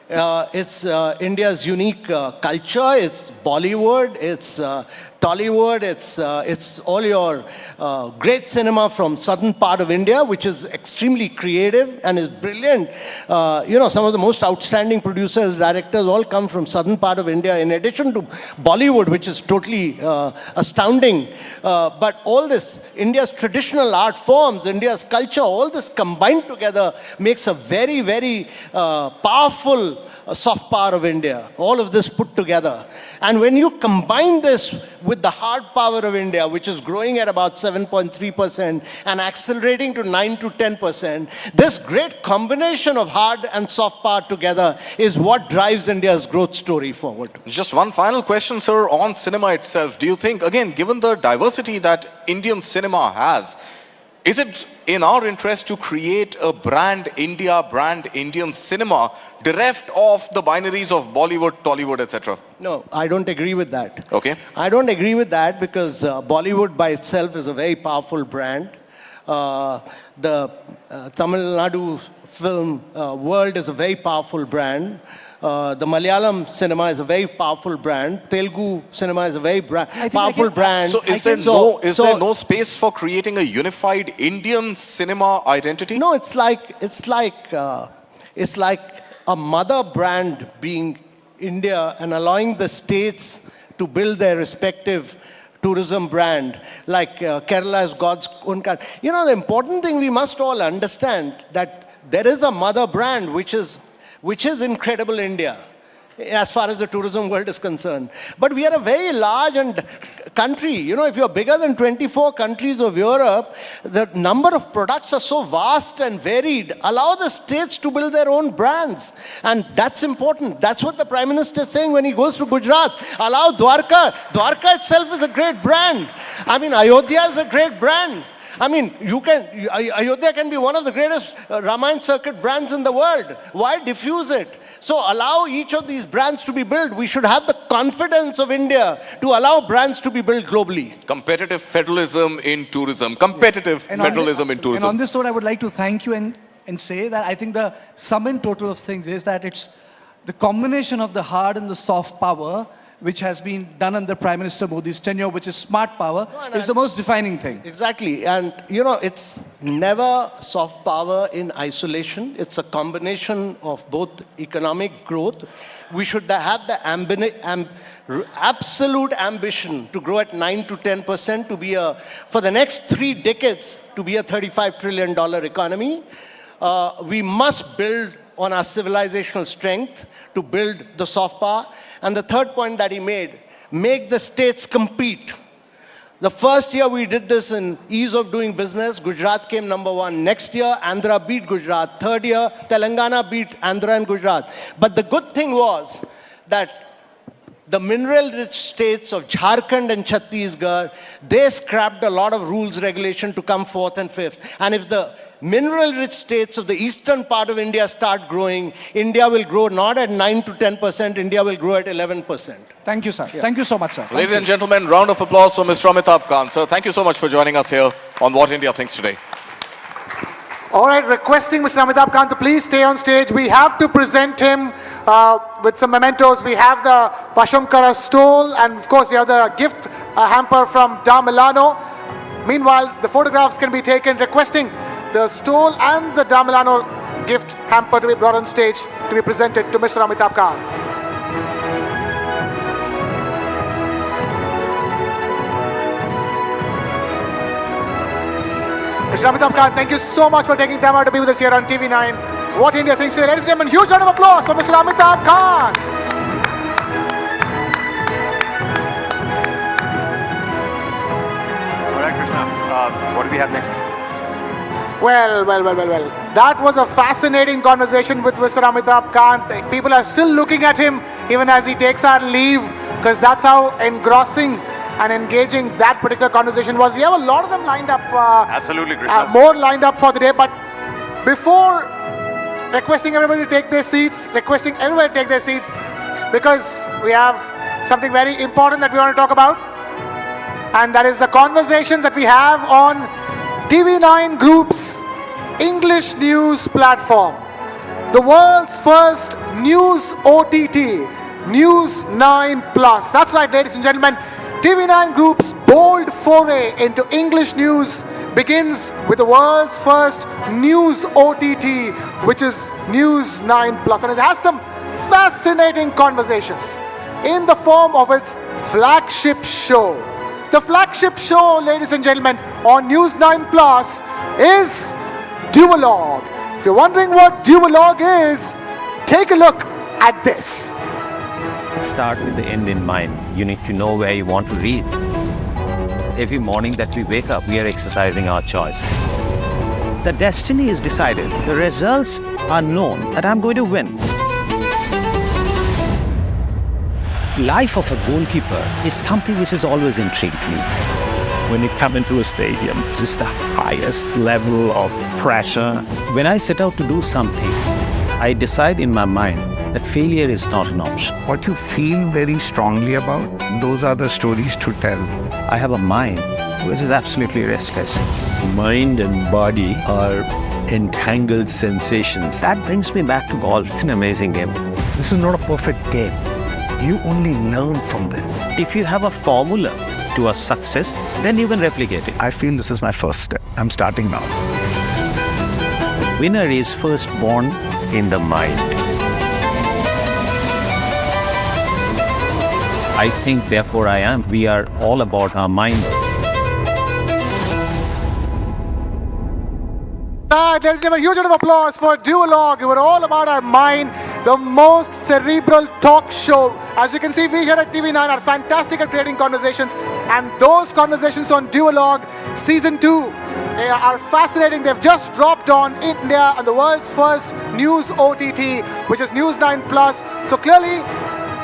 It's India's unique culture. It's Bollywood. It's Tollywood. It's all your great cinema from southern part of India, which is extremely creative and is brilliant. Some of the most outstanding producers, directors, all come from southern part of India. In addition to Bollywood, which is totally astounding. But all this, India's traditional art forms, India's culture, all this combined together makes a very, very powerful soft power of India. All of this put together. And when you combine this with the hard power of India, which is growing at about 7.3% and accelerating to 9 to 10%, this great combination of hard and soft power together is what drives India's growth story forward. Just one final question, sir, on cinema itself. Do you think, again, given the diversity that Indian cinema has, is it in our interest to create a brand India, brand Indian cinema, bereft of the binaries of Bollywood, Tollywood, etc.? No, I don't agree with that. Okay. I don't agree with that because Bollywood by itself is a very powerful brand. The Tamil Nadu film world is a very powerful brand. The Malayalam cinema is a very powerful brand. Telugu cinema is a very powerful brand. So is there no space for creating a unified Indian cinema identity? No, it's like a mother brand being India and allowing the states to build their respective tourism brand, like Kerala is God's own country. The important thing we must all understand that there is a mother brand which is Incredible India, as far as the tourism world is concerned. But we are a very large country. If you're bigger than 24 countries of Europe, the number of products are so vast and varied. Allow the states to build their own brands. And that's important. That's what the Prime Minister is saying when he goes to Gujarat. Allow Dwarka. Dwarka itself is a great brand. Ayodhya is a great brand. Ayodhya can be one of the greatest Ramayana circuit brands in the world. Why diffuse it? So allow each of these brands to be built. We should have the confidence of India to allow brands to be built globally. Competitive federalism in tourism. Competitive federalism in tourism. And on this note, I would like to thank you and say that I think the sum and total of things is that it's the combination of the hard and the soft power which has been done under Prime Minister Modi's tenure, which is smart power, is the most defining thing. Exactly. And, it's never soft power in isolation. It's a combination of both economic growth. We should have the absolute ambition to grow at 9 to 10%, to be for the next 3 decades, to be a $35 trillion economy. We must build on our civilizational strength to build the soft power. And the third point that he made, make the states compete. The first year we did this in ease of doing business, Gujarat came number 1. Next year, Andhra beat Gujarat. Third year, Telangana beat Andhra and Gujarat. But the good thing was that the mineral-rich states of Jharkhand and Chhattisgarh, they scrapped a lot of rules, regulation to come 4th and 5th. And if the mineral-rich states of the eastern part of India start growing, India will grow not at 9 to 10%, India will grow at 11%. Thank you, sir. Yeah. Thank you so much, sir. Ladies and gentlemen, round of applause for Mr. Amitabh Khan. Sir, thank you so much for joining us here on What India Thinks Today. All right, requesting Mr. Amitabh Khan to please stay on stage. We have to present him with some mementos. We have the Pashamkara stole, and of course we have the gift hamper from Da Milano. Meanwhile, the photographs can be taken, requesting the stole and the Da Milano gift hamper to be brought on stage to be presented to Mr. Amitabh Khan. Mr. Amitabh Khan, thank you so much for taking time out to be with us here on TV9. What India Thinks Today. Ladies and gentlemen, huge round of applause for Mr. Amitabh Khan. What do we have next? Well. That was a fascinating conversation with Mr. Amitabh Kant. People are still looking at him even as he takes our leave, because that's how engrossing and engaging that particular conversation was. We have a lot of them lined up. Absolutely, Krishna. More lined up for the day. But before requesting everybody to take their seats, because we have something very important that we want to talk about. And that is the conversations that we have on TV9 Group's English news platform. The world's first news OTT, News9 Plus. That's right, ladies and gentlemen. TV9 Group's bold foray into English news begins with the world's first news OTT, which is News9 Plus. And it has some fascinating conversations in the form of its flagship show. The flagship show, ladies and gentlemen, on News9 Plus is Duologue. If you're wondering what Duologue is, take a look at this. Start with the end in mind. You need to know where you want to reach. Every morning that we wake up, we are exercising our choice. The destiny is decided. The results are known that I'm going to win. Life of a goalkeeper is something which has always intrigued me. When you come into a stadium, this is the highest level of pressure. When I set out to do something, I decide in my mind that failure is not an option. What you feel very strongly about, those are the stories to tell. I have a mind which is absolutely restless. Mind and body are entangled sensations. That brings me back to golf. It's an amazing game. This is not a perfect game. You only learn from them. If you have a formula to a success, then you can replicate it. I feel this is my first step. I'm starting now. Winner is first born in the mind. I think, therefore I am. We are all about our mind. Ladies and gentlemen, huge round of applause for Duologue. We were all about our mind, the most cerebral talk show. As you can see, we here at TV9 are fantastic at creating conversations, and those conversations on Duologue Season 2, they are fascinating. They've just dropped on India and the world's first news OTT, which is News9 Plus. So clearly,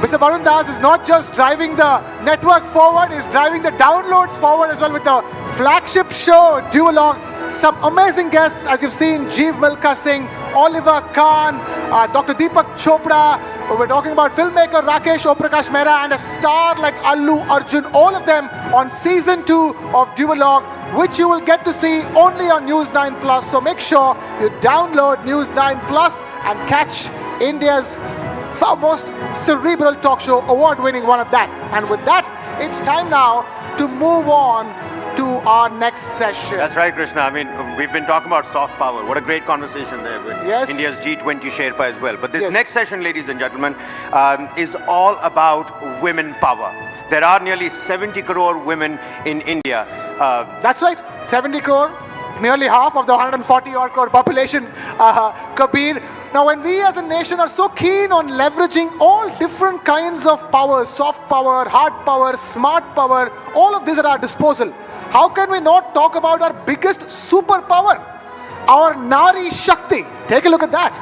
Mr. Barun Das is not just driving the network forward, he's driving the downloads forward as well with the flagship show, Duologue. Some amazing guests, as you've seen, Jeev Milkha Singh, Oliver Kahn, Dr. Deepak Chopra. We're talking about filmmaker Rakesh Oprakash Mehra and a star like Allu Arjun. All of them on Season 2 of Duologue, which you will get to see only on News9 Plus. So make sure you download News9 Plus and catch India's most cerebral talk show, award-winning one at that. And with that, it's time now to move on to our next session. That's right, Krishna. I mean, we've been talking about soft power. What a great conversation there with India's G20 Sherpa as well. But this next session, ladies and gentlemen, is all about women power. There are nearly 70 crore women in India. That's right, 70 crore. Nearly half of the 140-odd crore population, Kabir. Now, when we as a nation are so keen on leveraging all different kinds of power, soft power, hard power, smart power, all of these at our disposal, how can we not talk about our biggest superpower, our Nari Shakti? Take a look at that.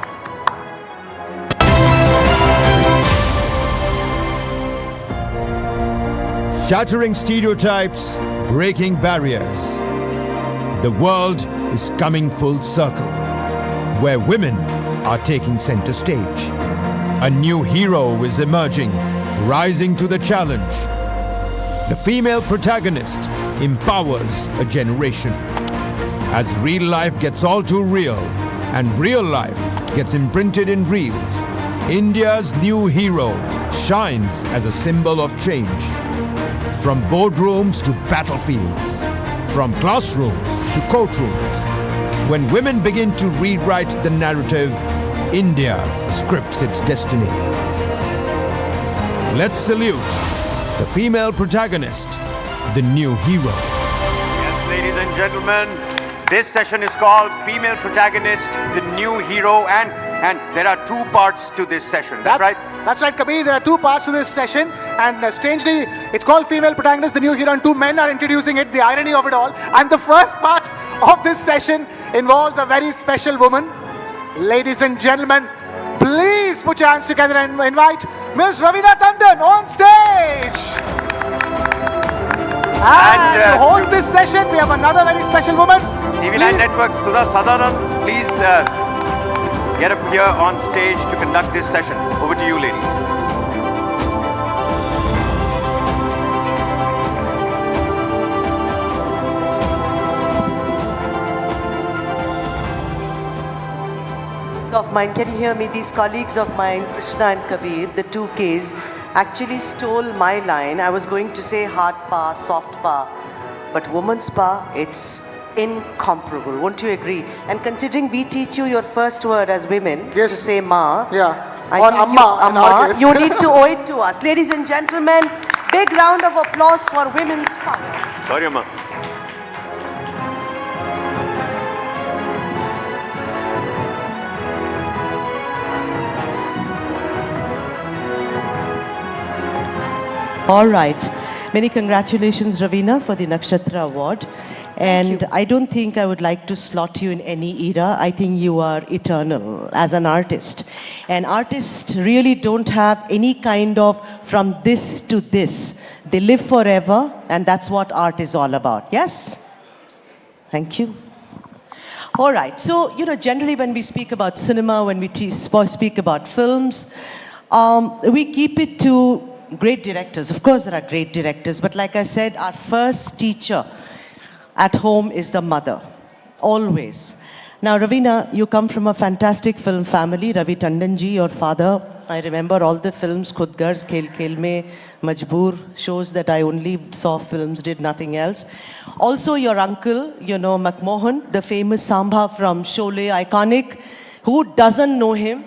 Shattering stereotypes, breaking barriers. The world is coming full circle, where women are taking center stage. A new hero is emerging, rising to the challenge. The female protagonist empowers a generation. As real life gets all too real, and real life gets imprinted in reels, India's new hero shines as a symbol of change. From boardrooms to battlefields, from classrooms to courtrooms. When women begin to rewrite the narrative, India scripts its destiny. Let's salute the female protagonist, the new hero. Yes, ladies and gentlemen, this session is called Female Protagonist, the New Hero, and And there are two parts to this session. That's right? That's right, Kabir. There are two parts to this session. And strangely, it's called Female Protagonist, the new hero, and two men are introducing it, the irony of it all. And the first part of this session involves a very special woman. Ladies and gentlemen, please put your hands together and invite Ms. Raveena Tandon on stage. And to host this session, we have another very special woman. TV9 Network's Sudha Sadanan, please get up here on stage to conduct this session. Over to you, ladies. Of mine, can you hear me? These colleagues of mine, Krishna and Kabir, the two Ks, actually stole my line. I was going to say hard pa, soft pa, but woman's pa, it's incomparable. Won't you agree? And considering we teach you your first word as women to say ma, or amma, you need to owe it to us. Ladies and gentlemen, big round of applause for women's pa. Sorry, Amma. All right. Many congratulations, Raveena, for the Nakshatra Award. And I don't think I would like to slot you in any era. I think you are eternal as an artist. And artists really don't have any kind of from this to this. They live forever, and that's what art is all about. Yes? Thank you. All right. So, generally when we speak about cinema, when we speak about films, we keep it to great directors. Of course, there are great directors. But like I said, our first teacher at home is the mother. Always. Now, Raveena, you come from a fantastic film family. Ravi Tandon ji, your father. I remember all the films, Khud Garz, Khel Khel Mein, Majboor, shows that I only saw films, did nothing else. Also, your uncle, McMohan, the famous Sambha from Sholay, iconic. Who doesn't know him?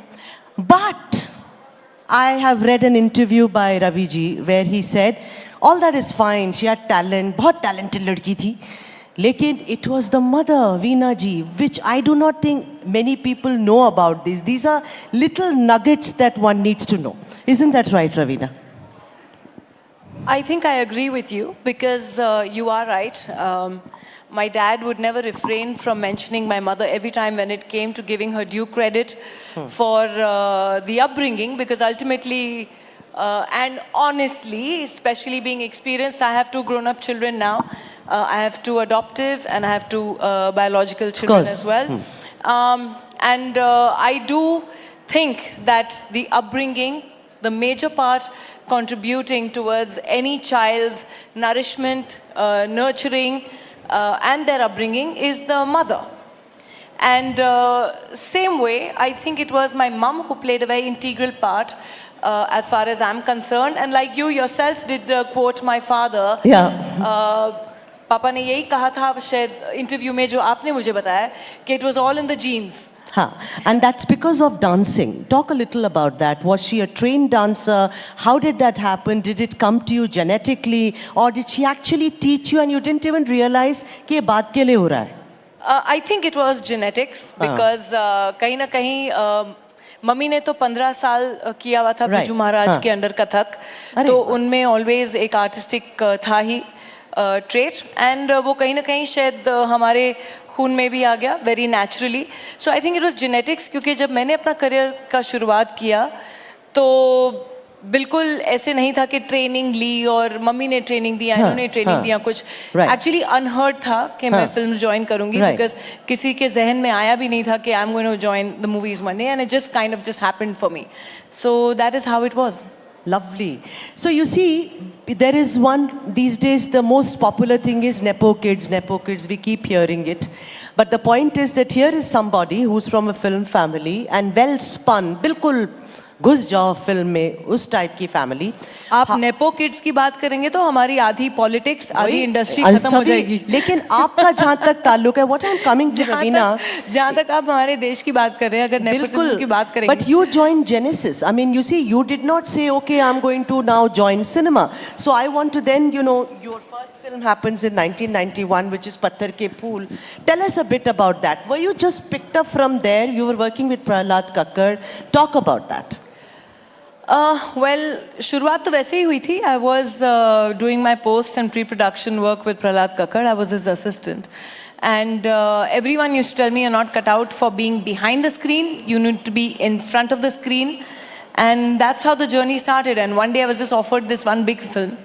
But I have read an interview by Ravi ji where he said, all that is fine, she had talent, बहुत talented ladki thi. Lekin it was the mother, Veena ji, which I do not think many people know about this. These are little nuggets that one needs to know. Isn't that right, Raveena? I think I agree with you because you are right. My dad would never refrain from mentioning my mother every time when it came to giving her due credit for the upbringing, because ultimately and honestly, especially being experienced, I have two grown-up children now. I have two adoptive and I have two biological children as well. And I do think that the upbringing, the major part contributing towards any child's nourishment, nurturing, and their upbringing is the mother. And same way, I think it was my mom who played a very integral part as far as I'm concerned. And like you yourself did quote my father. पापा ने यही कहा था शायद interview में जो आपने मुझे बताया कि it was all in the genes. And that's because of dancing. Talk a little about that. Was she a trained dancer? How did that happen? Did it come to you genetically? Or did she actually teach you and you didn't even realize कि ये बात के लिए हो रहा है? I think it was genetics because कहीं ना कहीं मम्मी ने तो 15 साल किया हुआ था बिरजू महाराज के अंडर कथक, तो उनमें always एक artistic था ही trait, and वो कहीं ना कहीं शायद हमारे खून में भी आ गया very naturally. So I think it was genetics, क्योंकि जब मैंने अपना करियर का शुरुआत किया तो बिल्कुल ऐसे नहीं था कि ट्रेनिंग ली और मम्मी ने ट्रेनिंग दिया, इन्होंने ट्रेनिंग दिया, कुछ एक्चुअली अनहर्ड था कि मैं फिल्म ज्वाइन करूंगी, बिकॉज किसी के जहन में आया भी नहीं था कि I am going to join the movies one day, and it just kind of just happened for me. So that is how it was. Lovely. So you see, there is one, these days the most popular thing is Nepo kids, we keep hearing it. But the point is that here is somebody who's from a film family and well spun, bilkul घुस जाओ film में, उस type की family. आप nepo kids की बात करेंगे तो हमारी आधी पॉलिटिक्स, आधी इंडस्ट्री खत्म हो जाएगी. लेकिन आपका जहाँ तक ताल्लुक है, what I'm coming to, Raveena, जहाँ तक आप हमारे देश की बात कर रहे हैं, अगर नेपोटिज्म की बात करेंगे. But you joined Genesis. I mean, you see, you did not say, okay, I'm going to now join cinema. So I want to then, you know, your first film happens in 1991, which is Patthar Ke Phool. Tell us a bit about that. Were you just picked up from there? You were working with Prahlad Kakkar. Talk about that. Well, शुरुआत तो वैसे ही हुई थी. I was doing my post and pre-production work with Prahlad Kakkar. I was his assistant. And everyone used to tell me, you're not cut out for being behind the screen. You need to be in front of the screen. And that's how the journey started. And one day I was just offered this one big film.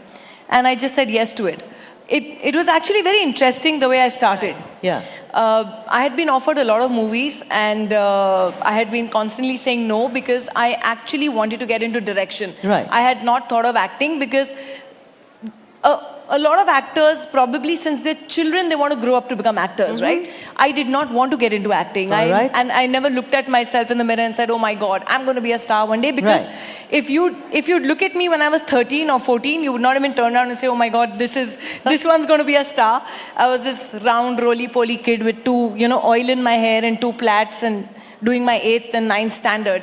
And I just said yes to it. It was actually very interesting the way I started. Yeah. I had been offered a lot of movies and I had been constantly saying no because I actually wanted to get into direction. Right. I had not thought of acting because a lot of actors, probably since they're children, they want to grow up to become actors, right? I did not want to get into acting. And I never looked at myself in the mirror and said, oh my God, I'm going to be a star one day. Because if you'd look at me when I was 13 or 14, you would not even turn around and say, oh my God, this one's going to be a star. I was this round, roly-poly kid with two, oil in my hair and two plaits and doing my 8th and 9th standard.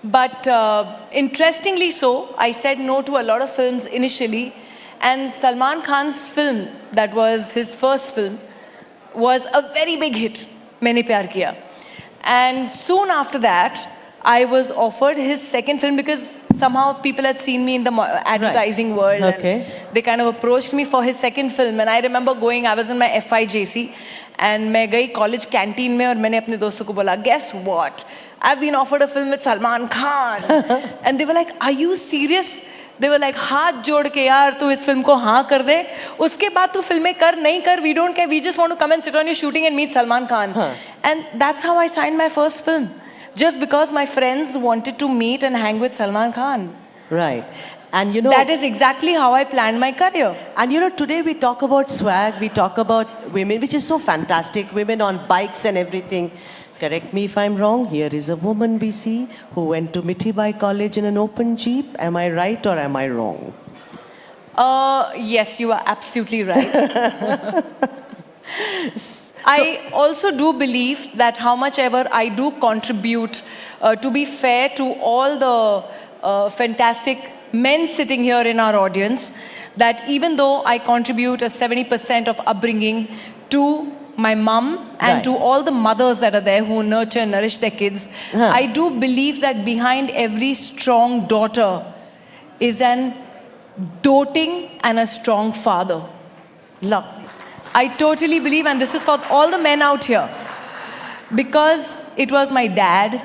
But interestingly so, I said no to a lot of films initially. And Salman Khan's film, that was his first film, was a very big hit, Maine Pyar Kiya. And soon after that, I was offered his second film because somehow people had seen me in the advertising world. And they kind of approached me for his second film. And I remember going, I was in my FIJC, and I went to college canteen mein, and I told my friends, guess what? I've been offered a film with Salman Khan. And they were like, are you serious? They were like, हाथ जोड़ के यार तू इस film को हाँ कर दे, उसके बाद तू फिल्में कर नहीं कर, we don't care, we just want to come and sit on your shooting and meet Salman Khan. And that's how I signed my first film, just because my friends wanted to meet and hang with Salman Khan. Right. And that is exactly how I planned my career. And today we talk about swag, we talk about women, which is so fantastic, women on bikes and everything. Correct me if I'm wrong, here is a woman we see who went to Mithibai College in an open jeep. Am I right or am I wrong? Yes, you are absolutely right. I also do believe that how much ever I do contribute, to be fair to all the fantastic men sitting here in our audience, that even though I contribute a 70% of upbringing to my mom and to all the mothers that are there who nurture and nourish their kids, I do believe that behind every strong daughter is an doting and a strong father. Love. I totally believe, and this is for all the men out here, because it was my dad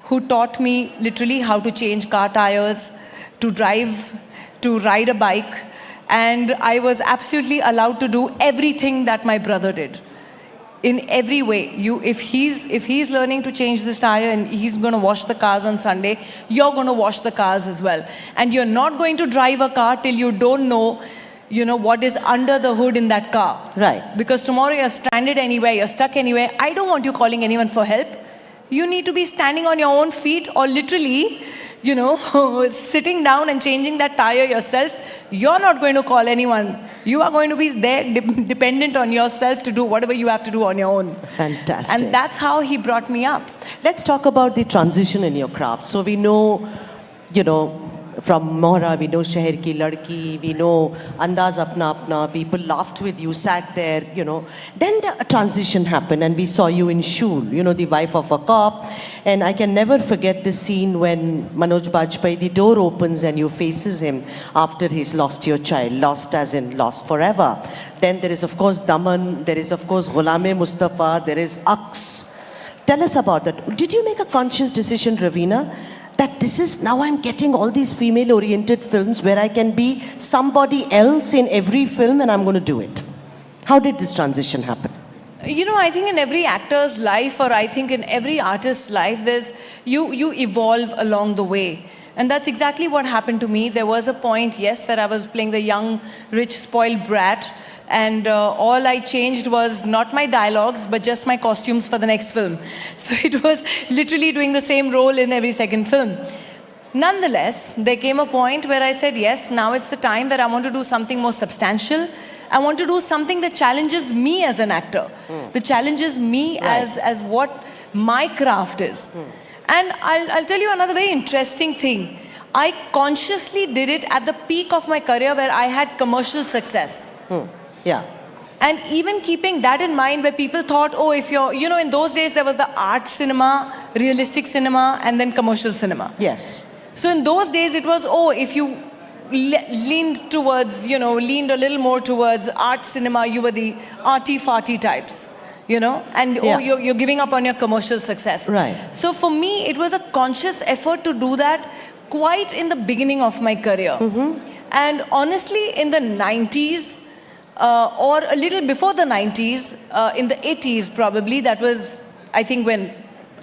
who taught me literally how to change car tires, to drive, to ride a bike, and I was absolutely allowed to do everything that my brother did. In every way. If he's learning to change this tire and he's going to wash the cars on Sunday, you're going to wash the cars as well. And you're not going to drive a car till you don't know, what is under the hood in that car. Right. Because tomorrow you're stranded anywhere, you're stuck anywhere. I don't want you calling anyone for help. You need to be standing on your own feet or literally, sitting down and changing that tire yourself. You're not going to call anyone. You are going to be there dependent on yourself to do whatever you have to do on your own. Fantastic. And that's how he brought me up. Let's talk about the transition in your craft. So we know, from Mohra, we know Sheher Ki Ladki, we know Andaz Apna Apna, people laughed with you, sat there, Then the transition happened and we saw you in Shul, the wife of a cop. And I can never forget the scene when Manoj Bajpayee, the door opens and you faces him after he's lost your child, lost as in lost forever. Then there is of course Daman, there is of course Ghulam-e Mustafa, there is Aks. Tell us about that. Did you make a conscious decision, Raveena, that this is, now I'm getting all these female-oriented films where I can be somebody else in every film and I'm going to do it? How did this transition happen? I think in every actor's life, or I think in every artist's life, you evolve along the way. And that's exactly what happened to me. There was a point, yes, where I was playing the young, rich, spoiled brat. And all I changed was not my dialogues, but just my costumes for the next film. So it was literally doing the same role in every second film. Nonetheless, there came a point where I said, yes, now it's the time where I want to do something more substantial. I want to do something that challenges me as an actor, that challenges me as what my craft is. And I'll tell you another very interesting thing. I consciously did it at the peak of my career where I had commercial success. Yeah. And even keeping that in mind, where people thought, oh, if you're, you know, in those days there was the art cinema, realistic cinema, and then commercial cinema. Yes. So in those days it was, oh, if you leaned towards, you know, leaned a little more towards art cinema, you were the arty-farty types, you know, and oh, you're giving up on your commercial success. Right. So for me, it was a conscious effort to do that quite in the beginning of my career. And honestly, in the 90s, or a little before the 90s, in the 80s probably, that was, I think, when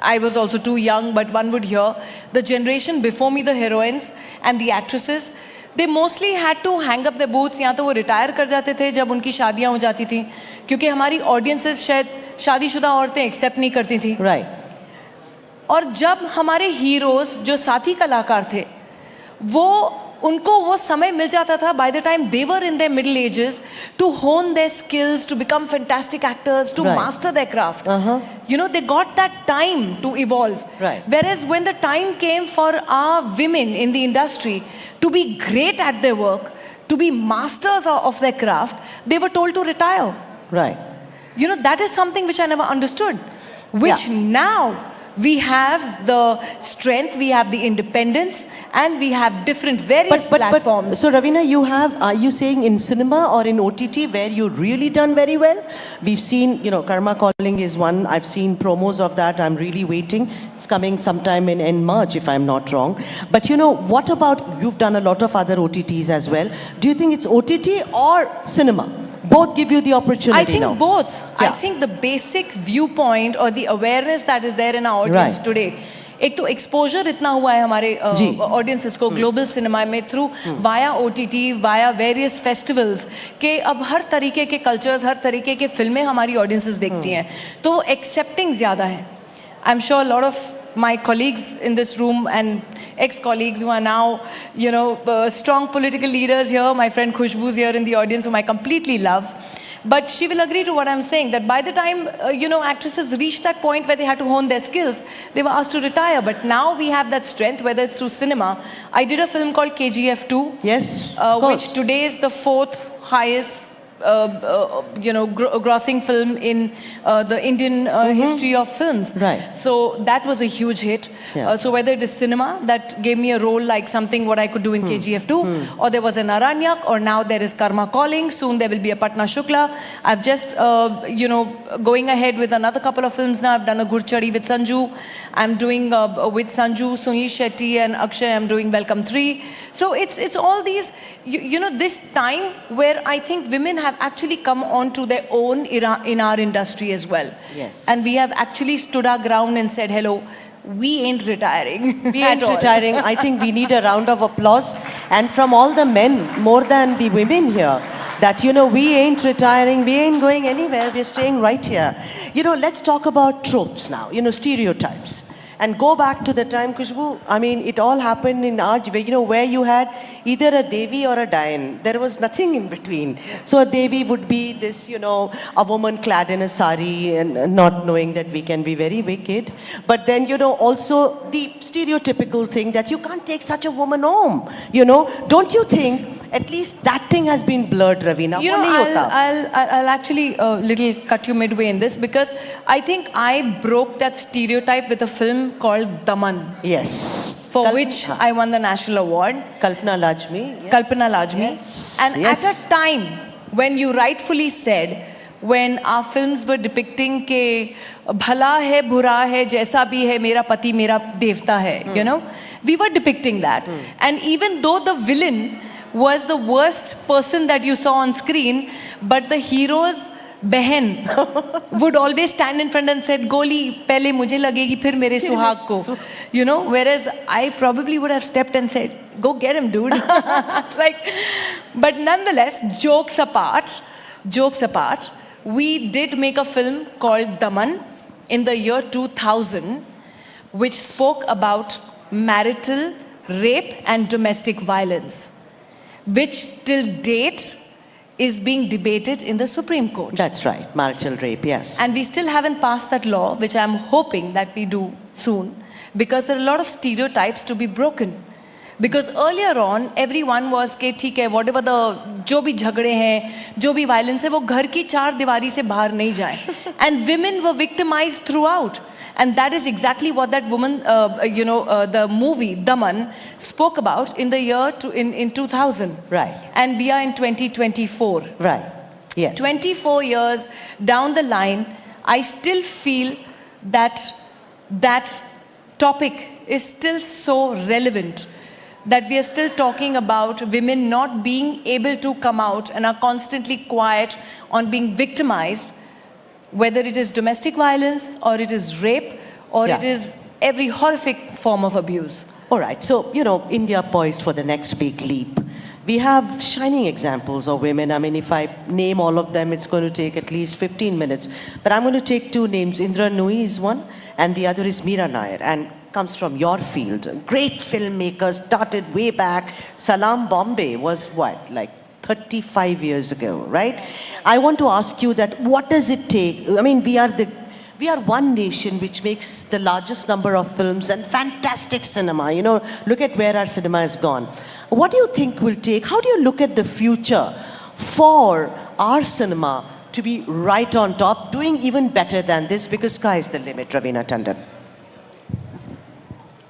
I was also too young, but one would hear, the generation before me, the heroines and the actresses, they mostly had to hang up their boots, या तो वो retire कर जाते थे जब उनकी शादियां हो जाती थी, क्योंकि हमारी audiences शायद शादीशुदा औरतें accept नहीं करती थी. Right. और जब हमारे heroes जो साथी कलाकार थे, उनको वो समय मिल जाता था by the time they were in their middle ages to hone their skills, to become fantastic actors, to master their craft. You know, they got that time to evolve. Right. Whereas when the time came for our women in the industry to be great at their work, to be masters of their craft, they were told to retire. Right. You know, that is something which I never understood. Which now we have the strength, we have the independence, and we have different various platforms. So Ravina, are you saying in cinema or in OTT where you really done very well? We've seen, you know, Karma Calling is one. I've seen promos of that. I'm really waiting. It's coming sometime in March, if I'm not wrong. But you know, what about, you've done a lot of other OTTs as well. Do you think it's OTT or cinema? Both give you the opportunity. I think now. both. Yeah. I think the basic viewpoint or the awareness that is there in our audience today. एक तो exposure इतना हुआ है हमारे audiences को global cinema में through via OTT, via various festivals कि अब हर तरीके के cultures, हर तरीके के फिल्में हमारी audiences देखती हैं. तो accepting ज़्यादा है. I'm sure a lot of my colleagues in this room and ex-colleagues who are now, you know, strong political leaders here, my friend Khushbu's here in the audience, whom I completely love. But she will agree to what I'm saying, that by the time, you know, actresses reached that point where they had to hone their skills, they were asked to retire. But now we have that strength, whether it's through cinema. I did a film called KGF 2. Yes, which today is the 4th highest you know, grossing film in the Indian history of films. Right. So that was a huge hit. Yeah. So whether it is cinema that gave me a role like something what I could do in KGF 2, or there was an Aranyak, or now there is Karma Calling, soon there will be a Patna Shukla. I've just, you know, going ahead with another couple of films now. I've done a Gurchadi with Sanju. I'm doing with Sanju, Sunil Shetty and Akshay, I'm doing Welcome 3. So it's all these, you know, this time where I think women have actually come onto their own in our industry as well. Yes. And we have actually stood our ground and said, hello, we ain't retiring. We ain't retiring. I think we need a round of applause. And from all the men, more than the women here, that, you know, we ain't retiring, we ain't going anywhere, we're staying right here. You know, let's talk about tropes now, you know, stereotypes. And go back to the time, Khushbu, I mean, it all happened in our, you know, where you had either a Devi or a Dayan. There was nothing in between. So a Devi would be this, you know, a woman clad in a sari and not knowing that we can be very wicked. But then, you know, also the stereotypical thing that you can't take such a woman home. You know, don't you think at least that thing has been blurred, Ravina? You know, I'll actually little cut you midway in this, because I think I broke that stereotype with a film called Daman. Yes. For which I won the national award. Kalpana Lajmi. Yes. Kalpana Lajmi. Yes. And at a time when you rightfully said, when our films were depicting ke bhala hai, bura hai, jaisa bhi hai, mera pati, mera devta hai, you know, we were depicting that. And even though the villain was the worst person that you saw on screen, but the hero's बहन would always stand in front and said, गोली पहले मुझे लगेगी फिर मेरे सुहाग को. You know, whereas I probably would have stepped and said, go get him, dude. It's like, but nonetheless, jokes apart, we did make a film called Daman in the year 2000, which spoke about marital rape and domestic violence, which till date is being debated in the Supreme Court. That's right, marital rape, yes. And we still haven't passed that law, which I'm hoping that we do soon, because there are a lot of stereotypes to be broken. Because earlier on, everyone was कि ठीक है, whatever the जो भी झगड़े हैं, जो भी violence है, वो घर की चार दीवारी से बाहर नहीं जाए. And women were victimized throughout. And that is exactly what that woman, the movie Daman spoke about in the year in 2000. Right. And we are in 2024. Right. Yes. 24 years down the line, I still feel that that topic is still so relevant, that we are still talking about women not being able to come out and are constantly quiet on being victimized, whether it is domestic violence or it is rape or it is every horrific form of abuse. All right, so, India poised for the next big leap. We have shining examples of women. I mean, if I name all of them, it's going to take at least 15 minutes. But I'm going to take two names. Indra Nui is one, and the other is Meera Nair, and comes from your field. Great filmmaker, started way back. Salam Bombay was what, like 35 years ago, right? I want to ask you that, what does it take? I mean, we are one nation which makes the largest number of films and fantastic cinema. Look at where our cinema has gone. What do you think will take? How do you look at the future for our cinema to be right on top, doing even better than this? Because sky is the limit, Raveena Tandon.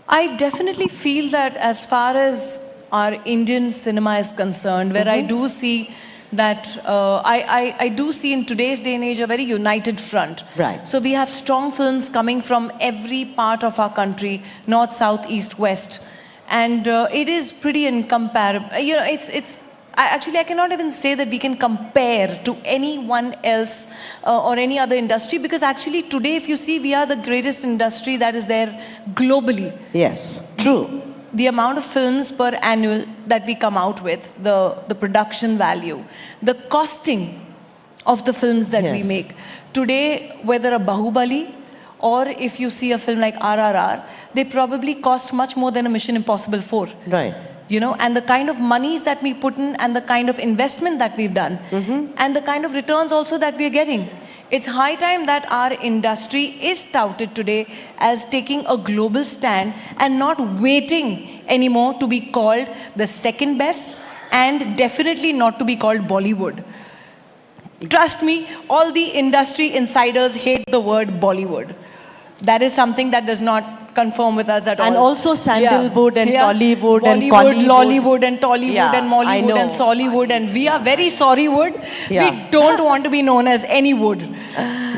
I definitely feel that as far as our Indian cinema is concerned, where I do see that I do see in today's day and age a very united front. Right. So we have strong films coming from every part of our country, north, south, east, west. And it is pretty incomparable. I cannot even say that we can compare to anyone else or any other industry, because actually today, if you see, we are the greatest industry that is there globally. Yes, true. The amount of films per annual that we come out with, the production value, the costing of the films that we make. Today, whether a Bahubali or if you see a film like RRR, they probably cost much more than a Mission Impossible 4. Right. And the kind of monies that we put in and the kind of investment that we've done and the kind of returns also that we're getting. It's high time that our industry is touted today as taking a global stand and not waiting anymore to be called the second best and definitely not to be called Bollywood. Trust me, all the industry insiders hate the word Bollywood. That is something that does not conform with us at all. And also Sandalwood and Tollywood and Bollywood, Collywood. Lollywood and Tollywood and Mollywood and Sollywood, and we are very sorry wood. We don't want to be known as any wood.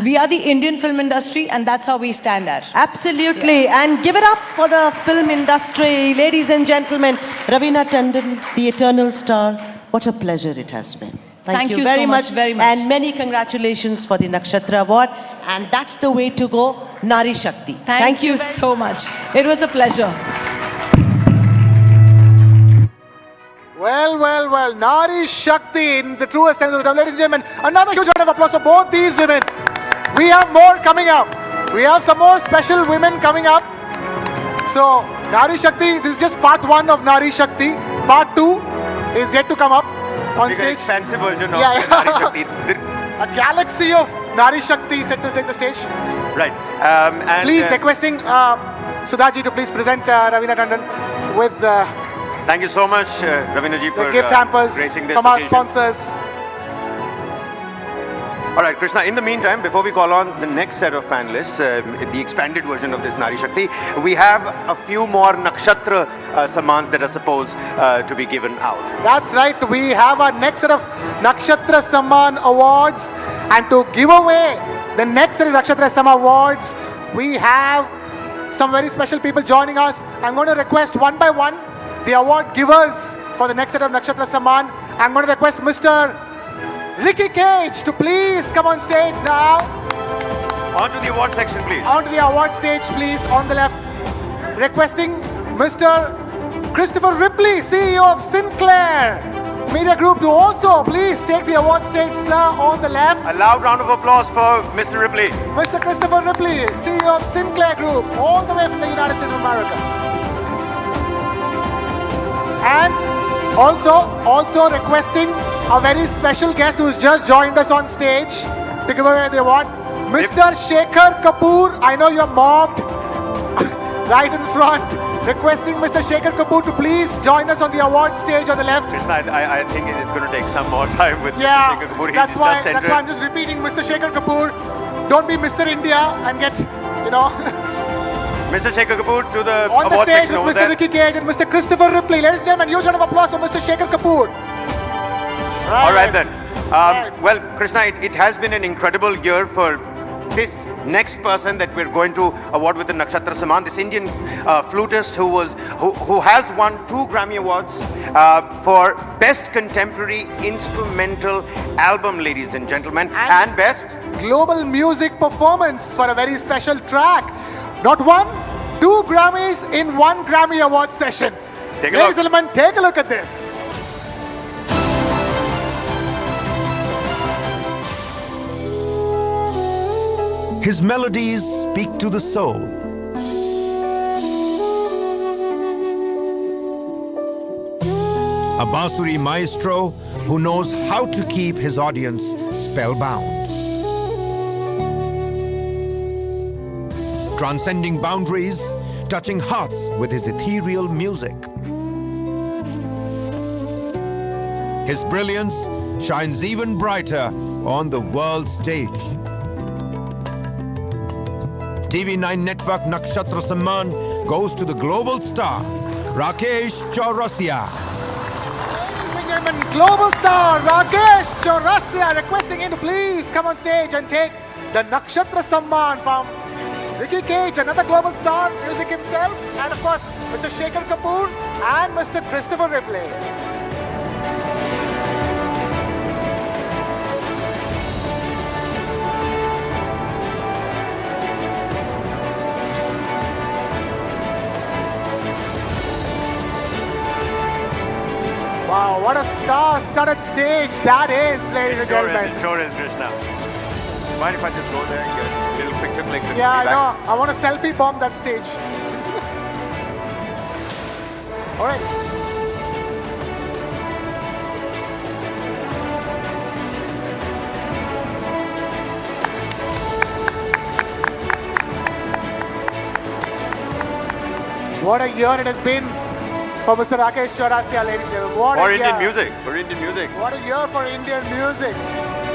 We are the Indian film industry, and that's how we stand at. Absolutely. And give it up for the film industry. Ladies and gentlemen, Raveena Tandon, the eternal star. What a pleasure it has been. Thank you very much. And many congratulations for the Nakshatra Award. And that's the way to go, Nari Shakti. Thank you so much. It was a pleasure. Well, Nari Shakti in the truest sense of the term. Ladies and gentlemen, another huge round of applause for both these women. We have more coming up. We have some more special women coming up. So, Nari Shakti, this is just part 1 of Nari Shakti. Part 2 is yet to come up on stage. An expansive version of Nari Shakti. A galaxy of Nari Shakti set to take the stage. Right. Please requesting Sudhaji to please present Raveena Tandon with thank you so much, Raveena ji, for gift hampers gracing this from occasion. our sponsors. All right, Krishna, in the meantime, before we call on the next set of panelists, the expanded version of this Nari Shakti, we have a few more Nakshatra Samans that are supposed to be given out. That's right. We have our next set of Nakshatra Samaan awards. And to give away the next set of Nakshatra Samaan awards, we have some very special people joining us. I'm going to request one by one the award givers for the next set of Nakshatra Samaan. I'm going to request Mr. Ricky Cage to please come on stage now. On to the award section, please. On to the award stage, please, on the left. Requesting Mr. Christopher Ripley, CEO of Sinclair Media Group, to also please take the award stage, sir, on the left. A loud round of applause for Mr. Ripley. Mr. Christopher Ripley, CEO of Sinclair Group, all the way from the United States of America. And also requesting a very special guest who's just joined us on stage to give away the award, Mr. Shekhar Kapoor. I know you're mobbed right in front. Requesting Mr. Shekhar Kapoor to please join us on the award stage on the left. Krishna, I think it's going to take some more time with Yeah, Mr. Shekhar Kapoor. that's why I'm just repeating, Mr. Shekhar Kapoor. Don't be Mr. India and get, Mr. Shekhar Kapoor to the on the award stage section with over Mr. there. Ricky Cage and Mr. Christopher Ripley. Ladies and gentlemen, huge round of applause for Mr. Shekhar Kapoor. All right then. Well, Krishna, it has been an incredible year for this next person that we're going to award with the Nakshatra Samaan, this Indian flutist who has won 2 Grammy Awards for Best Contemporary Instrumental Album, ladies and gentlemen, and Best Global Music Performance for a very special track. Not 1, 2 Grammys in 1 Grammy Award session. Take a Ladies look. and gentlemen, take a look at this. His melodies speak to the soul. A Bansuri maestro who knows how to keep his audience spellbound. Transcending boundaries, touching hearts with his ethereal music. His brilliance shines even brighter on the world stage. TV9 Network Nakshatra Samaan goes to the global star, Rakesh Chaurasia. Ladies and gentlemen, global star Rakesh Chaurasia requesting him to please come on stage and take the Nakshatra Samaan from Ricky Cage, another global star, music himself, and of course, Mr. Shekhar Kapoor and Mr. Christopher Ripley. Wow, what a star-studded stage that is, ladies and gentlemen. It sure is, Krishna. Mind if I just go there and get a little picture click? Yeah, I know. I want a selfie bomb that stage. All right. What a year it has been for Mr. Rakesh Chaurasia, ladies and gentlemen. What For a Indian year. music. For Indian music. What a year for Indian music.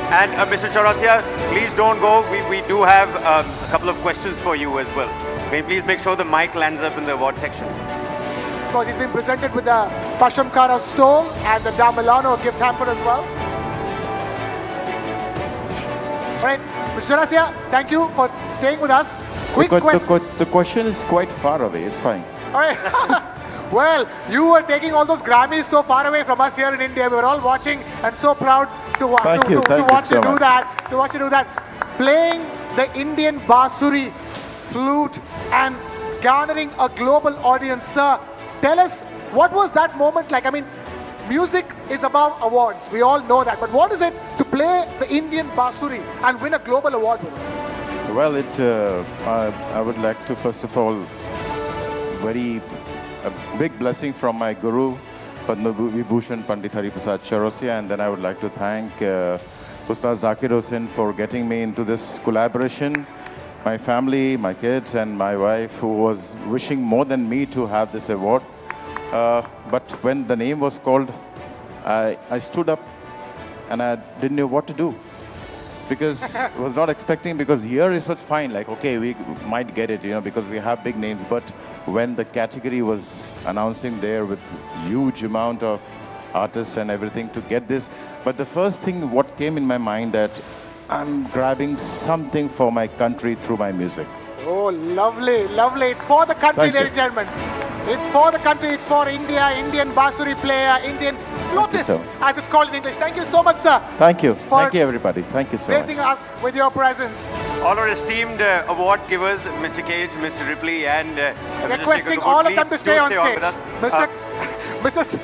And Mr. Chaurasia, please don't go. We do have a couple of questions for you as well. May you please make sure the mic lands up in the award section. Of course, he's been presented with the Pashamkara stole and the Da Milano gift hamper as well. All right, Mr. Chaurasia, thank you for staying with us. Quick question. The question is quite far away. It's fine. All right. Well, you were taking all those Grammys so far away from us here in India. We were all watching and so proud to watch Thank you you so do much. that. To watch you do that. Playing the Indian Bansuri flute and garnering a global audience. Sir, tell us, what was that moment like? I mean, music is above awards. We all know that. But what is it to play the Indian Bansuri and win a global award with it? Well, I would like to first of all, a big blessing from my guru, Padma Vibhushan Pandit Hari Prasad Chaurasia, and then I would like to thank Ustad Zakir Hussain for getting me into this collaboration. My family, my kids, and my wife, who was wishing more than me to have this award. But when the name was called, I stood up and I didn't know what to do. Because I was not expecting, because here it was fine, like, okay, we might get it, because we have big names. But when the category was announcing there with huge amount of artists and everything to get this, but the first thing what came in my mind that I'm grabbing something for my country through my music. Oh, lovely, lovely. It's for the country, Thank you. ladies and gentlemen. It's for the country, it's for India, Indian Bansuri player, Indian flautist, sir. as it's called in English. Thank you so much, sir. Thank you. For Thank you, everybody. Thank you so much. gracing us with your presence. All our esteemed award givers, Mr. Cage, Mr. Ripley, and Mr. Requesting Shekhar Kapoor, all of them please to stay do on with stage. us.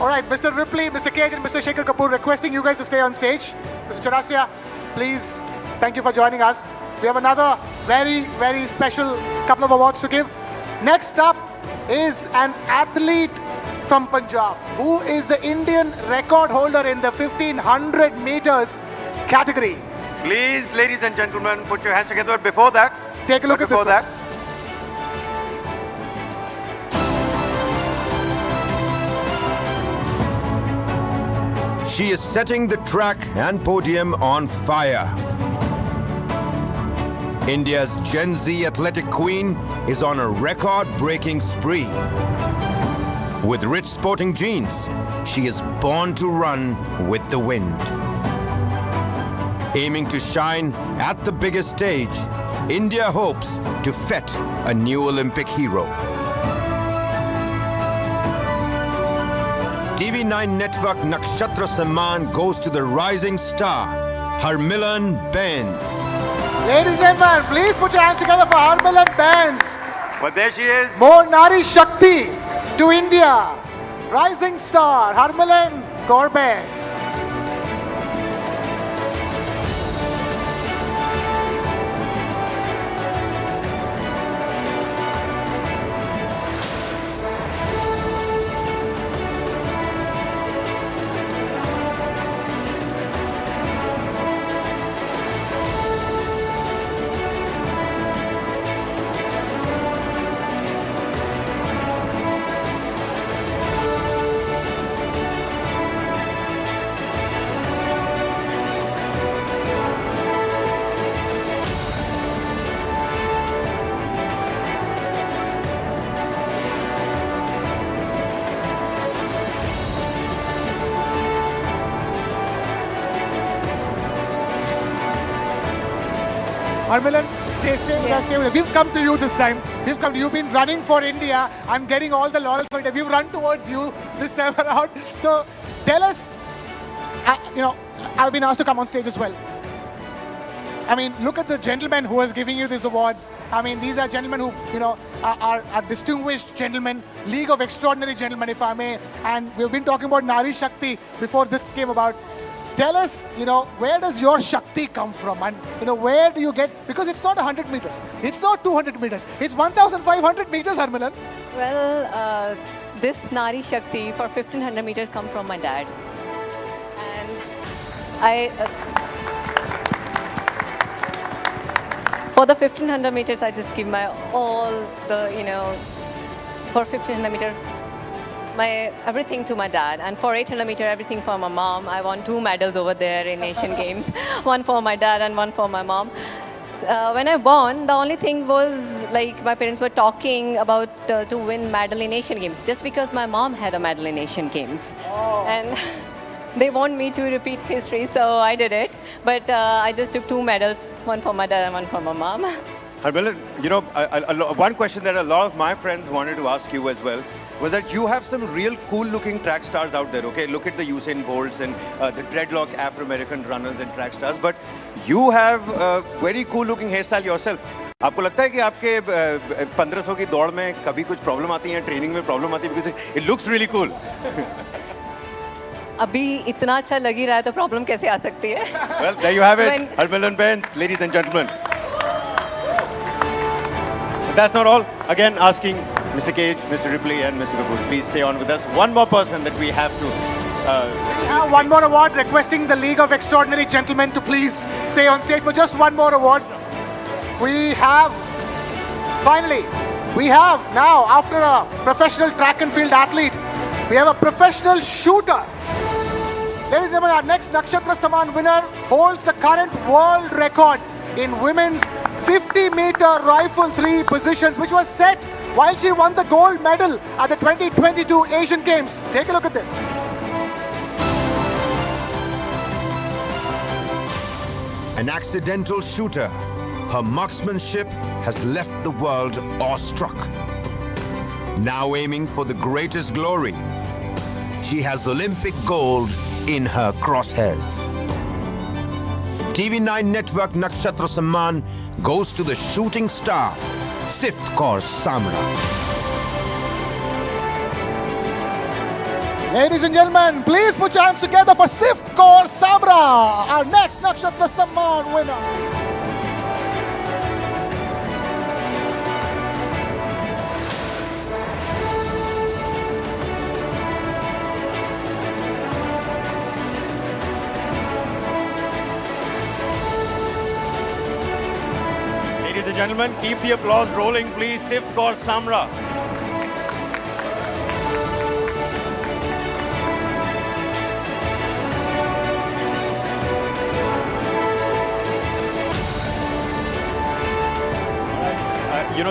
All right, Mr. Ripley, Mr. Cage, and Mr. Shekhar Kapoor requesting you guys to stay on stage. Mr. Chaurasia, please, thank you for joining us. We have another very, very special couple of awards to give. Next up is an athlete from Punjab. Who is the Indian record holder in the 1500 meters category? Please, ladies and gentlemen, put your hands together. Before that, take a look at this. Before that, she is setting the track and podium on fire. India's Gen Z athletic queen is on a record-breaking spree. With rich sporting genes, she is born to run with the wind. Aiming to shine at the biggest stage, India hopes to fet a new Olympic hero. TV9 network Nakshatra Samaan goes to the rising star, Harmilan Benz. Ladies and gentlemen, please put your hands together for Harmilan Benz. Well, there she is. More Nari Shakti to India. Rising star, Harmilan Benz. Harmilan, stay with us, stay with us. We've come to you this time. You've been running for India. I'm getting all the laurels for India. We've run towards you this time around. So tell us, I've been asked to come on stage as well. I mean, look at the gentleman who is giving you these awards. I mean, these are gentlemen who, are distinguished gentlemen, League of Extraordinary Gentlemen, if I may. And we've been talking about Nari Shakti before this came about. Tell us, where does your Shakti come from? And, where do you get, because it's not 100 meters. It's not 200 meters. It's 1,500 meters, Harmilan. Well, this Nari Shakti for 1,500 meters come from my dad. And for the 1,500 meters, I just give my all for 1,500 meters. Everything to my dad, and for 800 meter, everything for my mom. I won 2 medals over there in Asian Games, one for my dad and one for my mom. When I won, the only thing was like my parents were talking about to win medal in Asian Games, just because my mom had a medal in Asian Games, and they want me to repeat history, so I did it. But I just took 2 medals, one for my dad and one for my mom. Harmilan, one question that a lot of my friends wanted to ask you as well was that you have some real cool-looking track stars out there, okay? Look at the Usain Bolts and the dreadlock Afro-American runners and track stars, but you have a very cool-looking hairstyle yourself. आपको लगता है कि आपके 1500 की दौड़ में कभी कुछ प्रॉब्लम आती है, ट्रेनिंग में प्रॉब्लम आती है, because it looks really cool. अभी इतना अच्छा लग ही रहा है तो प्रॉब्लम कैसे आ सकती है? Well, there you have it, Harmilan Benz, ladies and gentlemen. But that's not all. Again, asking Mr. Cage, Mr. Ripley, and Mr. Kapoor, please stay on with us. One more person that we have to. We have one more award, requesting the League of Extraordinary Gentlemen to please stay on stage for just one more award. Finally, we have now, after a professional track and field athlete, we have a professional shooter. Ladies and gentlemen, our next Nakshatra Samaan winner holds the current world record in women's 50-meter rifle 3 positions, which was set while she won the gold medal at the 2022 Asian Games. Take a look at this. An accidental shooter, her marksmanship has left the world awestruck. Now aiming for the greatest glory, she has Olympic gold in her crosshairs. TV9 network Nakshatra Samaan goes to the shooting star, Viksit Bharat. Ladies and gentlemen, please put your hands together for Viksit Bharat, our next Nakshatra Samaan winner. gentlemen, keep the applause rolling, please. Sift Kaur Samra.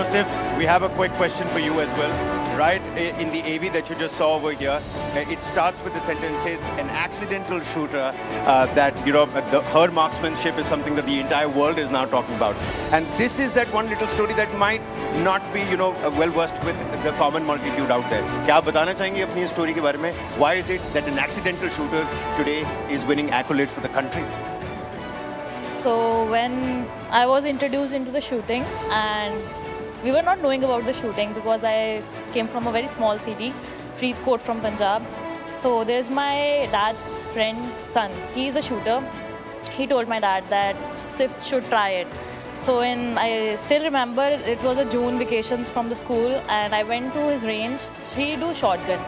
Sift, we have a quick question for you as well. Right, in the AV that you just saw over here, it starts with the sentence says an accidental shooter that, her marksmanship is something that the entire world is now talking about. And this is that one little story that might not be, well versed with the common multitude out there. क्या आप बताना चाहेंगे अपनी इस story के बारे में? Why is it that an accidental shooter today is winning accolades for the country? So when I was introduced into the shooting, and we were not knowing about the shooting because I came from a very small city, Faridkot from Punjab. So there's my dad's friend, son. He's a shooter. He told my dad that Sift should try it. So I still remember it was a June vacations from the school, and I went to his range. He do shotgun,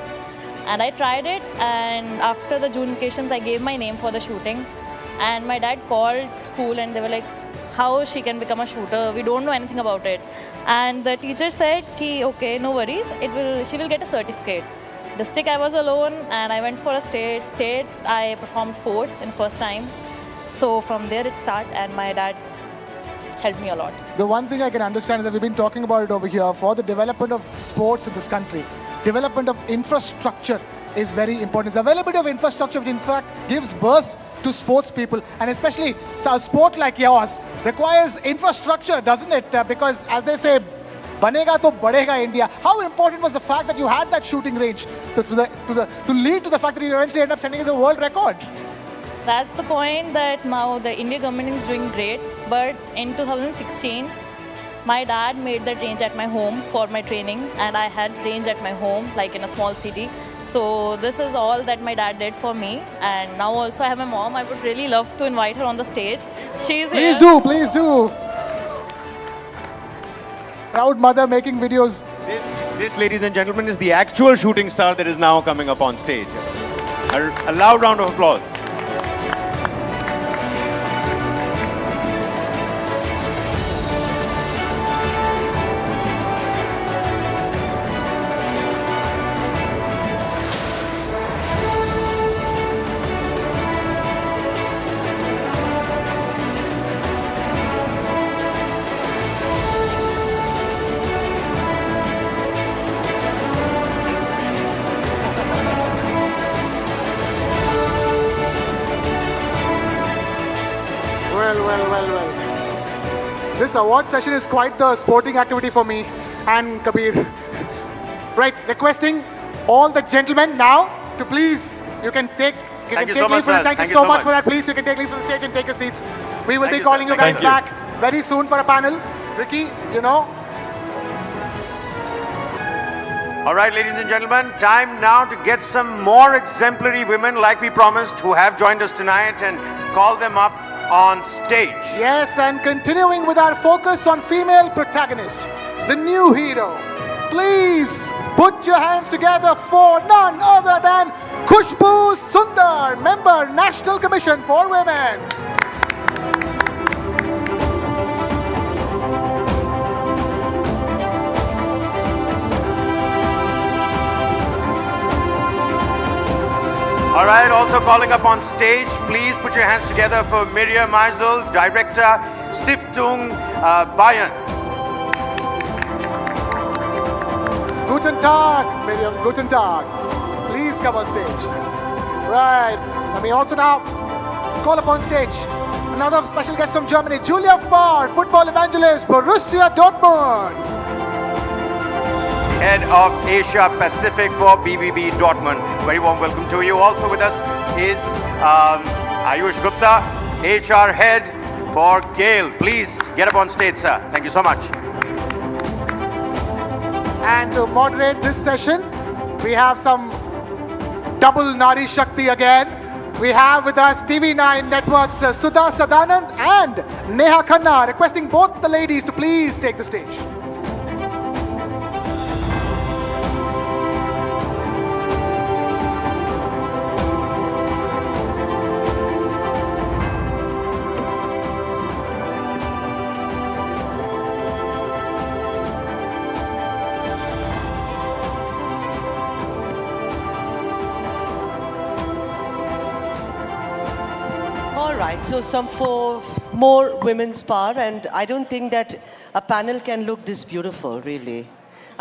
and I tried it. And after the June vacations, I gave my name for the shooting. And my dad called school, and they were like, how she can become a shooter, we don't know anything about it. And the teacher said, okay, no worries, she will get a certificate. The stick, I was alone, and I went for a state, I performed 4th in first time. So from there it started, and my dad helped me a lot. The one thing I can understand is that we've been talking about it over here, for the development of sports in this country, development of infrastructure is very important. The availability of infrastructure, which in fact gives birth to sports people, and especially a sport like yours requires infrastructure, doesn't it? Because as they say, banega to badega India. How important was the fact that you had that shooting range to lead to the fact that you eventually end up sending the world record? That's the point, that now the Indian government is doing great, but in 2016 my dad made that range at my home for my training, and I had range at my home, like in a small city. So this is all that my dad did for me, and now also I have my mom. I would really love to invite her on the stage. She's Please here. Please do. Proud mother making videos. This, ladies and gentlemen, is the actual shooting star that is now coming up on stage. A loud round of applause. This award session is quite the sporting activity for me and Kabir. Right, requesting all the gentlemen now to please, you can take leave from the, thank you so much for that. Please, you can take leave from the stage and take your seats. We will be calling you guys back very soon for a panel. Ricky, All right, ladies and gentlemen, time now to get some more exemplary women like we promised, who have joined us tonight, and call them up on stage. Yes, and continuing with our focus on female protagonist, the new hero. Please put your hands together for none other than Khushbu Sundar, member, National Commission for Women. All right, also calling up on stage, please put your hands together for Miriam Meisel, Director, Stiftung Bayern. Guten Tag, Miriam, guten Tag. Please come on stage. Right, let me also now call upon stage another special guest from Germany, Julia Farr, football evangelist, Borussia Dortmund. Head of Asia Pacific for BVB Dortmund. Very warm welcome to you. Also with us is Ayush Gupta, HR Head for Gale. Please get up on stage, sir. Thank you so much. And to moderate this session, we have some double Nari Shakti again. We have with us TV9 Network's Sudha Sadanand and Neha Khanna, requesting both the ladies to please take the stage. right, so some 4 more women's power, and I don't think that a panel can look this beautiful, really.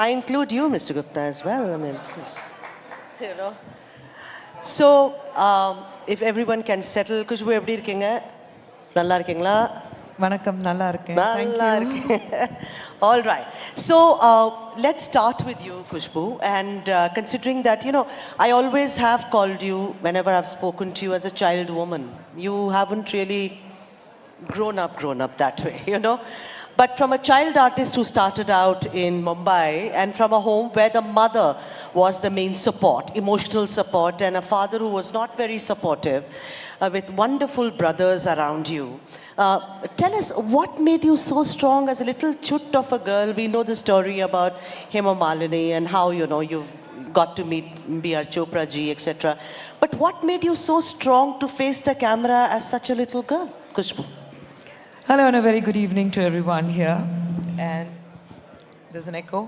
I include you, Mr. Gupta, as well. I mean, of course. You know. So, if everyone can settle, Kushbu, எப்படி இருக்கீங்க? நல்லா இருக்கீங்களா? வணக்கம், நல்லா இருக்கேன். நல்லா இருக்கேன். All right. So, let's start with you, Kushbu. And considering that, you know, I always have called you, whenever I've spoken to you, as a child woman. You haven't really grown up that way, you know. But from a child artist who started out in Mumbai and from a home where the mother was the main support, emotional support, and a father who was not very supportive, with wonderful brothers around you. Tell us, what made you so strong as a little chut of a girl? We know the story about Hema Malini and how, you know, you've got to meet B.R. Chopra ji, etc. But what made you so strong to face the camera as such a little girl, Kushbu? Hello and a very good evening to everyone here. And there's an echo.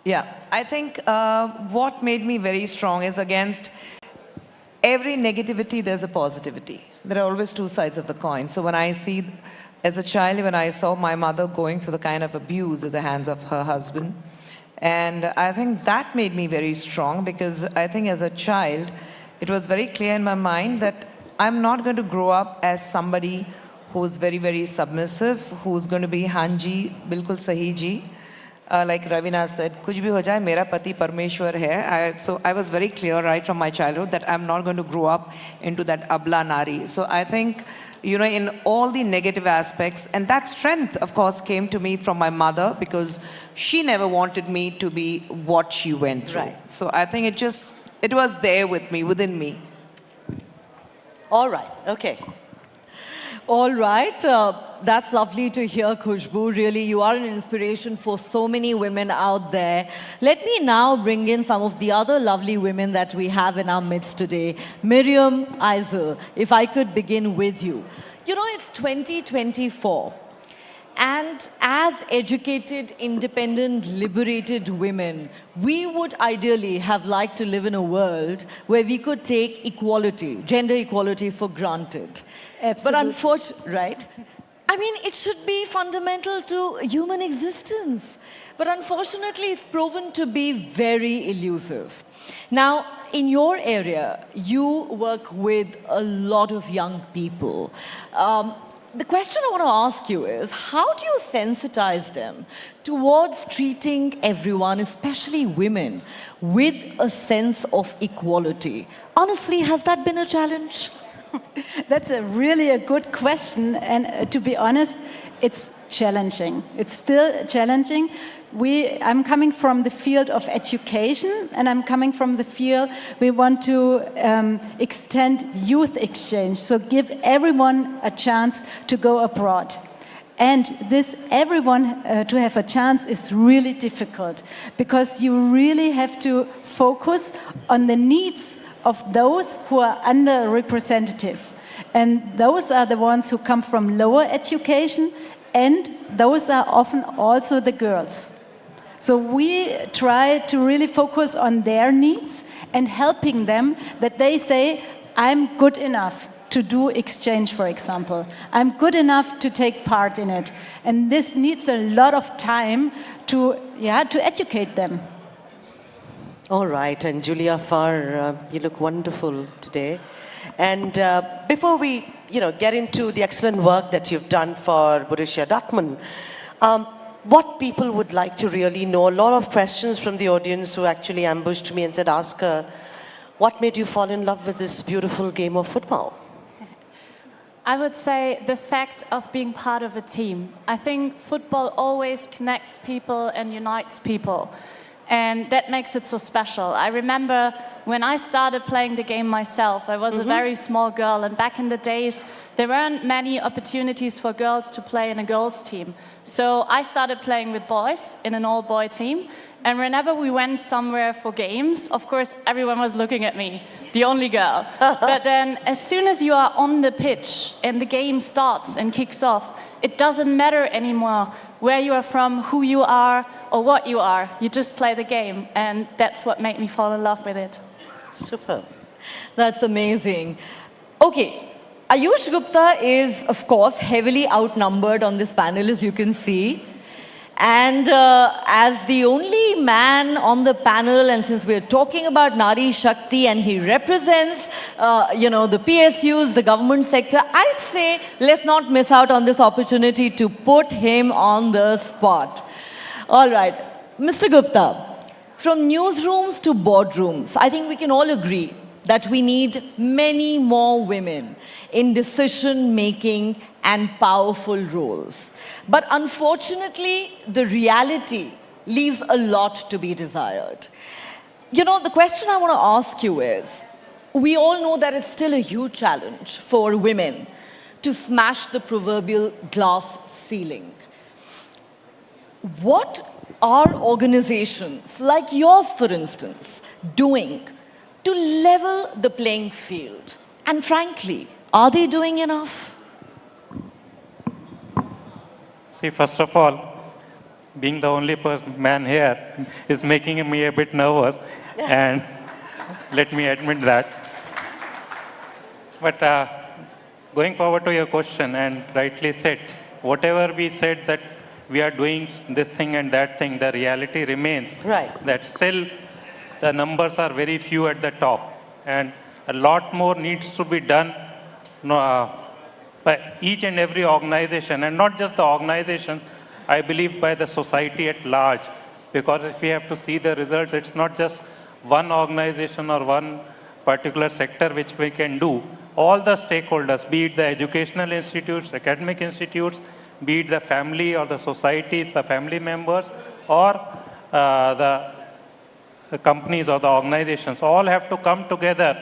Yeah, I think what made me very strong is against every negativity, there's a positivity. There are always two sides of the coin. So when I see, as a child, when I saw my mother going through the kind of abuse at the hands of her husband, and I think that made me very strong, because I think as a child, it was very clear in my mind that I'm not going to grow up as somebody who's very, very submissive, who's going to be hanji, bilkul sahi ji. Like Ravina said, kuch bhi ho jaye, mera pati Parmeshwar hai. So I was very clear right from my childhood that I'm not going to grow up into that abla nari. So I think, you know, in all the negative aspects, and that strength, of course, came to me from my mother, because she never wanted me to be what she went through. Right. So I think it was there with me, within me. All right, okay. All right. That's lovely to hear, Kushbu. Really, you are an inspiration for so many women out there. Let me now bring in some of the other lovely women that we have in our midst today. Miriam Eisel, if I could begin with you. You know, it's 2024. And as educated, independent, liberated women, we would ideally have liked to live in a world where we could take equality, gender equality, for granted. Absolutely. But unfortunately, right? I mean, it should be fundamental to human existence. But unfortunately, it's proven to be very elusive. Now, in your area, you work with a lot of young people. The question I want to ask you is, how do you sensitize them towards treating everyone, especially women, with a sense of equality? Honestly, has that been a challenge? That's really a good question, and to be honest, it's challenging. It's still challenging. I'm coming from the field of education, and I'm coming from the field we want to extend youth exchange, so give everyone a chance to go abroad. And this everyone to have a chance is really difficult, because you really have to focus on the needs of those who are underrepresented. And those are the ones who come from lower education, and those are often also the girls. So we try to really focus on their needs and helping them, that they say, I'm good enough to do exchange, for example. I'm good enough to take part in it. And this needs a lot of time to educate them. All right, and Julia Farr, you look wonderful today. And before we, get into the excellent work that you've done for Borussia Dortmund, what people would like to really know, a lot of questions from the audience who actually ambushed me and said, ask her, what made you fall in love with this beautiful game of football? I would say the fact of being part of a team. I think football always connects people and unites people. And that makes it so special. I remember when I started playing the game myself, I was a very small girl, and back in the days, there weren't many opportunities for girls to play in a girls' team. So I started playing with boys in an all-boy team, and whenever we went somewhere for games, of course, everyone was looking at me, the only girl. But then, as soon as you are on the pitch and the game starts and kicks off, it doesn't matter anymore where you are from, who you are, or what you are. You just play the game, and that's what made me fall in love with it. Superb. That's amazing. Okay, Ayush Gupta is, of course, heavily outnumbered on this panel, as you can see. And as the only man on the panel, and since we're talking about Nari Shakti and he represents, the PSUs, the government sector, I'd say let's not miss out on this opportunity to put him on the spot. All right, Mr. Gupta, from newsrooms to boardrooms, I think we can all agree that we need many more women in decision-making and powerful roles. But unfortunately, the reality leaves a lot to be desired. The question I want to ask you is, we all know that it's still a huge challenge for women to smash the proverbial glass ceiling. What are organizations like yours, for instance, doing to level the playing field? And frankly, are they doing enough? See, first of all, being the only man here is making me a bit nervous, and let me admit that. But going forward to your question, and rightly said, whatever we said that we are doing this thing and that thing, the reality remains that still the numbers are very few at the top, and a lot more needs to be done by each and every organization, and not just the organization, I believe by the society at large. Because if we have to see the results, it's not just one organization or one particular sector which we can do. All the stakeholders, be it the educational institutes, academic institutes, be it the family or the society, the family members, or the companies or the organizations, all have to come together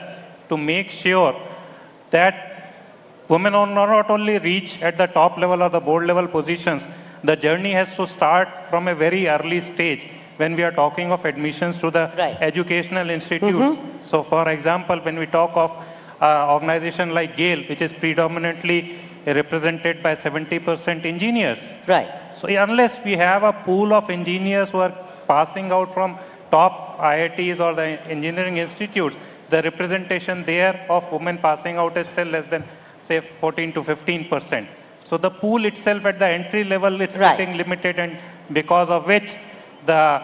to make sure that women will not only reach at the top level or the board level positions. The journey has to start from a very early stage when we are talking of admissions to the educational institutes. So for example, when we talk of organization like GAIL, which is predominantly represented by 70% engineers. So unless we have a pool of engineers who are passing out from top IITs or the engineering institutes, the representation there of women passing out is still less than, say, 14 to 15%. So the pool itself at the entry level is getting limited, and because of which the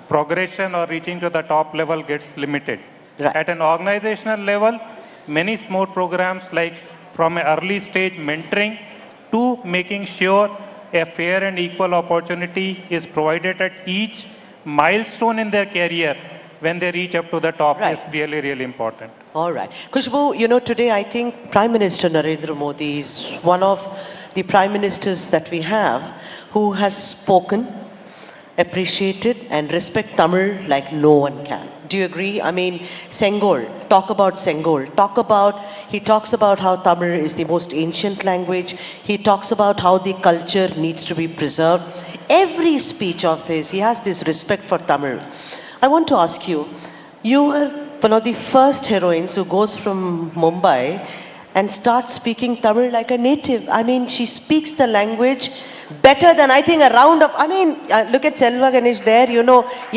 progression or reaching to the top level gets limited. At an organizational level, many more programs like from an early stage mentoring to making sure a fair and equal opportunity is provided at each milestone in their career when they reach up to the top is really, really important. All right. Khushbu, today I think Prime Minister Narendra Modi is one of the prime ministers that we have who has spoken, appreciated and respect Tamil like no one can. Do you agree? I mean, Sengol, talk about Sengol. He talks about how Tamil is the most ancient language. He talks about how the culture needs to be preserved. Every speech of his, he has this respect for Tamil. I want to ask you, you were one of the first heroines who goes from Mumbai and starts speaking Tamil like a native. I mean, she speaks the language better than I think look at Selva Ganesh there,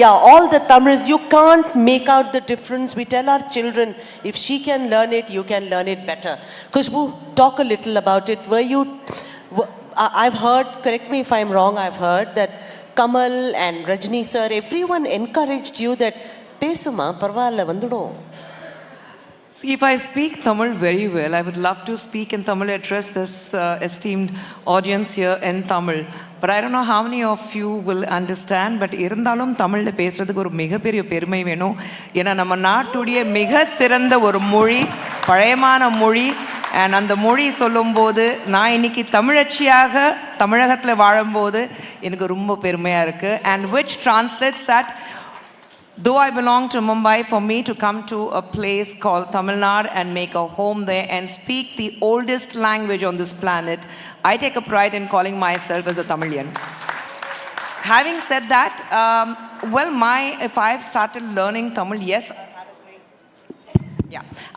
all the Tamils, you can't make out the difference. We tell our children, if she can learn it, you can learn it better. Khushbu, talk a little about it. I've heard, correct me if I'm wrong, I've heard that Kamal and Rajni sir, everyone encouraged you that, pesuma, parvalla, vandudum. See, if I speak Tamil very well, I would love to speak in Tamil, address this esteemed audience here in Tamil. But I don't know how many of you will understand, but irundhalum Tamil பேசுறதுக்கு ஒரு மிகப்பெரிய பெருமை வேணும். ஏன்னா நம்ம நாட்டுடைய மிக சிறந்த ஒரு மொழி, பழையமான மொழி, and அந்த மொழி சொல்லும்போது நான் இன்னைக்கு தமிழச்சியாக தமிழகத்துல வாழும்போது எனக்கு ரொம்ப பெருமையா இருக்கு, and which translates that though I belong to Mumbai, for me to come to a place called Tamil Nadu and make a home there and speak the oldest language on this planet, I take a pride in calling myself as a Tamilian. Having said that, if I've started learning Tamil, yes,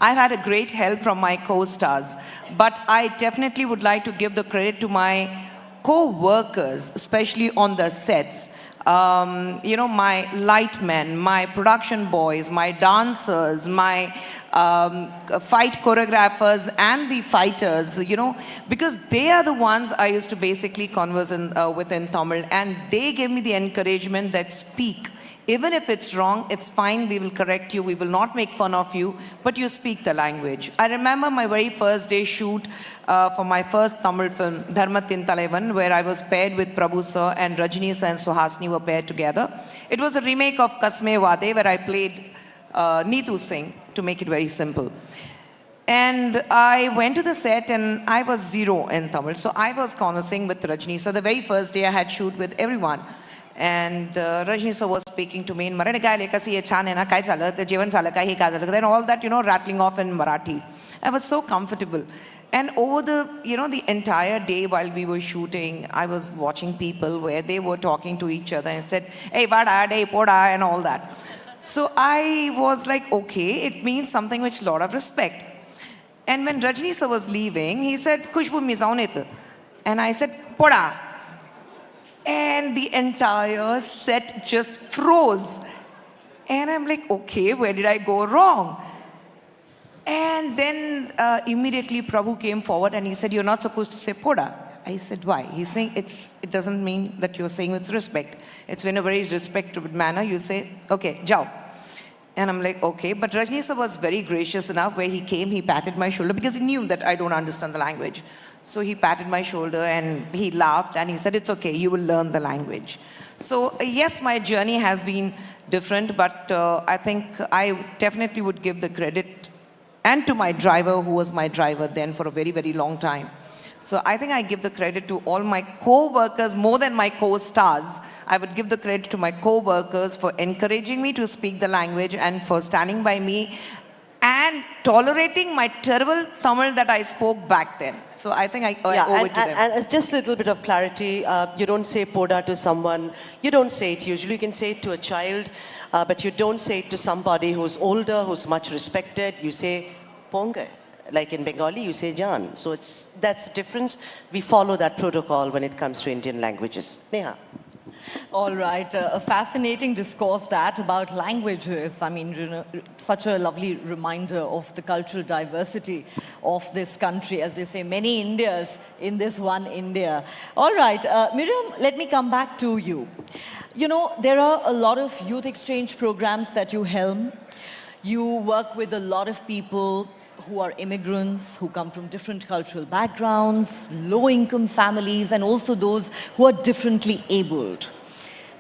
I've had a great help from my co-stars. But I definitely would like to give the credit to my co-workers, especially on the sets. my light men, my production boys, my dancers, my fight choreographers and the fighters, because they are the ones I used to basically converse with in Tamil, and they gave me the encouragement that speak. Even if it's wrong, it's fine, we will correct you, we will not make fun of you, but you speak the language. I remember my very first day shoot for my first Tamil film, Dharmathin Talaivan, where I was paired with Prabhu sir and Rajini sir and Suhasini were paired together. It was a remake of Kasme Wade, where I played Neetu Singh, to make it very simple. And I went to the set and I was zero in Tamil, so I was conversing with Rajini. So the very first day I had shoot with everyone. And Rajni sir was speaking to me in Marathi, then all that, rattling off in Marathi. I was so comfortable. And over the entire day while we were shooting, I was watching people where they were talking to each other and said, hey, vada, hey, poda, and all that. So I was like, okay, it means something which a lot of respect. And when Rajni sir was leaving, he said, Khushbu mi zaunit. And I said, poda. And the entire set just froze. And I'm like, okay, where did I go wrong? And then immediately Prabhu came forward and he said, you're not supposed to say poda. I said, why? He's saying it doesn't mean that you're saying with respect. It's in a very respectful manner. You say, okay, jao. And I'm like, okay. But Rajni sir was very gracious enough where he came, he patted my shoulder because he knew that I don't understand the language. So he patted my shoulder and he laughed and he said, it's okay, you will learn the language. So yes, my journey has been different, but I think I definitely would give the credit and to my driver, who was my driver then for a very, very long time. So I think I give the credit to all my co-workers more than my co-stars. I would give the credit to my co-workers for encouraging me to speak the language and for standing by me and tolerating my terrible Tamil that I spoke back then. So I think I owe it to them. And just a little bit of clarity, you don't say poda to someone, you don't say it usually, you can say it to a child, but you don't say it to somebody who's older, who's much respected, you say ponga. Like in Bengali, you say Jan. So that's the difference. We follow that protocol when it comes to Indian languages. Neha. All right, a fascinating discourse that about languages. I mean, such a lovely reminder of the cultural diversity of this country. As they say, many Indias in this one India. All right, Miriam, let me come back to you. There are a lot of youth exchange programs that you helm. You work with a lot of people who are immigrants, who come from different cultural backgrounds, low-income families, and also those who are differently abled.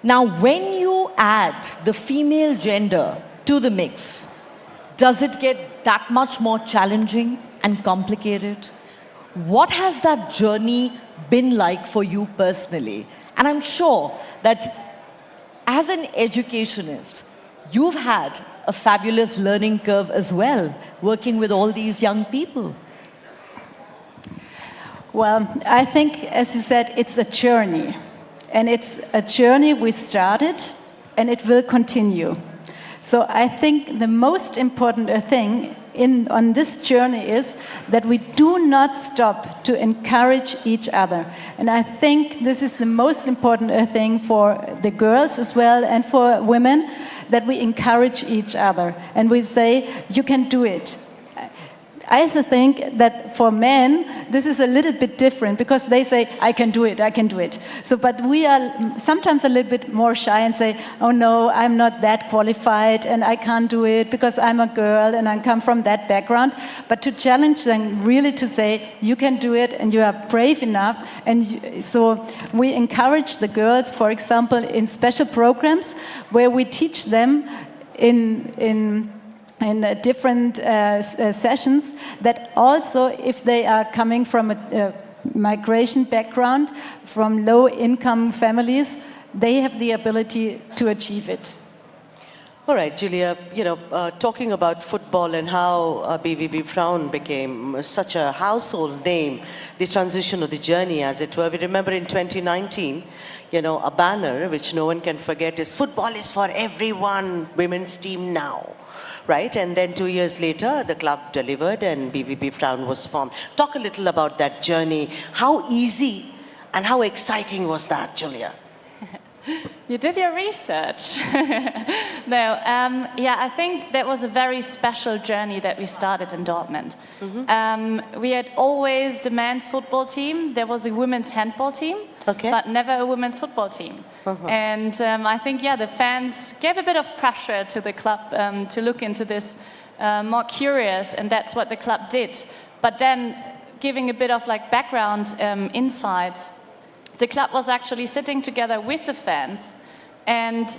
Now, when you add the female gender to the mix, does it get that much more challenging and complicated? What has that journey been like for you personally? And I'm sure that as an educationist, you've had a fabulous learning curve as well, working with all these young people. Well, I think, as you said, it's a journey. And it's a journey we started, and it will continue. So I think the most important thing on this journey is that we do not stop to encourage each other. And I think this is the most important thing for the girls as well and for women, that we encourage each other and we say, you can do it. I think that for men, this is a little bit different because they say, I can do it, I can do it. So, but we are sometimes a little bit more shy and say, oh no, I'm not that qualified and I can't do it because I'm a girl and I come from that background. But to challenge them really to say, you can do it and you are brave enough. And so we encourage the girls, for example, in special programs where we teach them in different sessions that also if they are coming from a migration background, from low-income families, they have the ability to achieve it. All right, Julia, talking about football and how BVB Frauen became such a household name, the transition of the journey, as it were. We remember in 2019, a banner which no one can forget is "Football is for everyone, women's team now." Right? And then 2 years later, the club delivered and BVB Frauen was formed. Talk a little about that journey. How easy and how exciting was that, Julia? You did your research. No, yeah, I think that was a very special journey that we started in Dortmund. We had always the men's football team. There was a women's handball team, but never a women's football team. And I think, yeah, the fans gave a bit of pressure to the club to look into this more curious, and that's what the club did. But then, giving a bit of like background insights, the club was actually sitting together with the fans and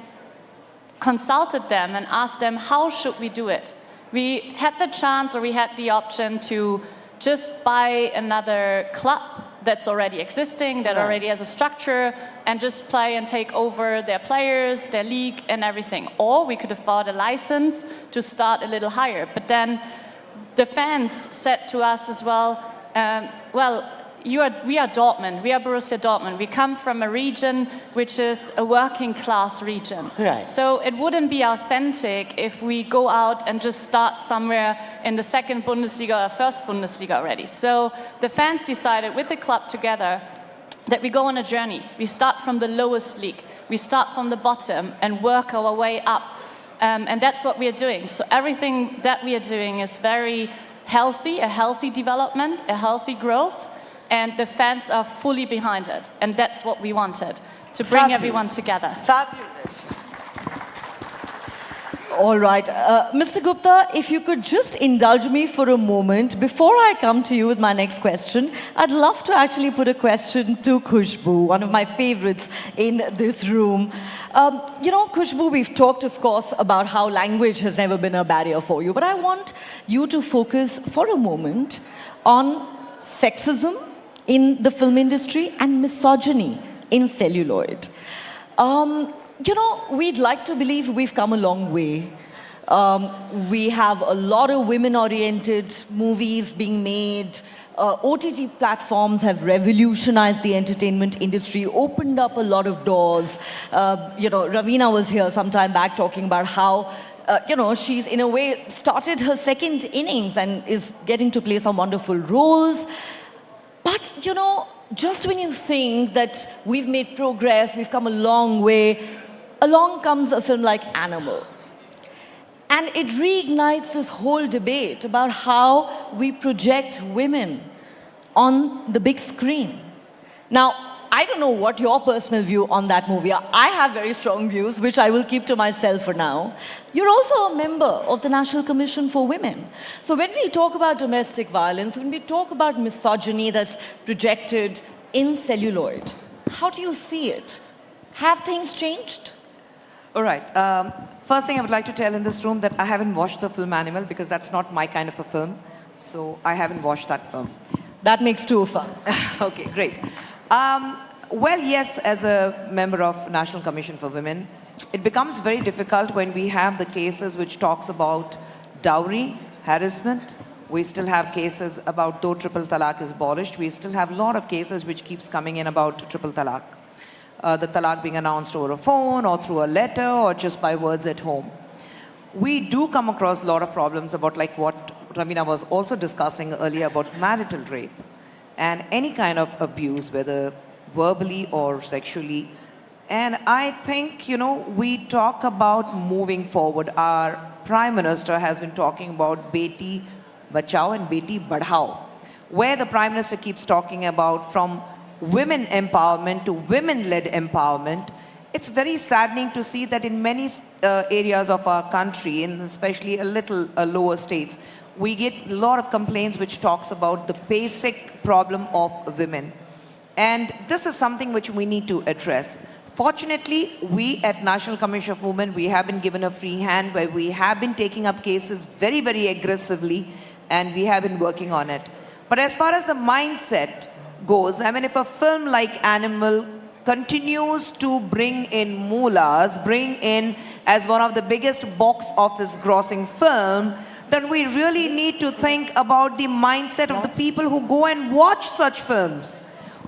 consulted them and asked them, how should we do it? We had the chance, or we had the option to just buy another club that's already existing, that already has a structure, and just play and take over their players, their league, and everything. Or we could have bought a license to start a little higher. But then the fans said to us as well, well, we are Dortmund, we are Borussia Dortmund. We come from a region which is a working class region. Right. So it wouldn't be authentic if we go out and just start somewhere in the second Bundesliga or first Bundesliga already. So the fans decided with the club together that we go on a journey. We start from the lowest league. We start from the bottom and work our way up. And that's what we are doing. So everything that we are doing is very healthy, a healthy development, a healthy growth. And the fans are fully behind it. And that's what we wanted, to bring everyone together. Fabulous. All right. Mr. Gupta, if you could just indulge me for a moment. Before I come to you with my next question, I'd love to actually put a question to Khushbu, one of my favorites in this room. You know, Khushbu, we've talked, of course, about how language has never been a barrier for you. But I want you to focus for a moment on sexism in the film industry and misogyny in celluloid. You know, we'd like to believe we've come a long way. We have a lot of women-oriented movies being made. OTT platforms have revolutionized the entertainment industry, opened up a lot of doors. You know, Ravina was here some time back talking about how you know, she's in a way started her second innings and is getting to play some wonderful roles. But, you know, just when you think that we've made progress, we've come a long way, along comes a film like Animal. And it reignites this whole debate about how we project women on the big screen. Now, I don't know what your personal view on that movie are. I have very strong views, which I will keep to myself for now. You're also a member of the National Commission for Women. So when we talk about domestic violence, when we talk about misogyny that's projected in celluloid, how do you see it? Have things changed? All right. First thing I would like to tell in this room that I haven't watched the film Animal because that's not my kind of a film. So I haven't watched that film. That makes two of us. Okay, great. Well, yes, as a member of National Commission for Women, it becomes very difficult when we have the cases which talks about dowry, harassment. We still have cases about, though triple talaq is abolished, we still have a lot of cases which keeps coming in about triple talaq. The talaq being announced over a phone or through a letter or just by words at home. We do come across a lot of problems about like what Ravina was also discussing earlier about marital rape. And any kind of abuse, whether verbally or sexually. And I think, you know, we talk about moving forward. Our Prime Minister has been talking about Beti Bachao and Beti Badhao, where the Prime Minister keeps talking about from women empowerment to women-led empowerment. It's very saddening to see that in many areas of our country, and especially a little lower states, we get a lot of complaints which talks about the basic problem of women. And this is something which we need to address. Fortunately, we at National Commission for Women, we have been given a free hand where we have been taking up cases very, very aggressively, and we have been working on it. But as far as the mindset goes, I mean, if a film like Animal continues to bring in moolahs, bring in as one of the biggest box office grossing film, then we really need to think about the mindset of the people who go and watch such films.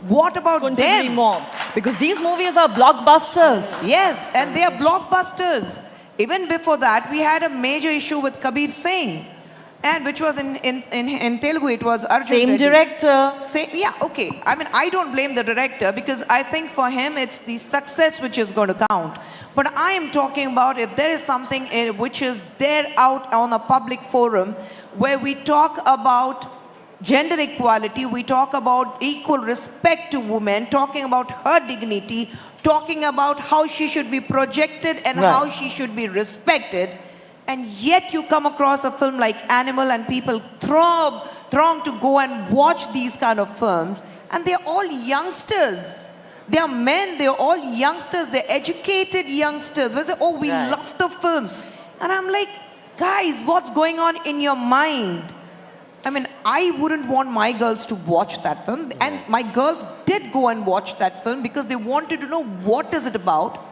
What about them? Couldn't agree more. Because these movies are blockbusters. Yes, and they are blockbusters. Even before that, we had a major issue with Kabir Singh. And which was in Telugu, it was Arjun. Same Reddy. director. Same, yeah, okay. I mean, I don't blame the director because I think for him it's the success which is going to count. But I am talking about if there is something which is there out on a public forum where we talk about gender equality, we talk about equal respect to women, talking about her dignity, talking about how she should be projected and how she should be respected. And yet you come across a film like Animal and people throng to go and watch these kind of films. And they're all youngsters. They are men, they're all youngsters, they're educated youngsters. We say, oh, we love the film. And I'm like, guys, what's going on in your mind? I mean, I wouldn't want my girls to watch that film. And my girls did go and watch that film because they wanted to know what is it about.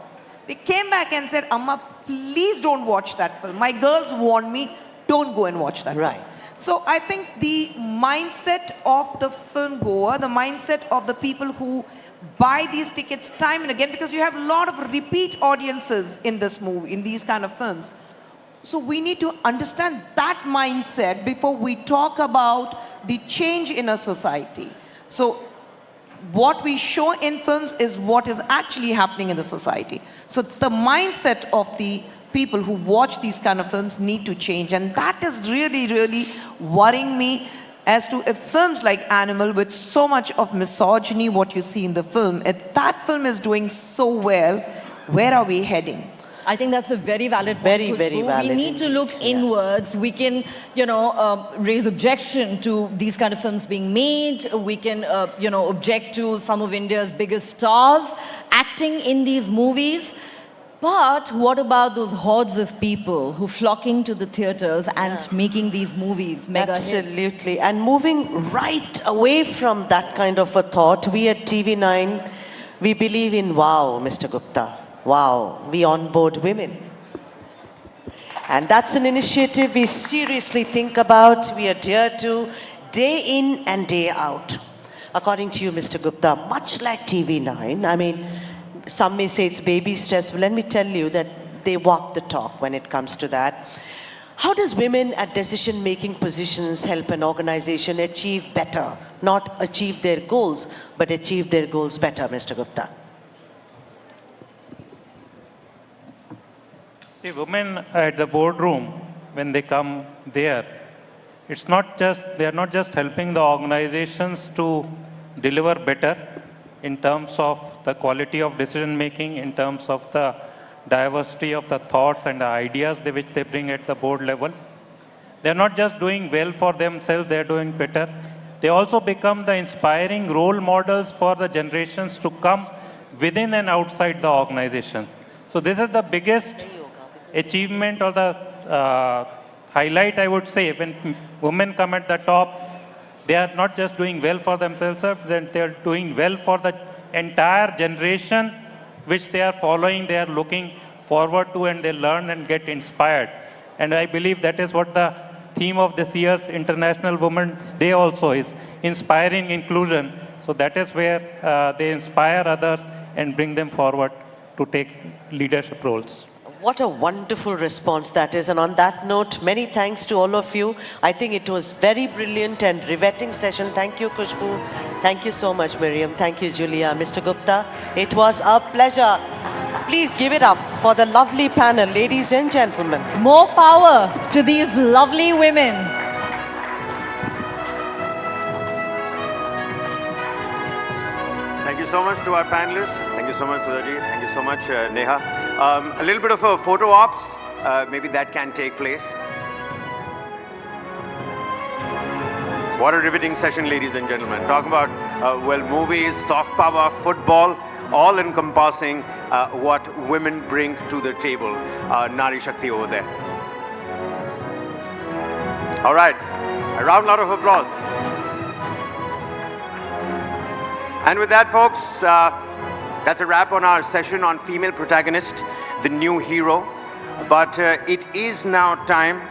They came back and said, Amma, please don't watch that film. My girls warned me, don't go and watch that film. So I think the mindset of the film goer, the mindset of the people who buy these tickets time and again, because you have a lot of repeat audiences in this movie, in these kind of films. So we need to understand that mindset before we talk about the change in a society. So what we show in films is what is actually happening in the society. So the mindset of the people who watch these kind of films need to change. And that is really, really worrying me as to if films like Animal, with so much of misogyny, what you see in the film, if that film is doing so well, where are we heading? I think that's a very valid point. Very, very valid. We need to look inwards. We can, raise objection to these kind of films being made. We can, object to some of India's biggest stars acting in these movies. But what about those hordes of people who flocking to the theaters and making these movies mega hits? Absolutely. And moving right away from that kind of a thought, we at TV9, we believe in wow, Mr. Gupta. Wow, we onboard women. And that's an initiative we seriously think about, we adhere to day in and day out. According to you, Mr. Gupta, much like TV9, I mean, some may say it's baby steps, but let me tell you that they walk the talk when it comes to that. How does women at decision-making positions help an organization achieve better? Not achieve their goals, but achieve their goals better, Mr. Gupta? See, women at the boardroom, when they come there, they are not just helping the organizations to deliver better in terms of the quality of decision making, in terms of the diversity of the thoughts and the ideas which they bring at the board level. They are not just doing well for themselves, they are doing better. They also become the inspiring role models for the generations to come within and outside the organization. So this is the biggest achievement or the highlight, I would say. When women come at the top, they are not just doing well for themselves, they are doing well for the entire generation which they are following, they are looking forward to, and they learn and get inspired. And I believe that is what the theme of this year's International Women's Day also is, inspiring inclusion. So that is where they inspire others and bring them forward to take leadership roles. What a wonderful response that is. And on that note, many thanks to all of you. I think it was very brilliant and riveting session. Thank you, Khushbu. Thank you so much, Miriam. Thank you, Julia. Mr. Gupta, it was a pleasure. Please give it up for the lovely panel, ladies and gentlemen. More power to these lovely women. Thank you so much to our panelists. Thank you so much, Sudhaji. Thank you so much, Neha. A little bit of a photo ops, maybe that can take place. What a riveting session, ladies and gentlemen. Talking about, movies, soft power, football, all encompassing what women bring to the table. Nari Shakti over there. All right, a round lot of applause. And with that, folks, that's a wrap on our session on female protagonist, the new hero. But it is now time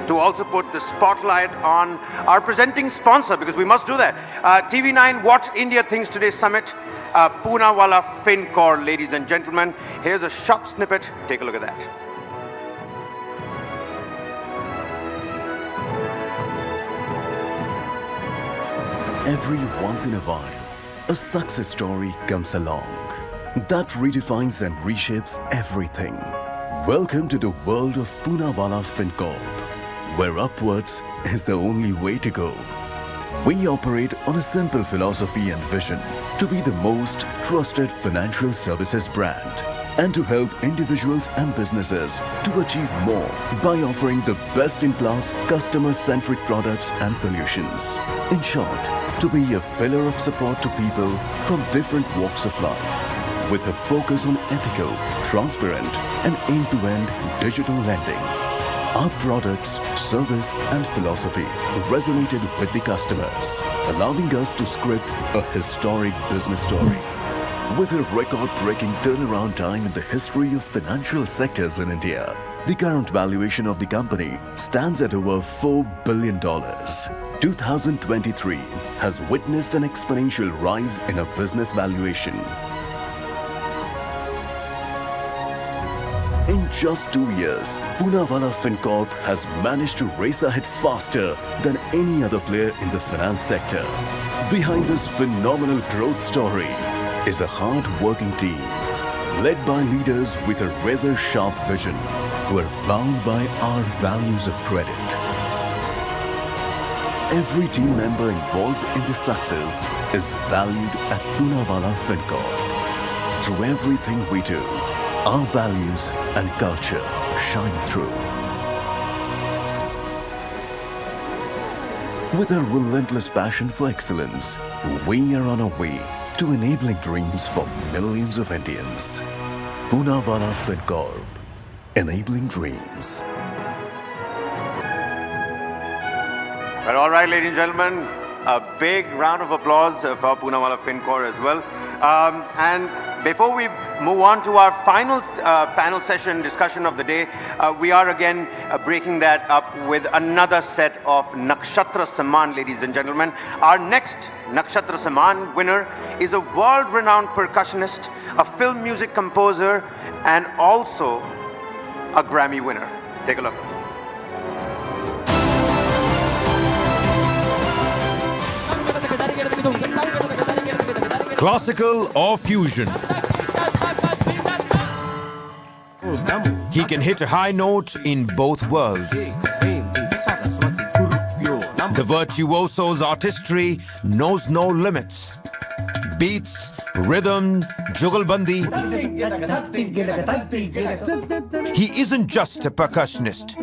to also put the spotlight on our presenting sponsor, because we must do that. TV9 What India Thinks Today Summit, Poonawalla FinCorp, ladies and gentlemen. Here's a short snippet. Take a look at that. Every once in a while, a success story comes along that redefines and reshapes everything. Welcome to the world of Poonawalla FinCorp, where upwards is the only way to go. We operate on a simple philosophy and vision to be the most trusted financial services brand and to help individuals and businesses to achieve more by offering the best-in-class customer-centric products and solutions. In short, to be a pillar of support to people from different walks of life with a focus on ethical, transparent and end-to-end digital lending. Our products, service and philosophy resonated with the customers, allowing us to script a historic business story. With a record-breaking turnaround time in the history of financial sectors in India, the current valuation of the company stands at over $4 billion. 2023 has witnessed an exponential rise in our business valuation. In just 2 years, Poonawalla FinCorp has managed to race ahead faster than any other player in the finance sector. Behind this phenomenal growth story is a hard-working team, led by leaders with a razor-sharp vision, who are bound by our values of credit. Every team member involved in this success is valued at Poonawalla FinCorp. Through everything we do, our values and culture shine through. With a relentless passion for excellence, we are on our way to enabling dreams for millions of Indians. Poonawalla FinCorp, enabling dreams. Well, all right, ladies and gentlemen, a big round of applause for Poonawalla FinCorp as well. And before we move on to our final panel session discussion of the day, we are again breaking that up with another set of Nakshatra Samaan, ladies and gentlemen. Our next Nakshatra Samaan winner is a world-renowned percussionist, a film music composer, and also a Grammy winner. Take a look. Classical or fusion. He can hit a high note in both worlds. The virtuoso's artistry knows no limits. Beats, rhythm, jugalbandi. He isn't just a percussionist.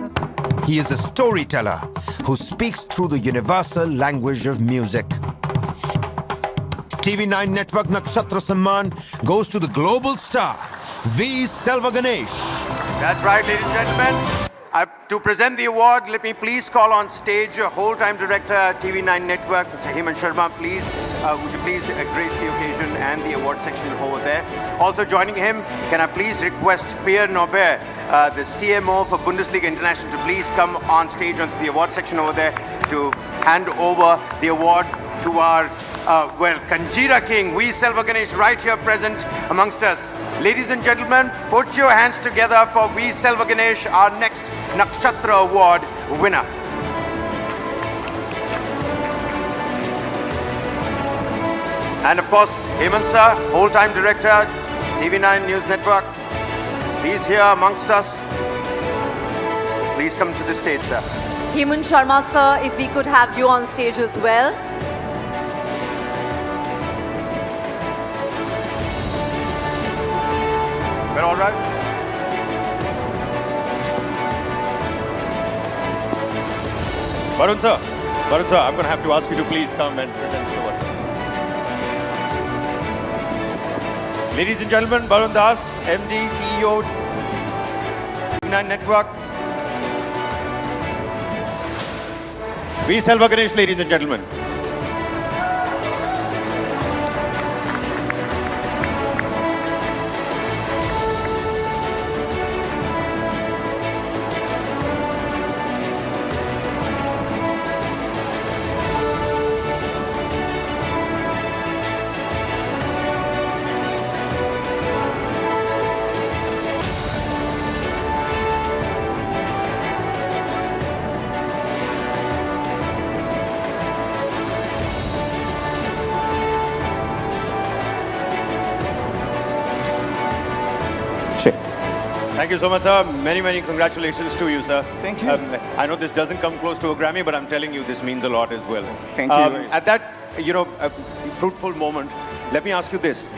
He is a storyteller who speaks through the universal language of music. TV9 Network Nakshatra Samaan goes to the global star, V. Selva Ganesh. That's right, ladies and gentlemen. To present the award, let me please call on stage whole-time director TV9 Network, Mr. Hemant Sharma. Please, would you please grace the occasion and the award section over there. Also joining him, can I please request Pierre Norbert, the CMO for Bundesliga International, to please come on stage onto the award section over there to hand over the award to our Kanjira King, V. Selva Ganesh, right here present amongst us. Ladies and gentlemen, put your hands together for V. Selva Ganesh, our next Nakshatra Award winner. And of course, Hemant sir, whole-time director, TV9 News Network. He's here amongst us. Please come to the stage, sir. Hemant Sharma sir, if we could have you on stage as well. We're all right. Varun sir, I'm going to have to ask you to please come and present this award, sir. Ladies and gentlemen, Varun Das, MD, CEO, TV9 Network. V. Selva Ganesh, ladies and gentlemen. Thank you so much, sir. Many, many congratulations to you, sir. Thank you. I know this doesn't come close to a Grammy, but I'm telling you, this means a lot as well. Thank you. At that, fruitful moment, let me ask you this.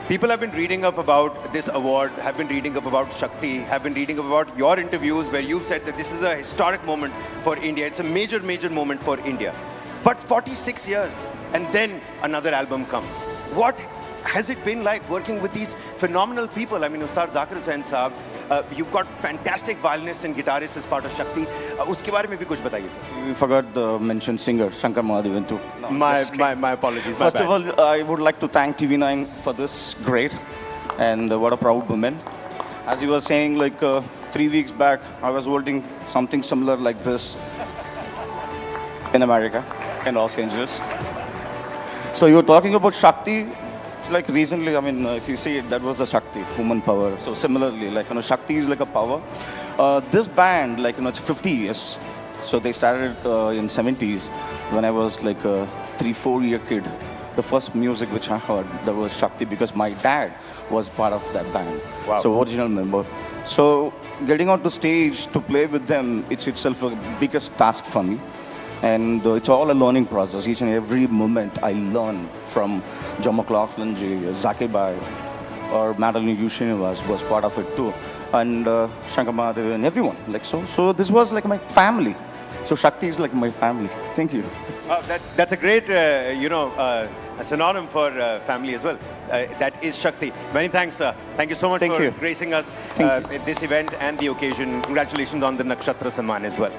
People have been reading up about this award, have been reading up about Shakti, have been reading up about your interviews where you've said that this is a historic moment for India. It's a major, major moment for India. But 46 years, and then another album comes. What has it been like working with these phenomenal people? I mean, Ustad Zakir Hussain Saab, you've got fantastic violinists and guitarists as part of Shakti. Uske baare mein bhi kuch bataiye, sir. We forgot the mentioned singer, Shankar Mahadevan too. No, my apologies. First of all, I would like to thank TV9 for this great, and what a proud woman. As you were saying, like 3 weeks back, I was holding something similar like this in America, in Los Angeles. So you were talking about Shakti. Like recently, I mean, if you see it, that was the Shakti, human power. So similarly, like, Shakti is like a power. This band, like, it's 50 years. So they started in 70s when I was like a 3-4 year kid. The first music which I heard, that was Shakti, because my dad was part of that band. Wow. So original member. So getting on the stage to play with them, it's itself a biggest task for me. And it's all a learning process. Each and every moment I learn from John McLaughlin ji, Zakir Bhai, or Madeline Yushinivas was part of it too. And Shankar Mahadevan and everyone. Like so this was like my family. So Shakti is like my family. Thank you. That's a great, a synonym for family as well. That is Shakti. Many thanks, sir. Thank you so much for gracing us at this event and the occasion. Congratulations on the Nakshatra Samaan as well.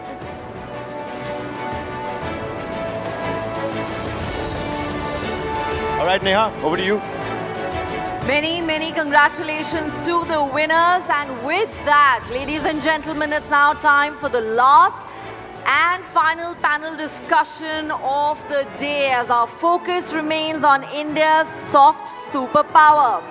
All right, Neha, over to you. Many, many congratulations to the winners. And with that, ladies and gentlemen, it's now time for the last and final panel discussion of the day, as our focus remains on India's soft superpower.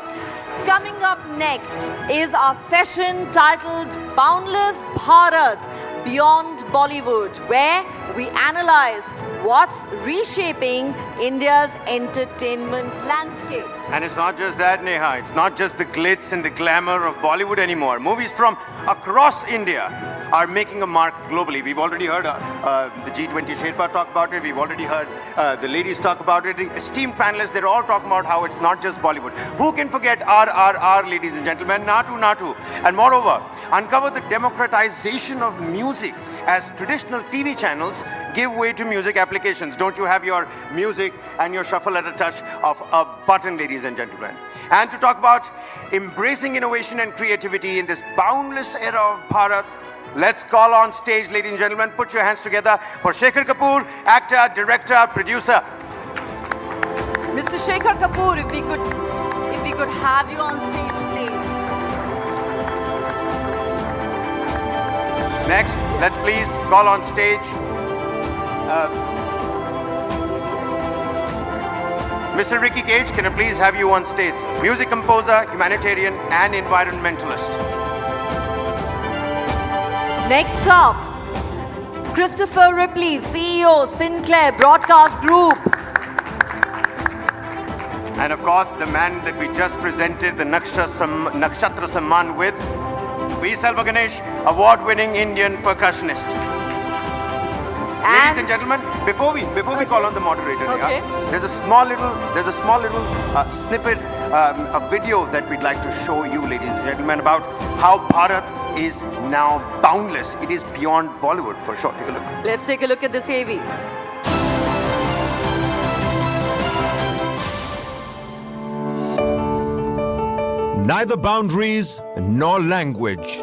Coming up next is our session titled Boundless Bharat, Beyond Bollywood, where we analyze what's reshaping India's entertainment landscape. And it's not just that, Neha. It's not just the glitz and the glamour of Bollywood anymore. Movies from across India are making a mark globally. We've already heard the G20 Sherpa talk about it. We've already heard the ladies talk about it. The esteemed panelists, they're all talking about how it's not just Bollywood. Who can forget RRR, ladies and gentlemen? Natu Natu. And moreover, uncover the democratization of music as traditional TV channels give way to music applications. Don't you have your music and your shuffle at a touch of a button, ladies and gentlemen? And to talk about embracing innovation and creativity in this boundless era of Bharat, let's call on stage, ladies and gentlemen, put your hands together for Shekhar Kapoor, actor, director, producer. Mr. Shekhar Kapoor, if we could have you on stage, please. Next, let's please call on stage Mr. Ricky Cage. Can I please have you on stage? Music composer, humanitarian, and environmentalist. Next up, Christopher Ripley, CEO, Sinclair Broadcast Group. And of course, the man that we just presented the Nakshatra Samaan with, V. Selva Ganesh, award-winning Indian percussionist. Ladies and gentlemen, before we call on the moderator, there's a small little snippet, a video that we'd like to show you, ladies and gentlemen, about how Bharat is now boundless. It is beyond Bollywood, for sure. Take a look. Let's take a look at this AV. Neither boundaries nor language,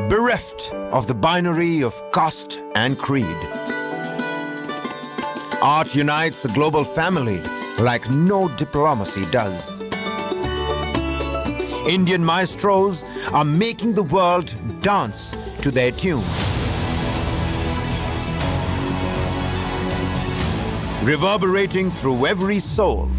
bereft of the binary of caste and creed. Art unites a global family like no diplomacy does. Indian maestros are making the world dance to their tune. Reverberating through every soul,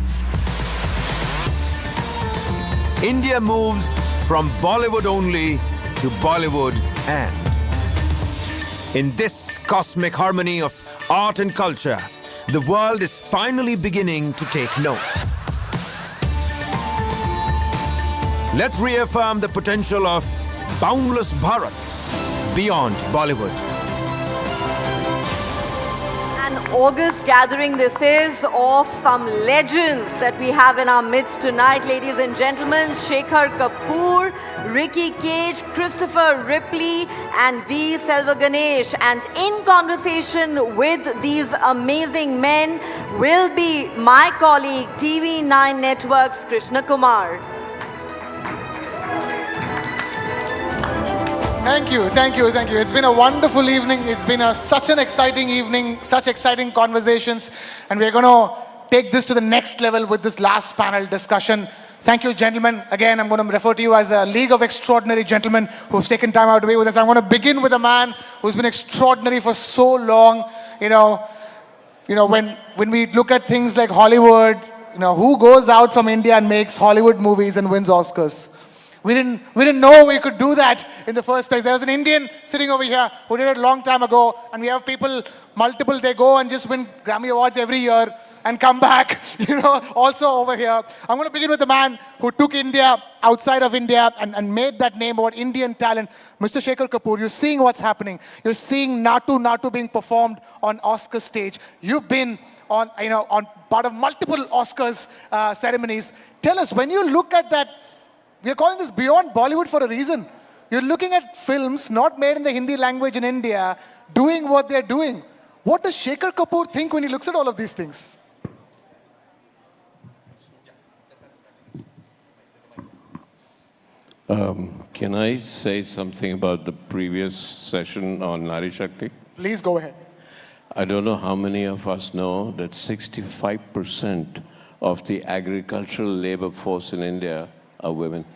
India moves from Bollywood only to Bollywood and. In this cosmic harmony of art and culture, the world is finally beginning to take note. Let's reaffirm the potential of Boundless Bharat beyond Bollywood. An August gathering this is of some legends that we have in our midst tonight, ladies and gentlemen. Shekhar Kapoor, Ricky Cage, Christopher Ripley and V. Selva Ganesh. And in conversation with these amazing men will be my colleague, TV9 Network's Krishna Kumar. Thank you, thank you, thank you. It's been a wonderful evening. It's been such an exciting evening, such exciting conversations. And we're going to take this to the next level with this last panel discussion. Thank you, gentlemen. Again, I'm going to refer to you as a league of extraordinary gentlemen who've taken time out to be with us. I'm going to begin with a man who's been extraordinary for so long. You know, when we look at things like Hollywood, who goes out from India and makes Hollywood movies and wins Oscars? We didn't know we could do that in the first place. There was an Indian sitting over here who did it a long time ago, and we have people, multiple, they go and just win Grammy Awards every year and come back, also over here. I'm going to begin with the man who took India outside of India and made that name about Indian talent. Mr. Shekhar Kapoor, you're seeing what's happening. You're seeing Natu Natu being performed on Oscar stage. You've been on part of multiple Oscars ceremonies. Tell us, when you look at that, we're calling this beyond Bollywood for a reason. You're looking at films not made in the Hindi language in India, doing what they're doing. What does Shekhar Kapoor think when he looks at all of these things? Can I say something about the previous session on Nari Shakti? Please go ahead. I don't know how many of us know that 65% of the agricultural labor force in India are women.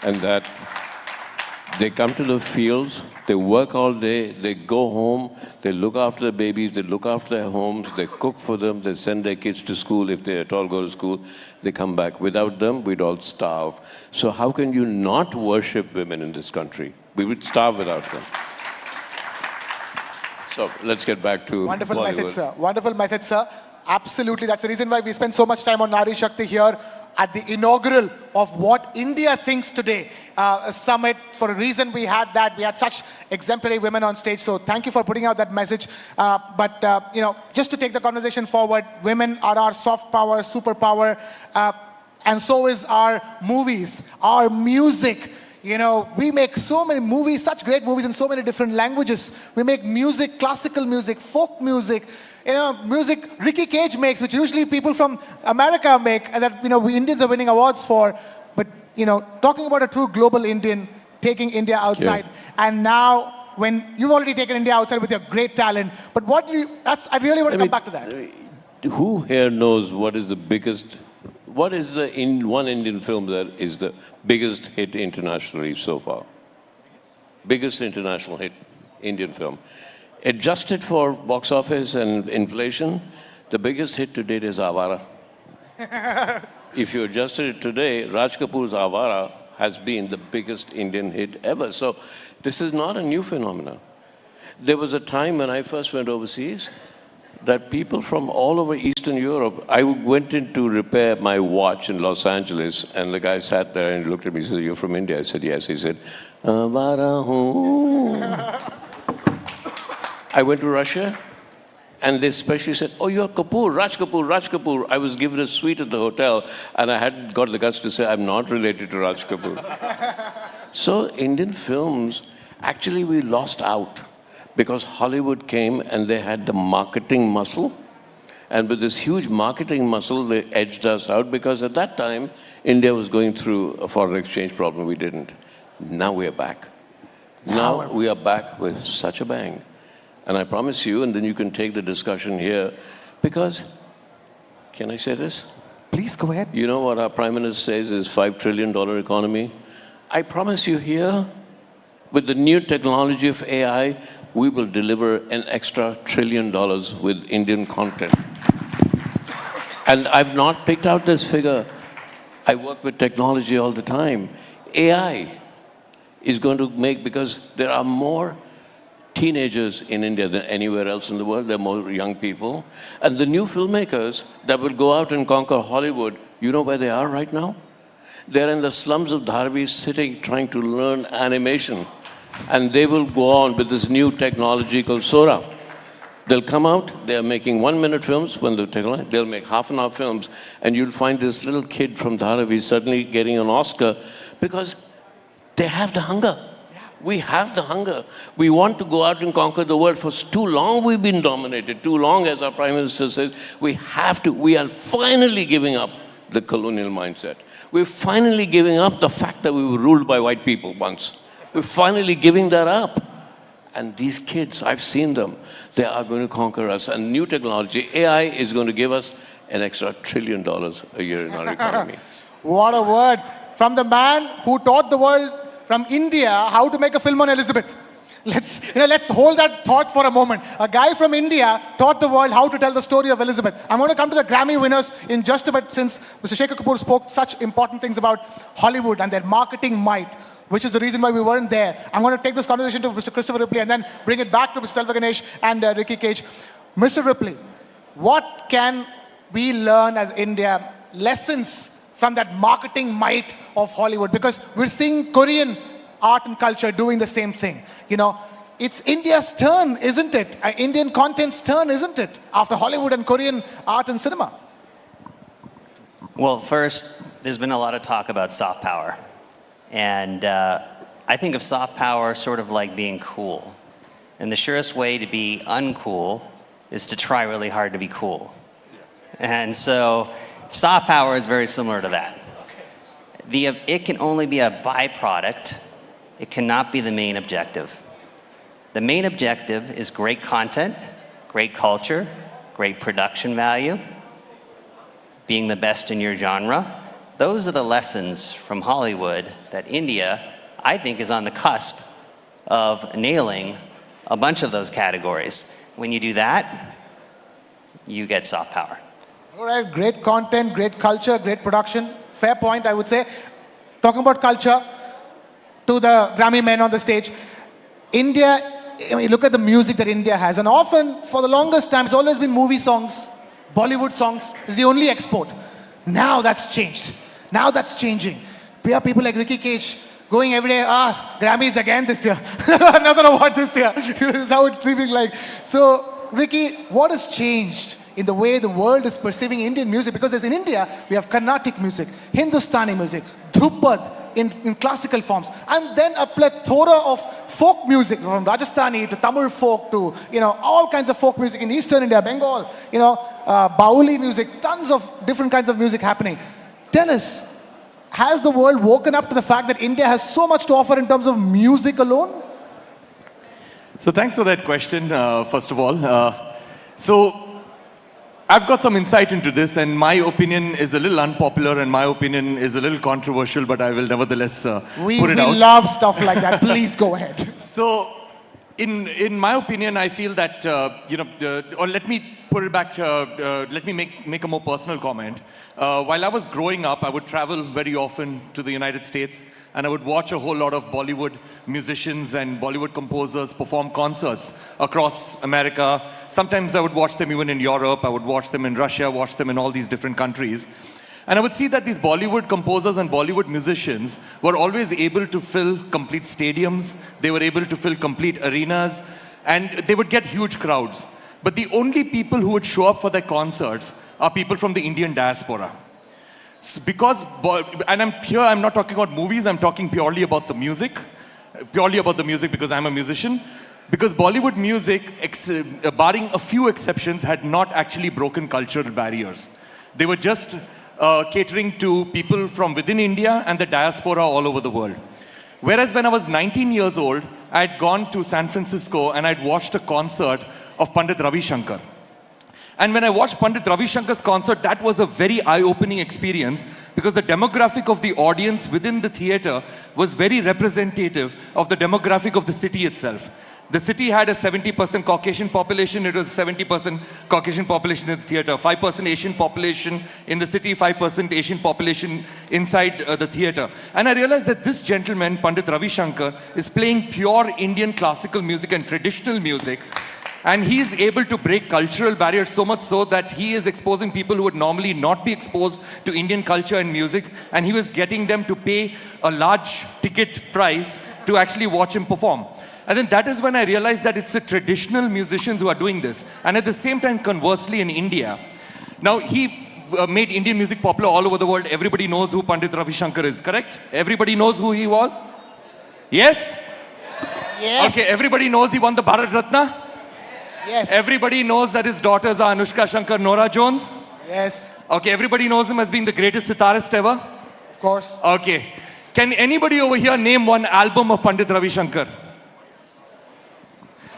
And that they come to the fields, they work all day, they go home, they look after the babies, they look after their homes, they cook for them, they send their kids to school if they at all go to school, they come back. Without them, we'd all starve. So how can you not worship women in this country? We would starve without them. So let's get back to Wonderful Bollywood. message, sir. Wonderful message, sir. Absolutely. That's the reason why we spend so much time on Nari Shakti here at the inaugural of What India Thinks Today summit. For a reason we had that. We had such exemplary women on stage. So thank you for putting out that message. Just to take the conversation forward, women are our soft power, superpower, and so is our movies, our music. We make so many movies, such great movies in so many different languages. We make music, classical music, folk music, music Ricky Cage makes, which usually people from America make, and that, we Indians are winning awards for. But, talking about a true global Indian, taking India outside. Yeah. And now, when you've already taken India outside with your great talent, but I really want to come back to that. Who here knows what is the one Indian film that is the biggest hit internationally so far? Biggest international hit Indian film. Adjusted for box office and inflation, the biggest hit to date is Avara. If you adjusted it today, Raj Kapoor's Avara has been the biggest Indian hit ever. So this is not a new phenomenon. There was a time when I first went overseas that people from all over Eastern Europe, I went in to repair my watch in Los Angeles, and the guy sat there and looked at me and said, "You're from India?" I said, "Yes." He said, "Avara hoon." I went to Russia, and they especially said, "Oh, you're Kapoor, Raj Kapoor, Raj Kapoor." I was given a suite at the hotel, and I hadn't got the guts to say, "I'm not related to Raj Kapoor." So Indian films, actually we lost out because Hollywood came and they had the marketing muscle. And with this huge marketing muscle, they edged us out because at that time, India was going through a foreign exchange problem. We didn't. Now we are back. Now we are back with such a bang. And I promise you, and then you can take the discussion here, because, can I say this? Please go ahead. You know what our Prime Minister says is $5 trillion economy? I promise you here, with the new technology of AI, we will deliver an extra $1 trillion with Indian content. And I've not picked out this figure. I work with technology all the time. AI is going to make, because there are more teenagers in India than anywhere else in the world. There are more young people. And the new filmmakers that will go out and conquer Hollywood, you know where they are right now? They're in the slums of Dharavi sitting, trying to learn animation. And they will go on with this new technology called Sora. They'll come out, they're making 1-minute films when they'll make half-an-hour films, and you'll find this little kid from Dharavi suddenly getting an Oscar because they have the hunger. We have the hunger. We want to go out and conquer the world. For too long we've been dominated. Too long, as our Prime Minister says, we are finally giving up the colonial mindset. We're finally giving up the fact that we were ruled by white people once. We're finally giving that up. And these kids, I've seen them, they are going to conquer us. And new technology, AI, is going to give us an extra $1 trillion a year in our economy. What a word. From the man who taught the world from India how to make a film on Elizabeth. Let's hold that thought for a moment. A guy from India taught the world how to tell the story of Elizabeth. I'm going to come to the Grammy winners in just a bit, since Mr. Shekhar Kapoor spoke such important things about Hollywood and their marketing might, which is the reason why we weren't there. I'm going to take this conversation to Mr. Christopher Ripley and then bring it back to Mr. Selva Ganesh and Ricky Cage. Mr. Ripley, what can we learn as India, lessons from that marketing might of Hollywood? Because we're seeing Korean art and culture doing the same thing. You know, it's India's turn, isn't it? Indian content's turn, isn't it? After Hollywood and Korean art and cinema. Well, first, there's been a lot of talk about soft power. And I think of soft power sort of like being cool. And the surest way to be uncool is to try really hard to be cool. And so soft power is very similar to that. It can only be a byproduct. It cannot be the main objective. The main objective is great content, great culture, great production value, being the best in your genre. Those are the lessons from Hollywood that India, I think, is on the cusp of nailing a bunch of those categories. When you do that, you get soft power. All right, great content, great culture, great production. Fair point, I would say. Talking about culture, to the Grammy men on the stage, India, I mean, look at the music that India has. And often, for the longest time, it's always been movie songs, Bollywood songs is the only export. Now that's changed. Now that's changing. We have people like Ricky Cage going every day, Grammys again this year. Another award this year. That's how it's seeming like. So, Ricky, what has changed in the way the world is perceiving Indian music? Because as in India, we have Carnatic music, Hindustani music, Dhrupad in classical forms, and then a plethora of folk music, from Rajasthani to Tamil folk to, all kinds of folk music in Eastern India, Bengal, Bauli music, tons of different kinds of music happening. Tell us, has the world woken up to the fact that India has so much to offer in terms of music alone? So thanks for that question, first of all. So I've got some insight into this, and my opinion is a little unpopular, and my opinion is a little controversial, but I will nevertheless put it out. We love stuff like that. Please go ahead. So, in my opinion, I feel that, or let me put it back, let me make a more personal comment. While I was growing up, I would travel very often to the United States, and I would watch a whole lot of Bollywood musicians and Bollywood composers perform concerts across America. Sometimes I would watch them even in Europe, I would watch them in Russia, watch them in all these different countries. And I would see that these Bollywood composers and Bollywood musicians were always able to fill complete stadiums, they were able to fill complete arenas, and they would get huge crowds. But the only people who would show up for their concerts are people from the Indian diaspora. So and I'm not talking about movies, I'm talking purely about the music. Purely about the music because I'm a musician. Because Bollywood music, barring a few exceptions, had not actually broken cultural barriers. They were just catering to people from within India and the diaspora all over the world. Whereas when I was 19 years old, I had gone to San Francisco and I'd watched a concert of Pandit Ravi Shankar. And when I watched Pandit Ravi Shankar's concert, that was a very eye-opening experience because the demographic of the audience within the theater was very representative of the demographic of the city itself. The city had a 70% Caucasian population. It was a 70% Caucasian population in the theater, 5% Asian population in the city, 5% Asian population inside the theater. And I realized that this gentleman, Pandit Ravi Shankar, is playing pure Indian classical music and traditional music And he's able to break cultural barriers so much so that he is exposing people who would normally not be exposed to Indian culture and music. And he was getting them to pay a large ticket price to actually watch him perform. And then that is when I realized that it's the traditional musicians who are doing this. And at the same time, conversely, in India, now he made Indian music popular all over the world. Everybody knows who Pandit Ravi Shankar is, correct? Everybody knows who he was? Yes? Yes. Okay, everybody knows he won the Bharat Ratna? Yes. Everybody knows that his daughters are Anushka Shankar, Nora Jones? Yes. Okay, everybody knows him as being the greatest sitarist ever? Of course. Okay. Can anybody over here name one album of Pandit Ravi Shankar?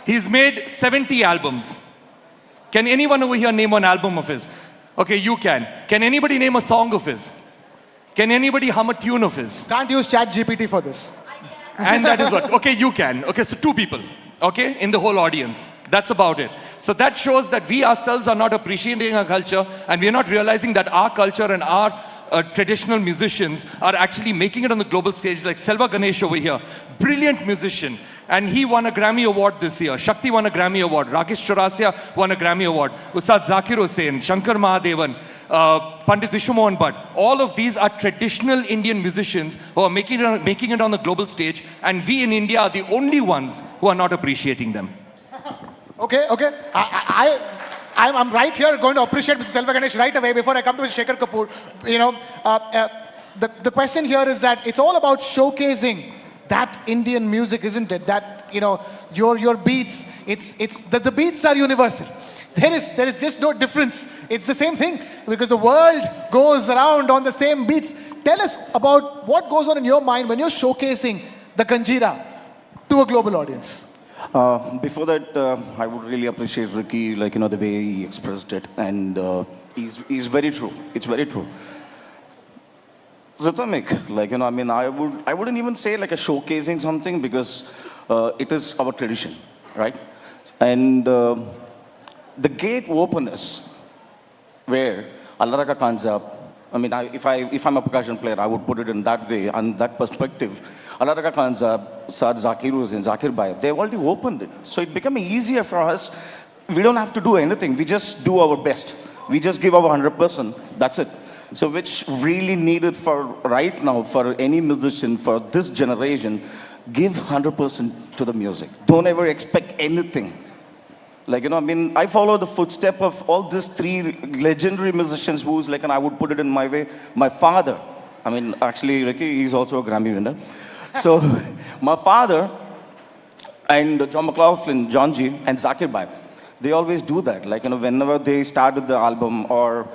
He's made 70 albums. Can anyone over here name one album of his? Okay, you can. Can anybody name a song of his? Can anybody hum a tune of his? Can't use ChatGPT for this. And that is what? Okay, you can. Okay, so 2 people. Okay, in the whole audience. That's about it. So that shows that we ourselves are not appreciating our culture, and we are not realizing that our culture and our traditional musicians are actually making it on the global stage, like Selva Ganesh over here, brilliant musician. And he won a Grammy Award this year. Shakti won a Grammy Award. Rakesh Chaurasia won a Grammy Award. Ustad Zakir Hussain, Shankar Mahadevan, Pandit Vishwamohan Bhatt. All of these are traditional Indian musicians who are making it on the global stage. And we in India are the only ones who are not appreciating them. Okay. I'm right here going to appreciate Mr. Selva Ganesh right away before I come to Mr. Shekhar Kapoor. You know, the question here is that it's all about showcasing that Indian music, isn't it? That, you know, your beats, the beats are universal. There is just no difference. It's the same thing because the world goes around on the same beats. Tell us about what goes on in your mind when you're showcasing the Kanjira to a global audience. Before that, I would really appreciate Ricky, like, you know, the way he expressed it. And he's very true. It's very true. Rhythmic, like, you know, I mean, I wouldn't even say like a showcasing something because it is our tradition, right? And the gate openness where Allaraka Kanjab, I mean, if I'm a percussion player, I would put it in that way, and that perspective. Allaraka Kanjab, Saad Zakir Hussain, Zakir Bhai, they've already opened it. So it became easier for us. We don't have to do anything. We just do our best. We just give our 100%. That's it. So which really needed for right now, for any musician, for this generation, give 100% to the music. Don't ever expect anything. Like, you know, I mean, I follow the footstep of all these 3 legendary musicians who's like, and I would put it in my way, my father. I mean, actually, Ricky, he's also a Grammy winner. So, my father and John McLaughlin, John G, and Zakir Bhai, they always do that. Like, you know, whenever they started the album or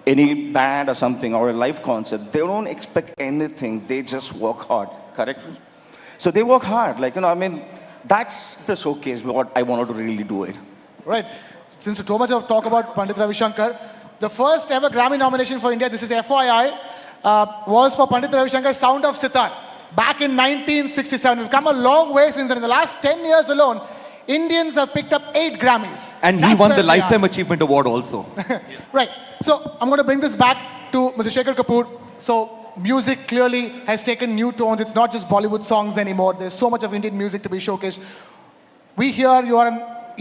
any band or something or a live concert, they don't expect anything. They just work hard, correct? So they work hard. Like, you know, I mean, that's the showcase, what I wanted to really do it. Right. Since so much of talk about Pandit Ravi Shankar, the first ever Grammy nomination for India, this is FYI, was for Pandit Ravi Shankar's Sound of Sitar, back in 1967. We've come a long way since then. In the last 10 years alone, Indians have picked up 8 Grammys. And he won the Lifetime Achievement Award also. Right. So I'm going to bring this back to Mr. Shekhar Kapoor. So music clearly has taken new tones. It's not just Bollywood songs anymore. There's so much of Indian music to be showcased. We hear you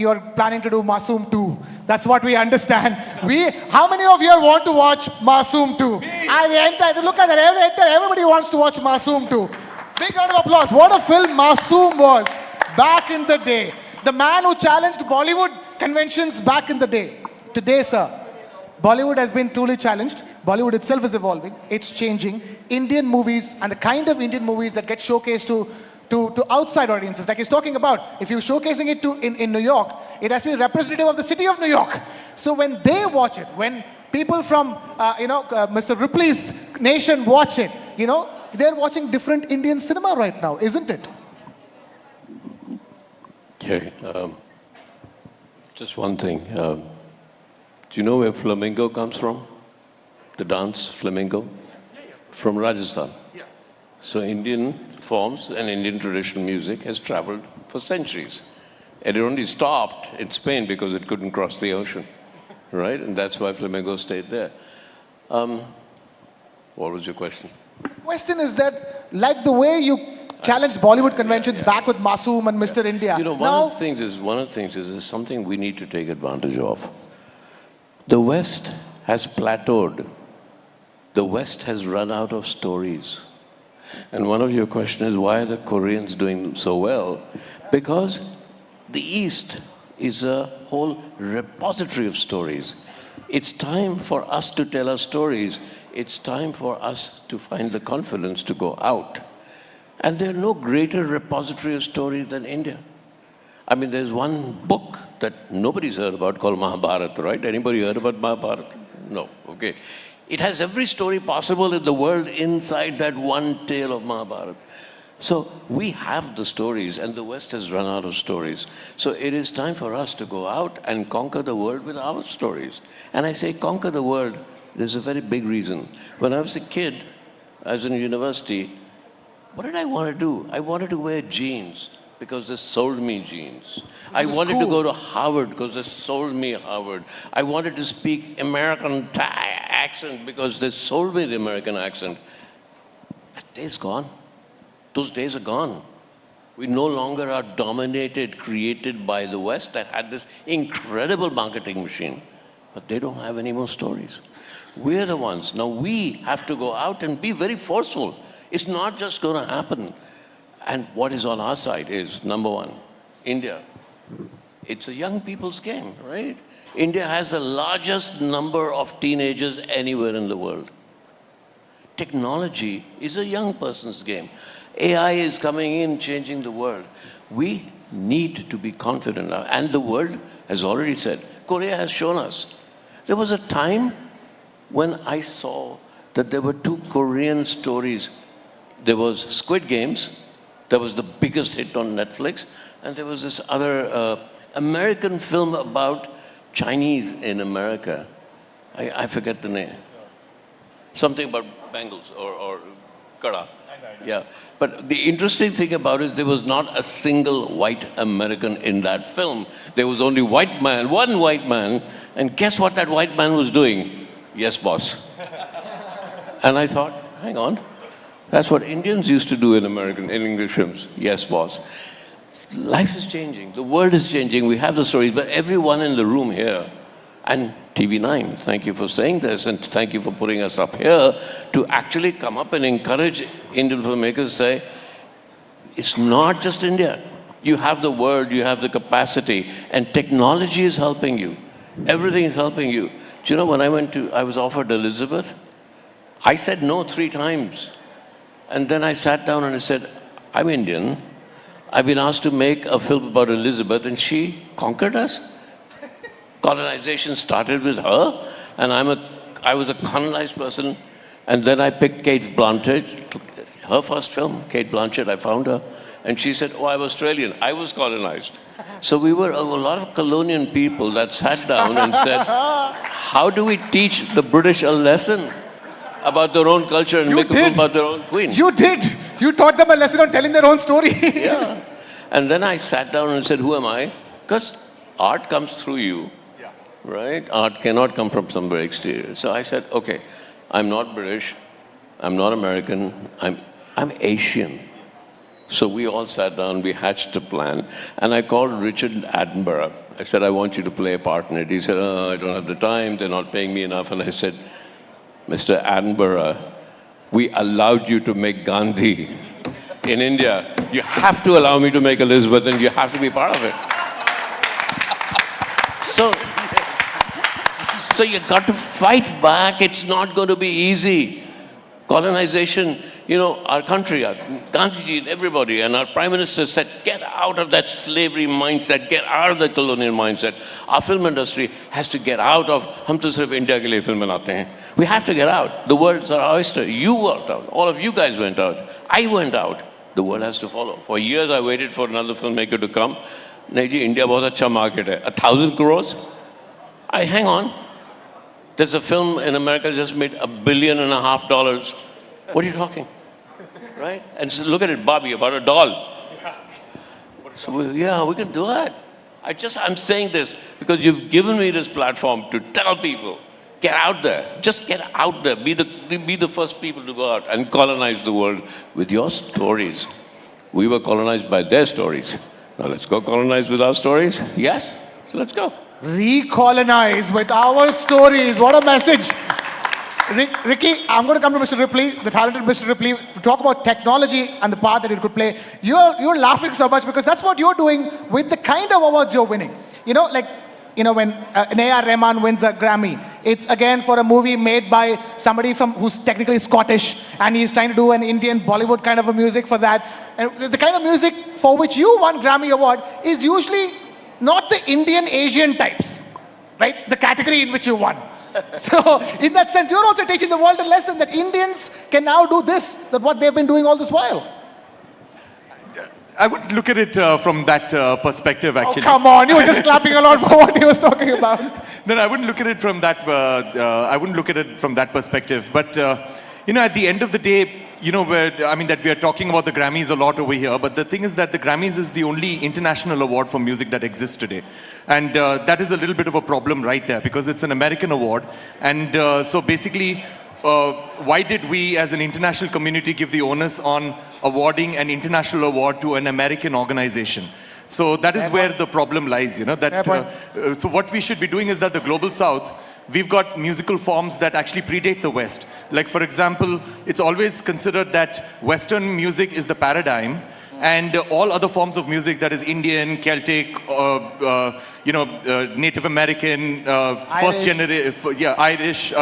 are planning to do Masoom 2. That's what we understand. How many of you want to watch Masoom 2? Look at that. Everybody wants to watch Masoom 2. Big round of applause. What a film Masoom was back in the day. The man who challenged Bollywood conventions back in the day. Today, sir, Bollywood has been truly challenged. Bollywood itself is evolving. It's changing. Indian movies and the kind of Indian movies that get showcased to outside audiences, like he's talking about, if you're showcasing it in New York, it has to be representative of the city of New York. So when they watch it, when people from, Mr. Ripley's nation watch it, you know, they're watching different Indian cinema right now, isn't it? Okay. Just one thing. Do you know where flamenco comes from? The dance flamenco? From Rajasthan. Yeah. So Indian forms and Indian traditional music has traveled for centuries. And it only stopped in Spain because it couldn't cross the ocean, right? And that's why flamenco stayed there. What was your question? The question is that, like the way you challenged Bollywood conventions back with Masoom and Mr. India. You know, one of the things is something we need to take advantage of. The West has plateaued. The West has run out of stories. And one of your questions is, why are the Koreans doing so well? Because the East is a whole repository of stories. It's time for us to tell our stories. It's time for us to find the confidence to go out. And there's no greater repository of stories than India. I mean, there's one book that nobody's heard about called Mahabharata, right? Anybody heard about Mahabharata? No, okay. It has every story possible in the world inside that one tale of Mahabharata. So we have the stories, and the West has run out of stories. So it is time for us to go out and conquer the world with our stories. And I say conquer the world, there's a very big reason. When I was a kid, I was in university, what did I want to do? I wanted to wear jeans because they sold me jeans. I wanted to go to Harvard because they sold me Harvard. I wanted to speak American accent because they sold me the American accent. That day's gone. Those days are gone. We no longer are dominated, created by the West that had this incredible marketing machine. But they don't have any more stories. We're the ones. Now we have to go out and be very forceful. It's not just going to happen. And what is on our side is, number one, India. It's a young people's game, right? India has the largest number of teenagers anywhere in the world. Technology is a young person's game. AI is coming in, changing the world. We need to be confident now. And the world has already said, Korea has shown us. There was a time when I saw that there were two Korean stories. There was Squid Games, that was the biggest hit on Netflix, and there was this other American film about Chinese in America. I forget the name. Something about bangles or kada. Yeah. But the interesting thing about it is there was not a single white American in that film. There was only white man, one white man, and guess what that white man was doing? Yes, boss. And I thought, hang on, that's what Indians used to do in English films. Yes, boss. Life is changing. The world is changing. We have the stories, but everyone in the room here, and TV9, thank you for saying this, and thank you for putting us up here to actually come up and encourage Indian filmmakers to say, it's not just India. You have the world, you have the capacity, and technology is helping you. Everything is helping you. Do you know, when I was offered Elizabeth, I said no 3 times. And then I sat down and I said, I'm Indian. I've been asked to make a film about Elizabeth, and she conquered us. Colonization started with her, and I was a colonized person, and then I picked Kate Blanchett, her first film, Kate Blanchett, I found her, and she said, oh, I'm Australian, I was colonized. So we were a lot of colonial people that sat down and said, how do we teach the British a lesson about their own culture and make a film about their own queen? You did! You taught them a lesson on telling their own story. Yeah. And then I sat down and said, who am I? Because art comes through you. Right? Art cannot come from somewhere exterior. So I said, okay, I'm not British, I'm not American, I'm Asian. So we all sat down, we hatched a plan, and I called Richard Attenborough. I said, I want you to play a part in it. He said, oh, I don't have the time, they're not paying me enough. And I said, Mr. Attenborough, we allowed you to make Gandhi in India. You have to allow me to make Elizabeth, and you have to be part of it. So you got to fight back. It's not going to be easy. Colonization, you know, our country, Gandhiji and everybody, and our Prime Minister said, get out of that slavery mindset, get out of the colonial mindset. Our film industry has to get out of, hum to sirf India ke liye film banate hain. We have to get out. The world's our oyster. You went out. All of you guys went out. I went out. The world has to follow. For years, I waited for another filmmaker to come. Nahi ji, India bahut acha market hai. 1,000 crores? Hang on. There's a film in America just made $1.5 billion. What are you talking? Right? And so look at it, Bobby, about a doll. So yeah, we can do that. I'm saying this because you've given me this platform to tell people, get out there. Just get out there. Be the first people to go out and colonize the world with your stories. We were colonized by their stories. Now let's go colonize with our stories. Yes? So let's go. Recolonize with our stories. What a message. Ricky, I'm going to come to Mr. Ripley, the talented Mr. Ripley, to talk about technology and the part that it could play. You're laughing so much because that's what you're doing with the kind of awards you're winning. You know, like, you know, when an A.R. Rahman wins a Grammy, it's again for a movie made by somebody who's technically Scottish, and he's trying to do an Indian Bollywood kind of a music for that. And the kind of music for which you won Grammy Award is usually not the Indian Asian types, right? The category in which you won. So, in that sense, you're also teaching the world a lesson that Indians can now do this, that what they've been doing all this while. I would look at it from that perspective, actually. Oh, come on, you were just clapping a lot for what he was talking about. No, I wouldn't look at it from that. I wouldn't look at it from that perspective. But you know, at the end of the day, you know, that we are talking about the Grammys a lot over here. But the thing is that the Grammys is the only international award for music that exists today, and that is a little bit of a problem right there because it's an American award, and so basically. Why did we as an international community give the onus on awarding an international award to an American organization? So that is where the problem lies, you know. So what we should be doing is that the Global South, we've got musical forms that actually predate the West. Like, for example, it's always considered that Western music is the paradigm, and all other forms of music, that is Indian, Celtic, Native American, first generation, Irish,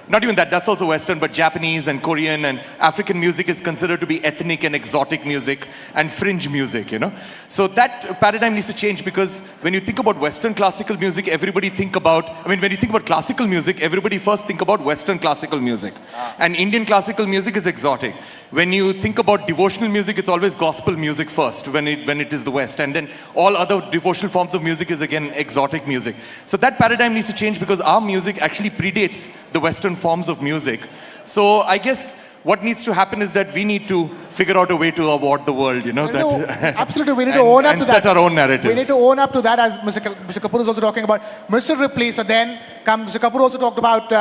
not even that, that's also Western, but Japanese and Korean and African music is considered to be ethnic and exotic music and fringe music, you know. So that paradigm needs to change because when you think about Western classical music, when you think about classical music, everybody first think about Western classical music. And Indian classical music is exotic. When you think about devotional music, it's always gospel music first when it is the West. And then all other devotional forms of music is again exotic music. So that paradigm needs to change because our music actually predates the Western forms of music. So I guess what needs to happen is that we need to figure out a way to award the world, you know. Absolutely, we need to own up to that. And set our own narrative. We need to own up to that, as Mr. Kapoor is also talking about. Mr. Ripley, so then Mr. Kapoor also talked about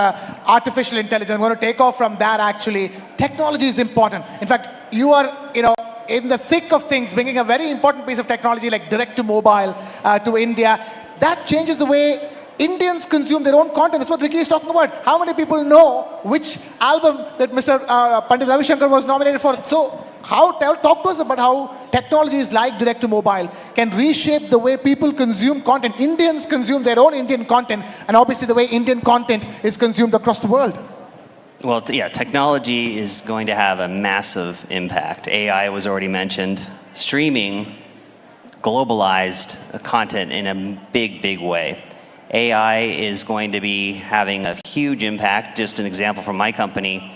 artificial intelligence. I'm going to take off from that actually. Technology is important. In fact, you are, you know, in the thick of things, bringing a very important piece of technology like direct to mobile to India. That changes the way Indians consume their own content. That's what Ricky is talking about. How many people know which album that Mr. Pandit Ravi Shankar was nominated for? So, talk to us about how technologies like direct to mobile can reshape the way people consume content. Indians consume their own Indian content, and obviously the way Indian content is consumed across the world. Well, yeah, technology is going to have a massive impact. AI was already mentioned. Streaming globalized content in a big, big way. AI is going to be having a huge impact. Just an example from my company,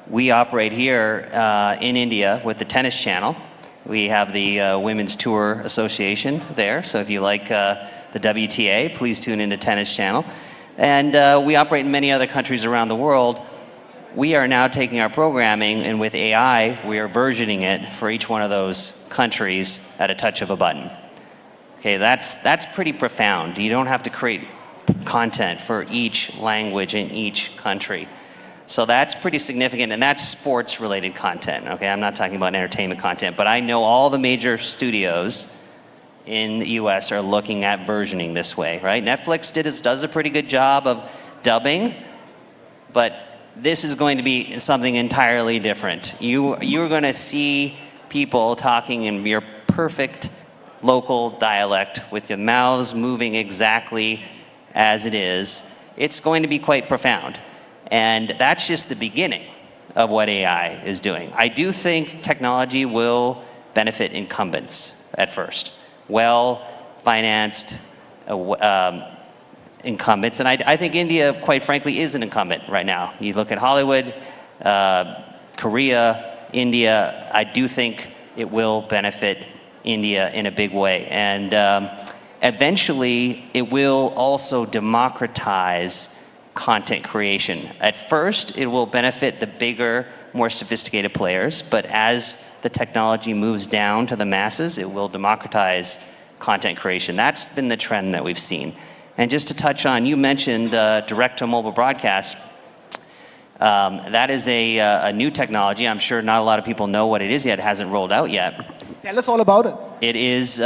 we operate here in India with the tennis channel. We have the Women's Tour Association there, so if you like the WTA, please tune into Tennis Channel. And we operate in many other countries around the world. We are now taking our programming, and with AI, we are versioning it for each one of those countries at a touch of a button. Okay, that's pretty profound. You don't have to create content for each language in each country. So that's pretty significant, and that's sports-related content. Okay, I'm not talking about entertainment content, but I know all the major studios in the US are looking at versioning this way, right? Netflix does a pretty good job of dubbing, but this is going to be something entirely different. You're going to see people talking in your perfect local dialect with your mouths moving exactly as it is. It's going to be quite profound. And that's just the beginning of what AI is doing. I do think technology will benefit incumbents at first. Well-financed incumbents. And I think India, quite frankly, is an incumbent right now. You look at Hollywood, Korea, India, I do think it will benefit India in a big way. And eventually, it will also democratize content creation. At first, it will benefit the bigger, more sophisticated players, but as the technology moves down to the masses, it will democratize content creation. That's been the trend that we've seen. And just to touch on, you mentioned direct-to-mobile broadcast. That is a new technology. I'm sure not a lot of people know what it is yet. It hasn't rolled out yet. Tell us all about it. It is,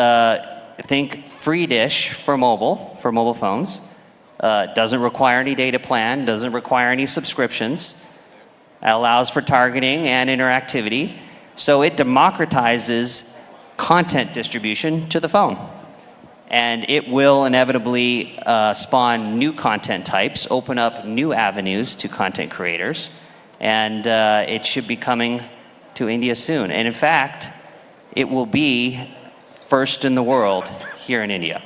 think free dish for mobile phones. Doesn't require any data plan, doesn't require any subscriptions, allows for targeting and interactivity. So it democratizes content distribution to the phone. And it will inevitably spawn new content types, open up new avenues to content creators, and it should be coming to India soon. And in fact, it will be first in the world here in India.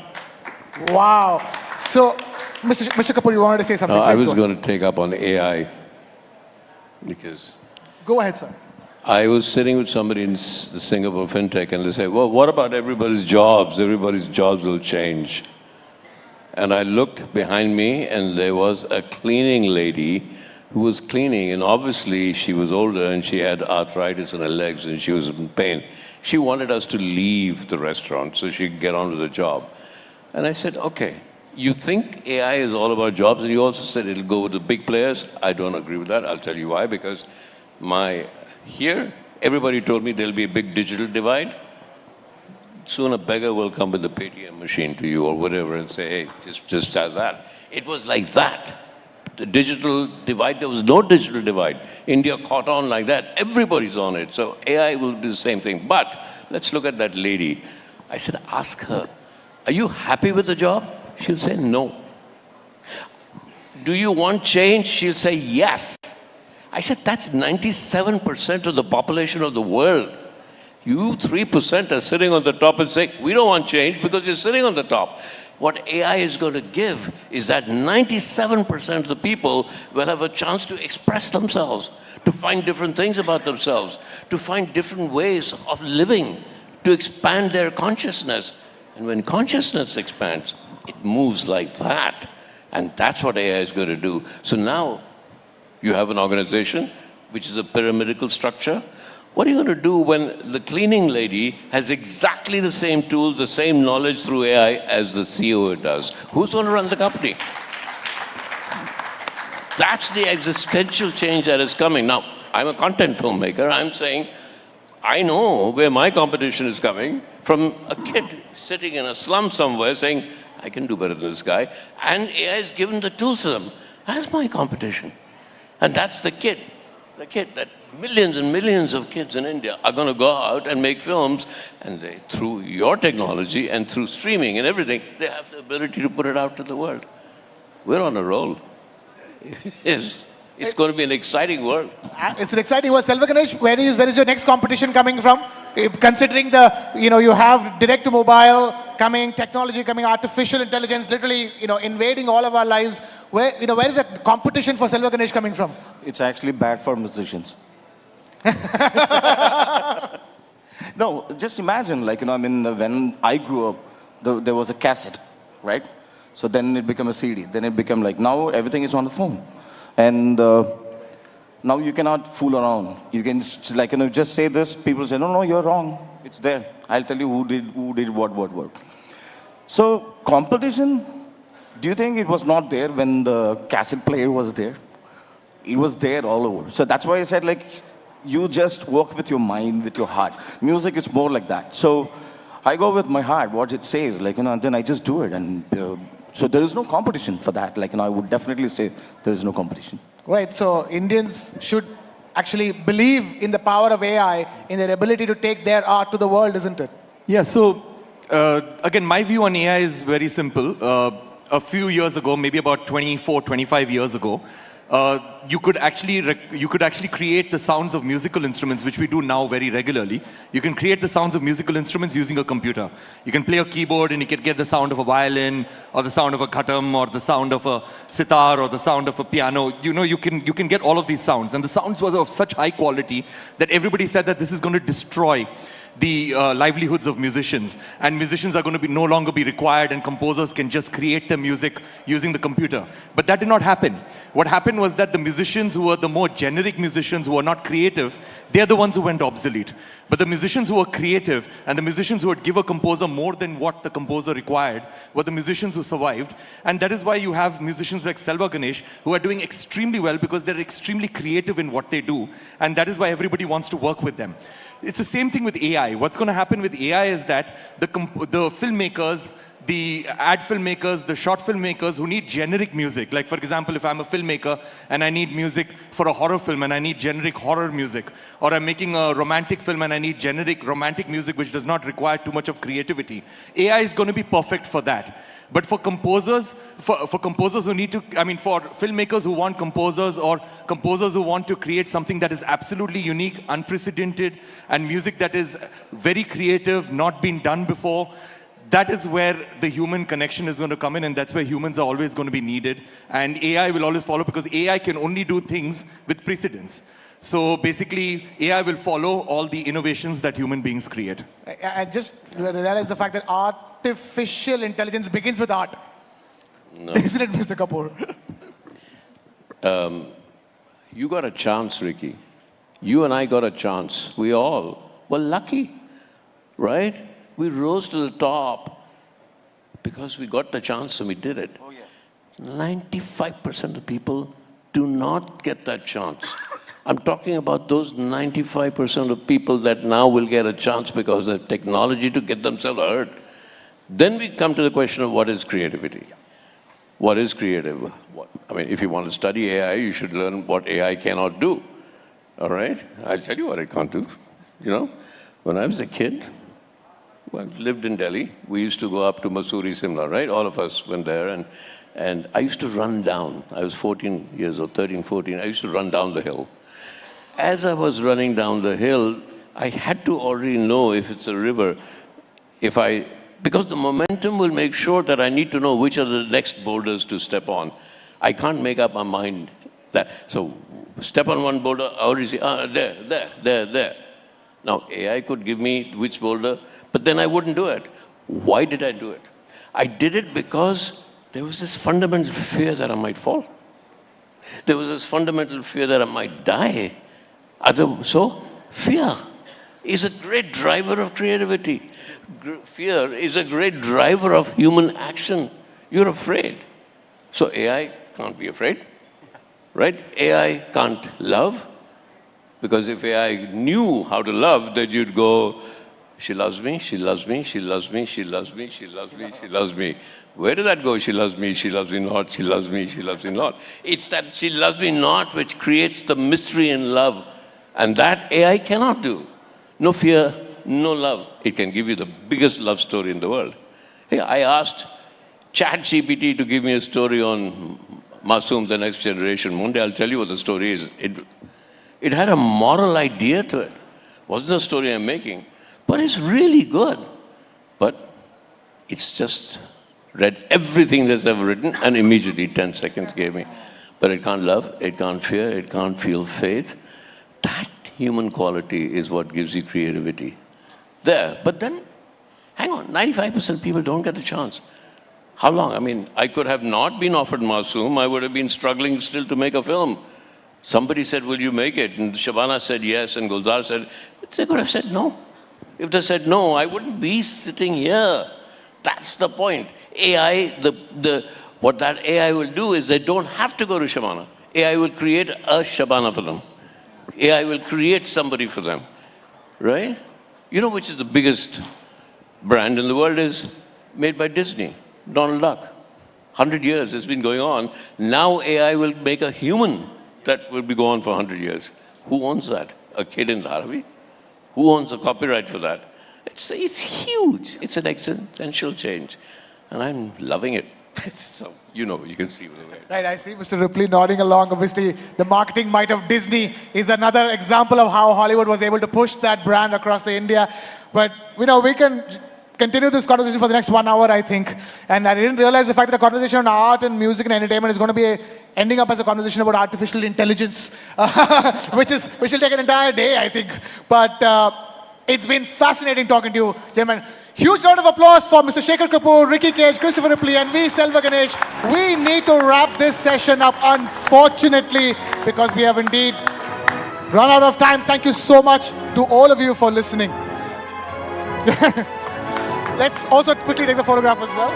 Wow. So, Mr. Kapoor, you wanted to say something? I Please was go going to take up on AI because... Go ahead, sir. I was sitting with somebody in the Singapore FinTech and they say, well, what about everybody's jobs? Everybody's jobs will change. And I looked behind me and there was a cleaning lady who was cleaning, and obviously she was older and she had arthritis in her legs and she was in pain. She wanted us to leave the restaurant so she could get on with the job. And I said, okay, you think AI is all about jobs, and you also said it'll go with the big players. I don't agree with that. I'll tell you why. Because here, everybody told me there'll be a big digital divide. Soon a beggar will come with a Paytm machine to you or whatever and say, hey, just have that. It was like that. The digital divide, there was no digital divide. India caught on like that. Everybody's on it. So AI will do the same thing. But let's look at that lady. I said, ask her, are you happy with the job? She'll say, no. Do you want change? She'll say, yes. I said, that's 97% of the population of the world. You 3% are sitting on the top and saying, we don't want change because you're sitting on the top. What AI is going to give is that 97% of the people will have a chance to express themselves, to find different things about themselves, to find different ways of living, to expand their consciousness. And when consciousness expands, it moves like that. And that's what AI is going to do. So now you have an organization which is a pyramidal structure. What are you going to do when the cleaning lady has exactly the same tools, the same knowledge through AI as the CEO does? Who's going to run the company? That's the existential change that is coming. Now, I'm a content filmmaker. I'm saying, I know where my competition is coming from a kid sitting in a slum somewhere saying, I can do better than this guy. And AI has given the tools to them. That's my competition. And that's the kid that millions and millions of kids in India are going to go out and make films, and they, through your technology and through streaming and everything, they have the ability to put it out to the world. We're on a roll. It's going to be an exciting world. It's an exciting world. Selva Ganesh, where is your next competition coming from? Considering you have direct to mobile coming, technology coming, artificial intelligence literally, invading all of our lives. Where is the competition for Selva Ganesh coming from? It's actually bad for musicians. No, just imagine, when I grew up, there was a cassette, right? So then it became a CD. Then it became now everything is on the phone. And now you cannot fool around. You can just say this. People say, no, you're wrong. It's there. I'll tell you who did what. So competition, do you think it was not there when the cassette player was there? It was there all over. So that's why I said you just work with your mind, with your heart. Music is more like that. So I go with my heart, what it says, and then I just do it. And so there is no competition for that. I would definitely say there is no competition. Right, so Indians should actually believe in the power of AI, in their ability to take their art to the world, isn't it? Yeah, so again, my view on AI is very simple. A few years ago, maybe about 24, 25 years ago, you could actually create the sounds of musical instruments, which we do now very regularly. You can create the sounds of musical instruments using a computer. You can play a keyboard and you can get the sound of a violin, or the sound of a khatam, or the sound of a sitar, or the sound of a piano. You can get all of these sounds. And the sounds were of such high quality that everybody said that this is going to destroy the livelihoods of musicians, and musicians are going to no longer be required, and composers can just create their music using the computer. But that did not happen. What happened was that the musicians who were the more generic musicians, who were not creative, they're the ones who went obsolete. But the musicians who were creative and the musicians who would give a composer more than what the composer required were the musicians who survived. And that is why you have musicians like Selva Ganesh who are doing extremely well because they're extremely creative in what they do. And that is why everybody wants to work with them. It's the same thing with AI. What's going to happen with AI is that the filmmakers, the ad filmmakers, the short filmmakers who need generic music. Like, for example, if I'm a filmmaker and I need music for a horror film and I need generic horror music, or I'm making a romantic film and I need generic romantic music which does not require too much of creativity, AI is going to be perfect for that. But for composers, for composers who need to, for filmmakers who want composers or composers who want to create something that is absolutely unique, unprecedented, and music that is very creative, not been done before, that is where the human connection is going to come in, and that's where humans are always going to be needed. And AI will always follow because AI can only do things with precedence. So basically, AI will follow all the innovations that human beings create. I just realized the fact that artificial intelligence begins with art. No. Isn't it, Mr. Kapoor? You got a chance, Ricky. You and I got a chance. We all were lucky, right? We rose to the top because we got the chance and we did it. Oh, yeah. 95% of people do not get that chance. I'm talking about those 95% of people that now will get a chance because of technology to get themselves heard. Then we come to the question of what is creativity? What is creative? If you want to study AI, you should learn what AI cannot do. All right? I'll tell you what it can't do. You know, when I was a kid, I lived in Delhi. We used to go up to Mussoorie, Simla, right? All of us went there, and I used to run down. I was 14 years old, 13, 14. I used to run down the hill. As I was running down the hill, I had to already know if it's a river, because the momentum will make sure that I need to know which are the next boulders to step on. I can't make up my mind that. So step on one boulder, I already see, there. Now, AI could give me which boulder, but then I wouldn't do it. Why did I do it? I did it because there was this fundamental fear that I might fall. There was this fundamental fear that I might die. So, fear is a great driver of creativity. Fear is a great driver of human action. You're afraid. So AI can't be afraid, right? AI can't love, because if AI knew how to love, then you'd go, she loves me, she loves me, she loves me, she loves me, she loves me, she loves me. Where did that go? She loves me not, she loves me not. It's that she loves me not which creates the mystery in love. And that AI cannot do. No fear, no love. It can give you the biggest love story in the world. Hey, I asked ChatGPT to give me a story on Masoom, the next generation. One day I'll tell you what the story is. It had a moral idea to it. Wasn't the story I'm making. But it's really good. But it's just read everything that's ever written and immediately 10 seconds gave me. But it can't love, it can't fear, it can't feel faith. That human quality is what gives you creativity. There. But then, hang on, 95% of people don't get the chance. How long? I could have not been offered Masoom. I would have been struggling still to make a film. Somebody said, will you make it? And Shabana said yes, and Gulzar said, they could have said no. If they said no, I wouldn't be sitting here. That's the point. AI, what that AI will do is they don't have to go to Shabana. AI will create a Shabana for them. AI will create somebody for them, right? You know which is the biggest brand in the world is made by Disney, Donald Duck. 100 years it's been going on. Now AI will make a human that will be going on for 100 years. Who owns that? A kid in Dharavi? Who owns the copyright for that? It's huge. It's an existential change. And I'm loving it. So, you can see with the way. Right, I see Mr. Ripley nodding along. Obviously, the marketing might of Disney is another example of how Hollywood was able to push that brand across the India. But, we can continue this conversation for the next 1 hour, I think. And I didn't realize the fact that the conversation on art and music and entertainment is going to be ending up as a conversation about artificial intelligence, which will take an entire day, I think. But it's been fascinating talking to you, gentlemen. Huge round of applause for Mr. Shekhar Kapoor, Ricky Cage, Christopher Ripley, and V. Selva Ganesh. We need to wrap this session up, unfortunately, because we have indeed run out of time. Thank you so much to all of you for listening. Let's also quickly take the photograph as well.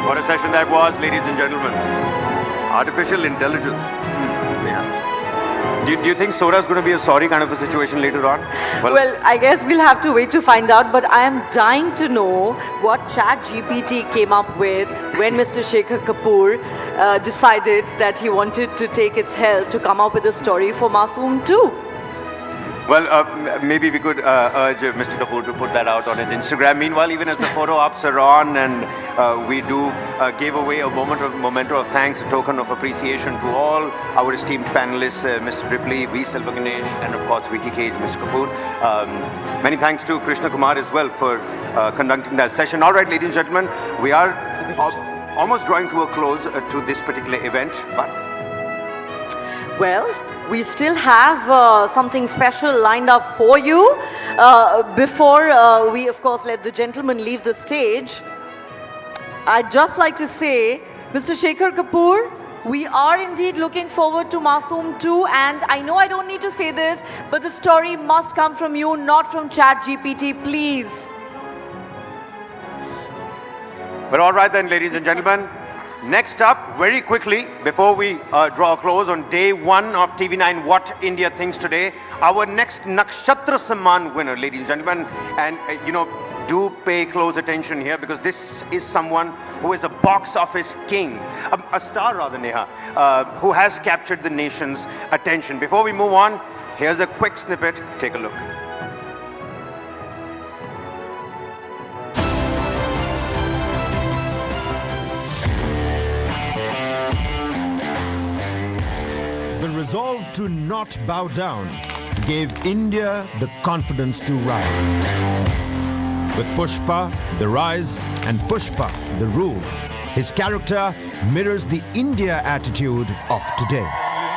What a session that was, ladies and gentlemen. Artificial intelligence. Do you think Sora's going to be a sorry kind of a situation later on? Well, I guess we'll have to wait to find out, but I am dying to know what ChatGPT came up with when Mr. Shekhar Kapoor decided that he wanted to take its help to come up with a story for Masoom 2. Well, maybe we could urge Mr. Kapoor to put that out on his Instagram. Meanwhile, even as the photo ops are on, and we do give away a memento of thanks, a token of appreciation to all our esteemed panelists, Mr. Ripley, V. Selva Ganesh, and of course Vicky Cage, Mr. Kapoor. Many thanks to Krishna Kumar as well for conducting that session. All right, ladies and gentlemen, we are almost drawing to a close to this particular event, but... Well, we still have something special lined up for you. Before we, of course, let the gentlemen leave the stage, I'd just like to say, Mr. Shekhar Kapoor, we are indeed looking forward to Masoom 2, and I know I don't need to say this, but the story must come from you, not from ChatGPT, please. But all right then, ladies and gentlemen. Next up, very quickly, before we draw a close on day 1 of TV9 What India Thinks Today, our next Nakshatra Samaan winner, ladies and gentlemen. And, do pay close attention here, because this is someone who is a box office king, a star rather, Neha, who has captured the nation's attention. Before we move on, here's a quick snippet. Take a look. The resolve to not bow down gave India the confidence to rise. With Pushpa, the rise, and Pushpa, the rule, his character mirrors the India attitude of today.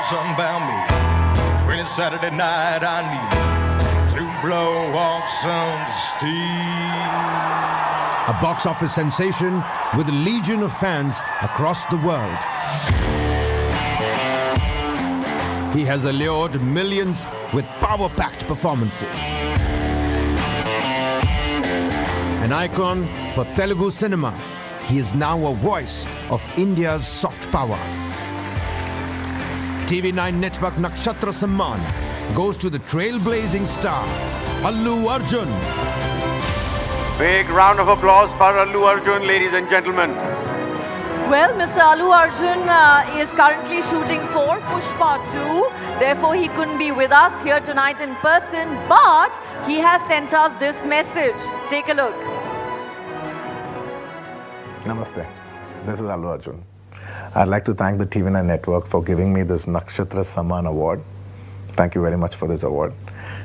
Something about me. When it's Saturday night, I need to blow off some steam. A box office sensation with a legion of fans across the world. He has allured millions with power-packed performances. An icon for Telugu cinema, he is now a voice of India's soft power. TV9 Network Nakshatra Samaan goes to the trailblazing star, Allu Arjun. Big round of applause for Allu Arjun, ladies and gentlemen. Well, Mr. Allu Arjun is currently shooting for Pushpa 2. Therefore, he couldn't be with us here tonight in person, but he has sent us this message. Take a look. Namaste. This is Allu Arjun. I'd like to thank the TV9 network for giving me this Nakshatra Samaan award. Thank you very much for this award.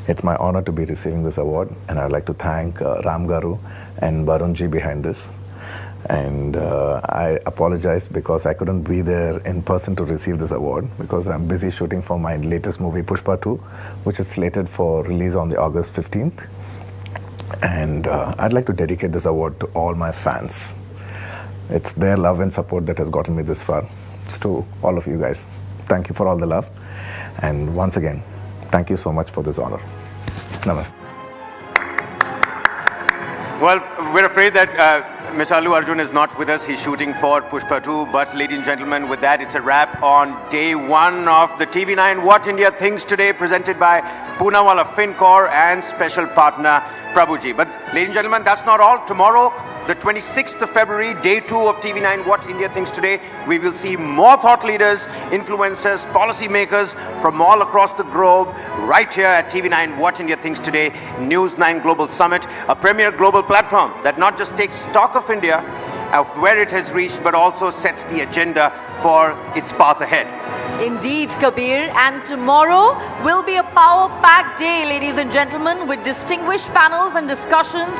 It's my honor to be receiving this award, and I'd like to thank Ram Garu and Barunji behind this. And I apologize because I couldn't be there in person to receive this award, because I'm busy shooting for my latest movie Pushpa 2, which is slated for release on the August 15th. And I'd like to dedicate this award to all my fans. It's their love and support that has gotten me this far. It's to all of you guys. Thank you for all the love. And once again, thank you so much for this honor. Namaste. Well, we're afraid that Mr. Allu Arjun is not with us. He's shooting for Pushpa 2. But ladies and gentlemen, with that, it's a wrap on day 1 of the TV9 What India Thinks Today, presented by Poonawalla FinCorp and special partner Prabhuji. But ladies and gentlemen, that's not all. Tomorrow, the 26th of February, day 2 of TV9 What India Thinks Today, we will see more thought leaders, influencers, policymakers from all across the globe right here at TV9 What India Thinks Today, News9 Global Summit, a premier global platform that not just takes stock of India, of where it has reached, but also sets the agenda for its path ahead. Indeed, Kabir. And tomorrow will be a power-packed day, ladies and gentlemen, with distinguished panels and discussions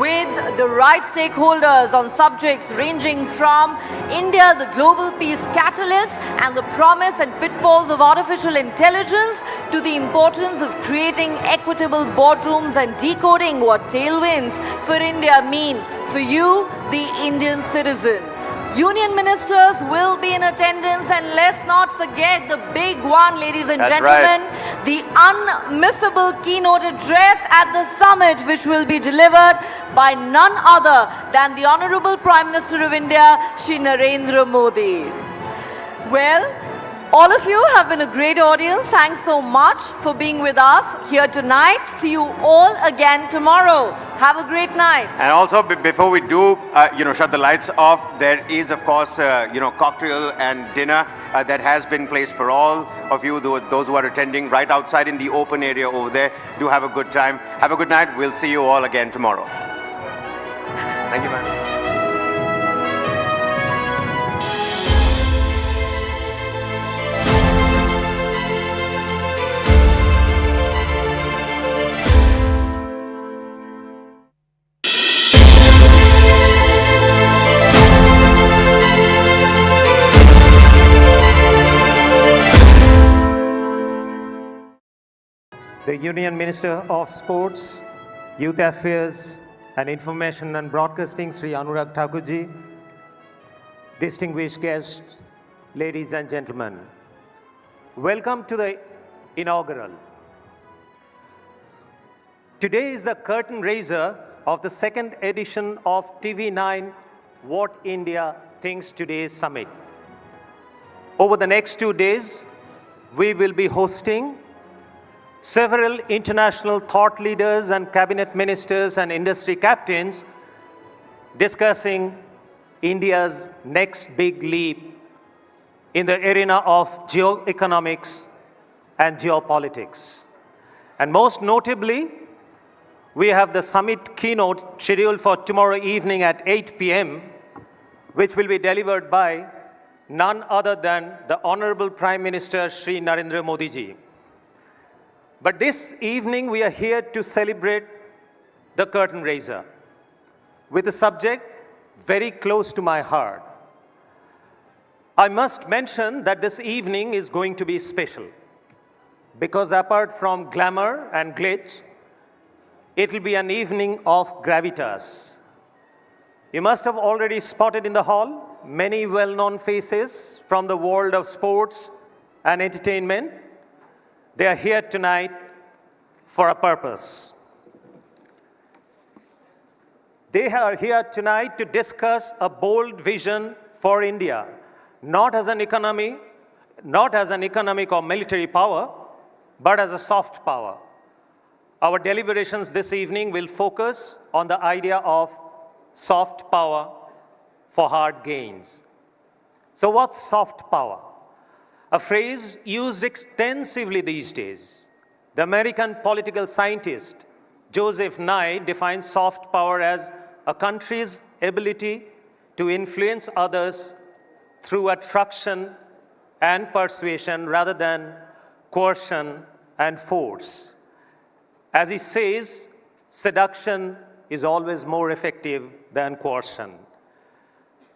with the right stakeholders on subjects ranging from India, the global peace catalyst, and the promise and pitfalls of artificial intelligence, to the importance of creating equitable boardrooms and decoding what tailwinds for India mean for you, the Indian citizen. Union ministers will be in attendance, and let's not forget the big one, ladies and That's gentlemen, the unmissable keynote address at the summit, which will be delivered by none other than the Honorable Prime Minister of India, Shri Narendra Modi. Well, all of you have been a great audience. Thanks so much for being with us here tonight. See you all again tomorrow. Have a great night. And also, before we do, shut the lights off, there is, of course, cocktail and dinner that has been placed for all of you, those who are attending, right outside in the open area over there. Do have a good time. Have a good night. We'll see you all again tomorrow. Thank you, man. The Union Minister of Sports, Youth Affairs and Information and Broadcasting, Sri Anurag Thakurji, distinguished guests, ladies and gentlemen, welcome to the inaugural. Today is the curtain raiser of the second edition of TV9 What India Thinks Today Summit. Over the next 2 days, we will be hosting several international thought leaders and cabinet ministers and industry captains discussing India's next big leap in the arena of geoeconomics and geopolitics. And most notably, we have the summit keynote scheduled for tomorrow evening at 8 p.m., which will be delivered by none other than the Honorable Prime Minister Shri Narendra Modi ji. But this evening, we are here to celebrate the curtain raiser with a subject very close to my heart. I must mention that this evening is going to be special because apart from glamour and glitz, it will be an evening of gravitas. You must have already spotted in the hall many well-known faces from the world of sports and entertainment. They are here tonight for a purpose. They are here tonight to discuss a bold vision for India, not as an economic or military power, but as a soft power. Our deliberations this evening will focus on the idea of soft power for hard gains. So what's soft power? A phrase used extensively these days. The American political scientist Joseph Nye defines soft power as a country's ability to influence others through attraction and persuasion rather than coercion and force. As he says, seduction is always more effective than coercion.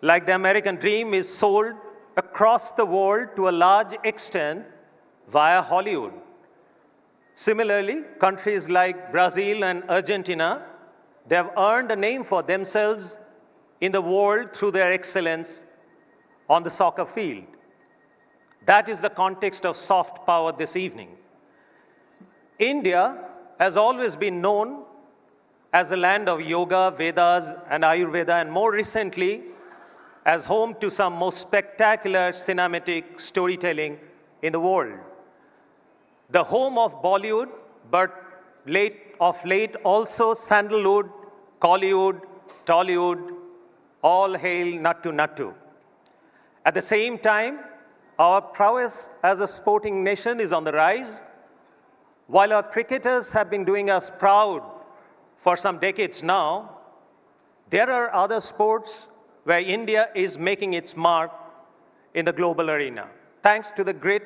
Like the American dream is sold across the world to a large extent via Hollywood. Similarly, countries like Brazil and Argentina, they have earned a name for themselves in the world through their excellence on the soccer field. That is the context of soft power this evening. India has always been known as a land of yoga, Vedas, and Ayurveda, and more recently, as home to some most spectacular cinematic storytelling in the world. The home of Bollywood, but of late also Sandalwood, Collywood, Tollywood, all hail Nattu Nattu. At the same time, our prowess as a sporting nation is on the rise. While our cricketers have been doing us proud for some decades now, there are other sports where India is making its mark in the global arena, thanks to the great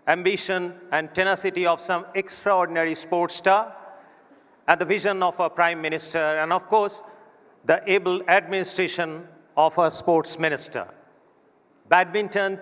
ambition and tenacity of some extraordinary sports star and the vision of our Prime Minister and, of course, the able administration of our sports minister. Badminton